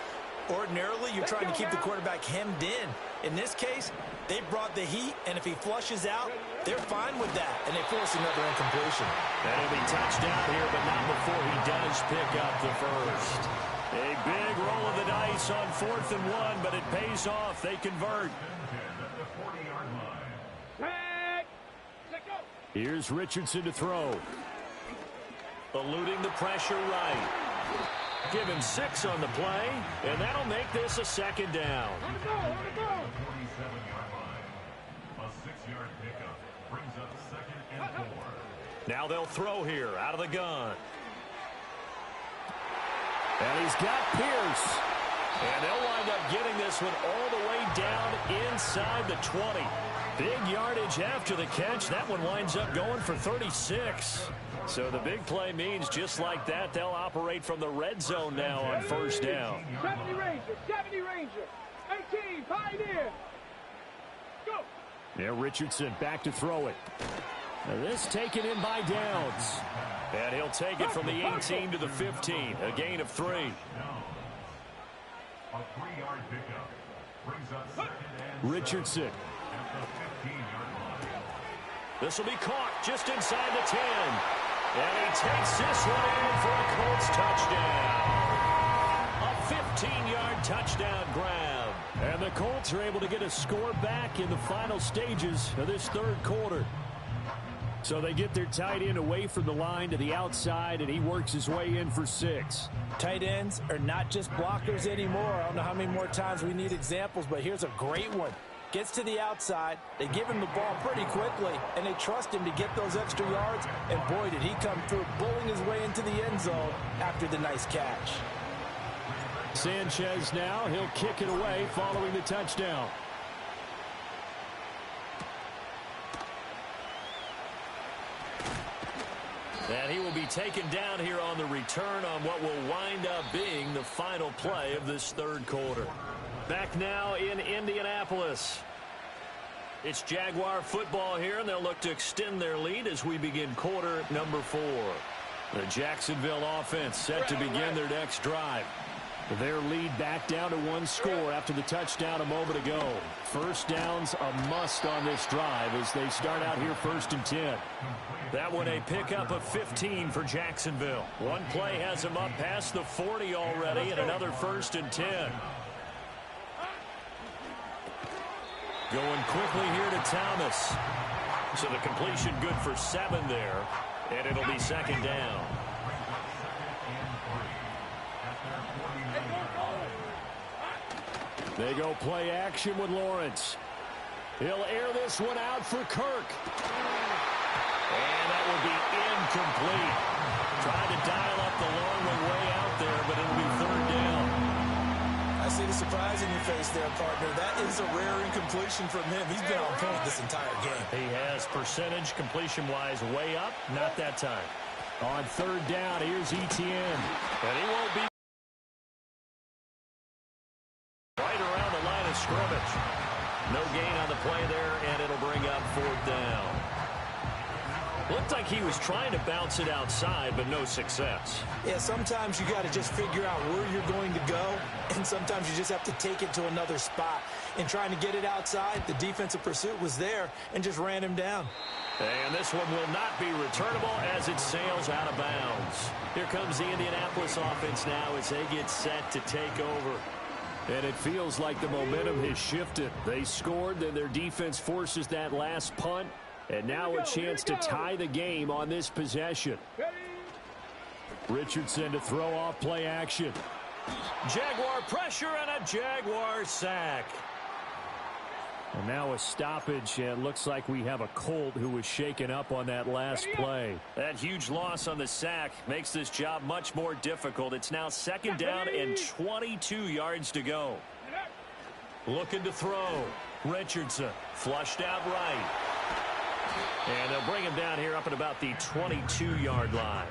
Ordinarily, you're trying to keep the quarterback hemmed in. In this case, they brought the heat, and if he flushes out, they're fine with that, and they force another incompletion. That'll be touchdown here, but not before he does pick up the first. A big roll of the dice on 4th and 1, but it pays off. They convert. Here's Richardson to throw. Eluding the pressure right. Give him 6 on the play, and that'll make this a 2nd down. On the go, on the go. 47-yard line. A 6-yard pickup brings up 2nd and 4. Now they'll throw here out of the gun. And he's got Pierce. And they'll wind up getting this one all the way down inside the 20. Big yardage after the catch. That one winds up going for 36. So the big play means just like that, they'll operate from the red zone now on 1st down. 70 Ranger, 70 Ranger, 18, Pioneer. Go. Now Richardson back to throw it. Now this taken in by Downs. And he'll take it from the 18 to the 15. A gain of 3. A 3-yard pickup brings up 2nd and Richardson. at the 15-yard line. This will be caught just inside the 10. And he takes this one in for a Colts touchdown. A 15-yard touchdown grab. And the Colts are able to get a score back in the final stages of this 3rd quarter. So they get their tight end away from the line to the outside, and he works his way in for 6. Tight ends are not just blockers anymore. I don't know how many more times we need examples, but here's a great one. Gets to the outside, they give him the ball pretty quickly, and they trust him to get those extra yards, and boy, did he come through, bowling his way into the end zone after the nice catch. Sanchez now, he'll kick it away following the touchdown. And he will be taken down here on the return on what will wind up being the final play of this 3rd quarter. Back now in Indianapolis. It's Jaguar football here, and they'll look to extend their lead as we begin quarter number 4. The Jacksonville offense set to begin their next drive. Their lead back down to 1 score after the touchdown a moment ago. 1st down's a must on this drive as they start out here 1st and 10. That one a pickup of 15 for Jacksonville. One play has them up past the 40 already, and another 1st and 10. Going quickly here to Thomas. So the completion good for 7 there, and it'll be 2nd down. They go play action with Lawrence. He'll air this one out for Kirk. And that will be incomplete. Trying to dial up the long way out there, but it'll be 3rd down. I I see the surprise in your face there, partner. That is a rare incompletion from him. He's been on point this entire game. He has percentage completion-wise way up. Not that time. On third down, here's Etienne. And he won't be right around the line of scrimmage. No gain on the play there, and it'll bring up fourth down. Looked like he was trying to bounce it outside, but no success. Yeah, sometimes you got to just figure out where you're going to go, and sometimes you just have to take it to another spot. And trying to get it outside, the defensive pursuit was there and just ran him down. And this one will not be returnable as it sails out of bounds. Here comes the Indianapolis offense now as they get set to take over. And it feels like the momentum has shifted. They scored, then their defense forces that last punt. And now a chance to tie the game on this possession. Richardson to throw off play action. Jaguar pressure and a Jaguar sack. And now a stoppage, and looks like we have a Colt who was shaken up on that last play. That huge loss on the sack makes this job much more difficult. It's now second down and 22 yards to go. Looking to throw. Richardson flushed out right. And they'll bring him down here up at about the 22-yard line.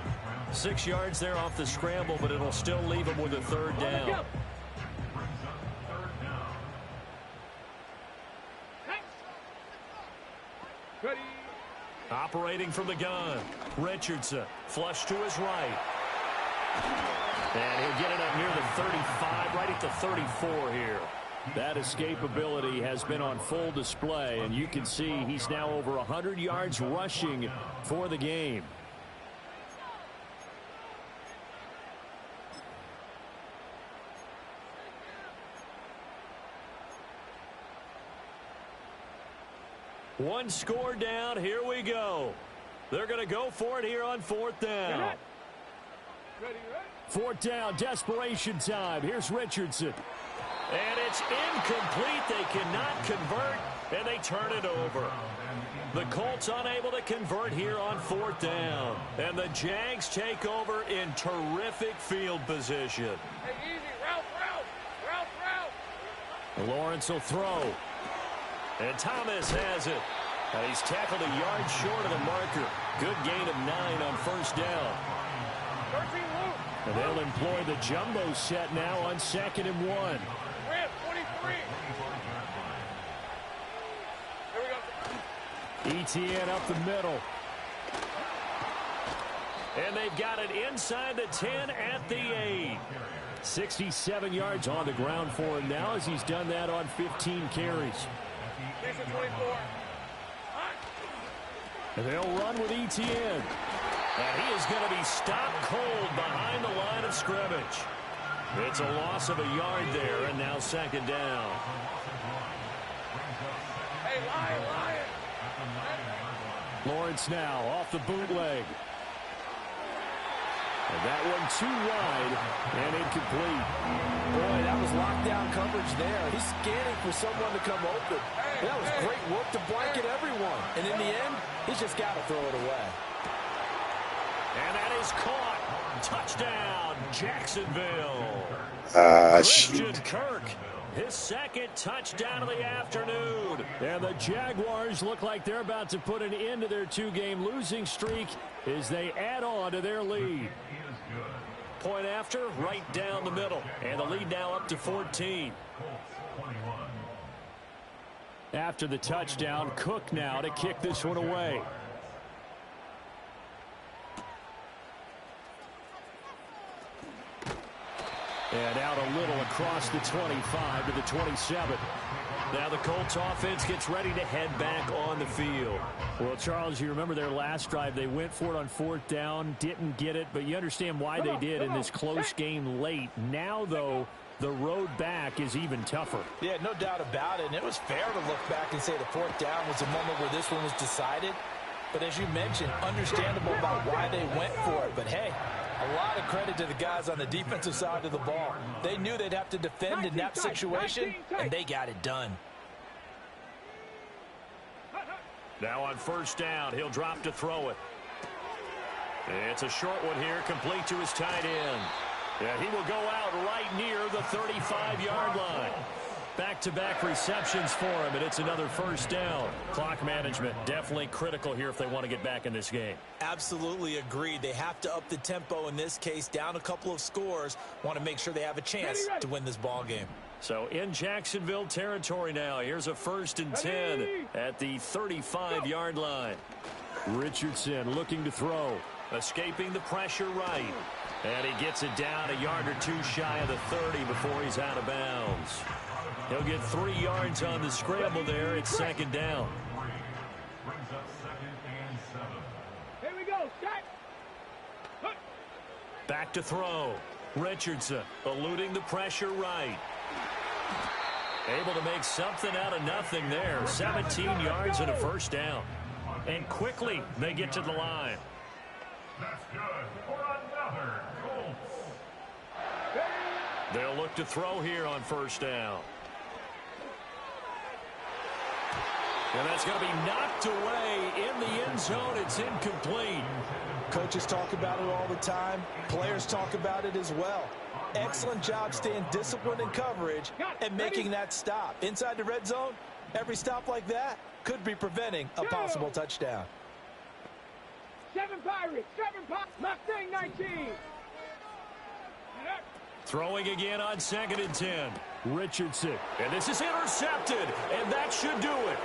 6 yards there off the scramble, but it'll still leave him with a third down. Operating from the gun. Richardson flush to his right. And he'll get it up near the 35, right at the 34 here. That escapability has been on full display, and you can see he's now over 100 yards rushing for the game. One score down. Here we go. They're going to go for it here on fourth down. Fourth down, desperation time. Here's Richardson. And it's incomplete. They cannot convert, and they turn it over. The Colts unable to convert here on fourth down. And the Jags take over in terrific field position. Hey, easy. Route. Lawrence will throw. And Thomas has it. And he's tackled a yard short of the marker. Good gain of 9 on first down. 13 loop. And they'll employ the jumbo set now on 2nd and 1. 23. Here we go. Etienne up the middle. And they've got it inside the 10 at the 8. 67 yards on the ground for him now as he's done that on 15 carries. 24. And they'll run with Etienne. And he is going to be stopped cold behind the line of scrimmage. It's a loss of a yard there, and now 2nd down. Hey, Lion. Lawrence now off the bootleg. And that one too wide and incomplete. Boy, that was lockdown coverage there. He's scanning for someone to come open. That was great work to blanket everyone. And in the end, he's just got to throw it away. And that is caught. Touchdown, Jacksonville. Shoot. Christian Kirk, his 2nd touchdown of the afternoon. And the Jaguars look like they're about to put an end to their 2-game losing streak as they add on to their lead. Point after, right down the middle. And the lead now up to 14. After the touchdown, Cook now to kick this one away. And out a little across the 25 to the 27. Now the Colts offense gets ready to head back on the field. Well, Charles, you remember their last drive. They went for it on 4th down, didn't get it, but you understand why they did in this close game late. Now, though, the road back is even tougher. Yeah, no doubt about it. And it was fair to look back and say the 4th down was the moment where this one was decided. But as you mentioned, understandable about why they went for it. But, hey, a lot of credit to the guys on the defensive side of the ball. They knew they'd have to defend in that situation, and they got it done. Now on 1st down, he'll drop to throw it. It's a short one here, complete to his tight end. Yeah, he will go out right near the 35-yard line. Back-to-back receptions for him, and it's another first down. Clock management definitely critical here if they want to get back in this game. Absolutely agreed. They have to up the tempo in this case, down a couple of scores. Want to make sure they have a chance to win this ball game. So in Jacksonville territory now, here's a 1st and 10 at the 35-yard line. Richardson looking to throw. Escaping the pressure right. And he gets it down a yard or two shy of the 30 before he's out of bounds. He'll get 3 yards on the scramble there. It's 2nd down. Brings up 2nd and 7. Here we go. Set. Back to throw. Richardson eluding the pressure right. Able to make something out of nothing there. 17 yards and a first down. And quickly they get to the line. That's good for another Colts. They'll look to throw here on 1st down. And that's going to be knocked away in the end zone. It's incomplete. Coaches talk about it all the time. Players talk about it as well. Excellent job staying disciplined in coverage and making that stop. Inside the red zone, every stop like that could be preventing a possible touchdown. 7 Pirates. 7 Pirates. Mustang 19. Throwing again on 2nd and 10. Richardson. And this is intercepted. And that should do it.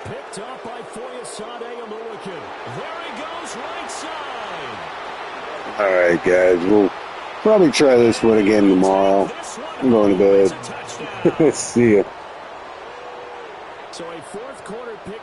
Picked up by Foyesade Amulican. There he goes, right side. All right, guys. We'll probably try this one again tomorrow. I'm going to bed. See ya. So a 4th quarter pick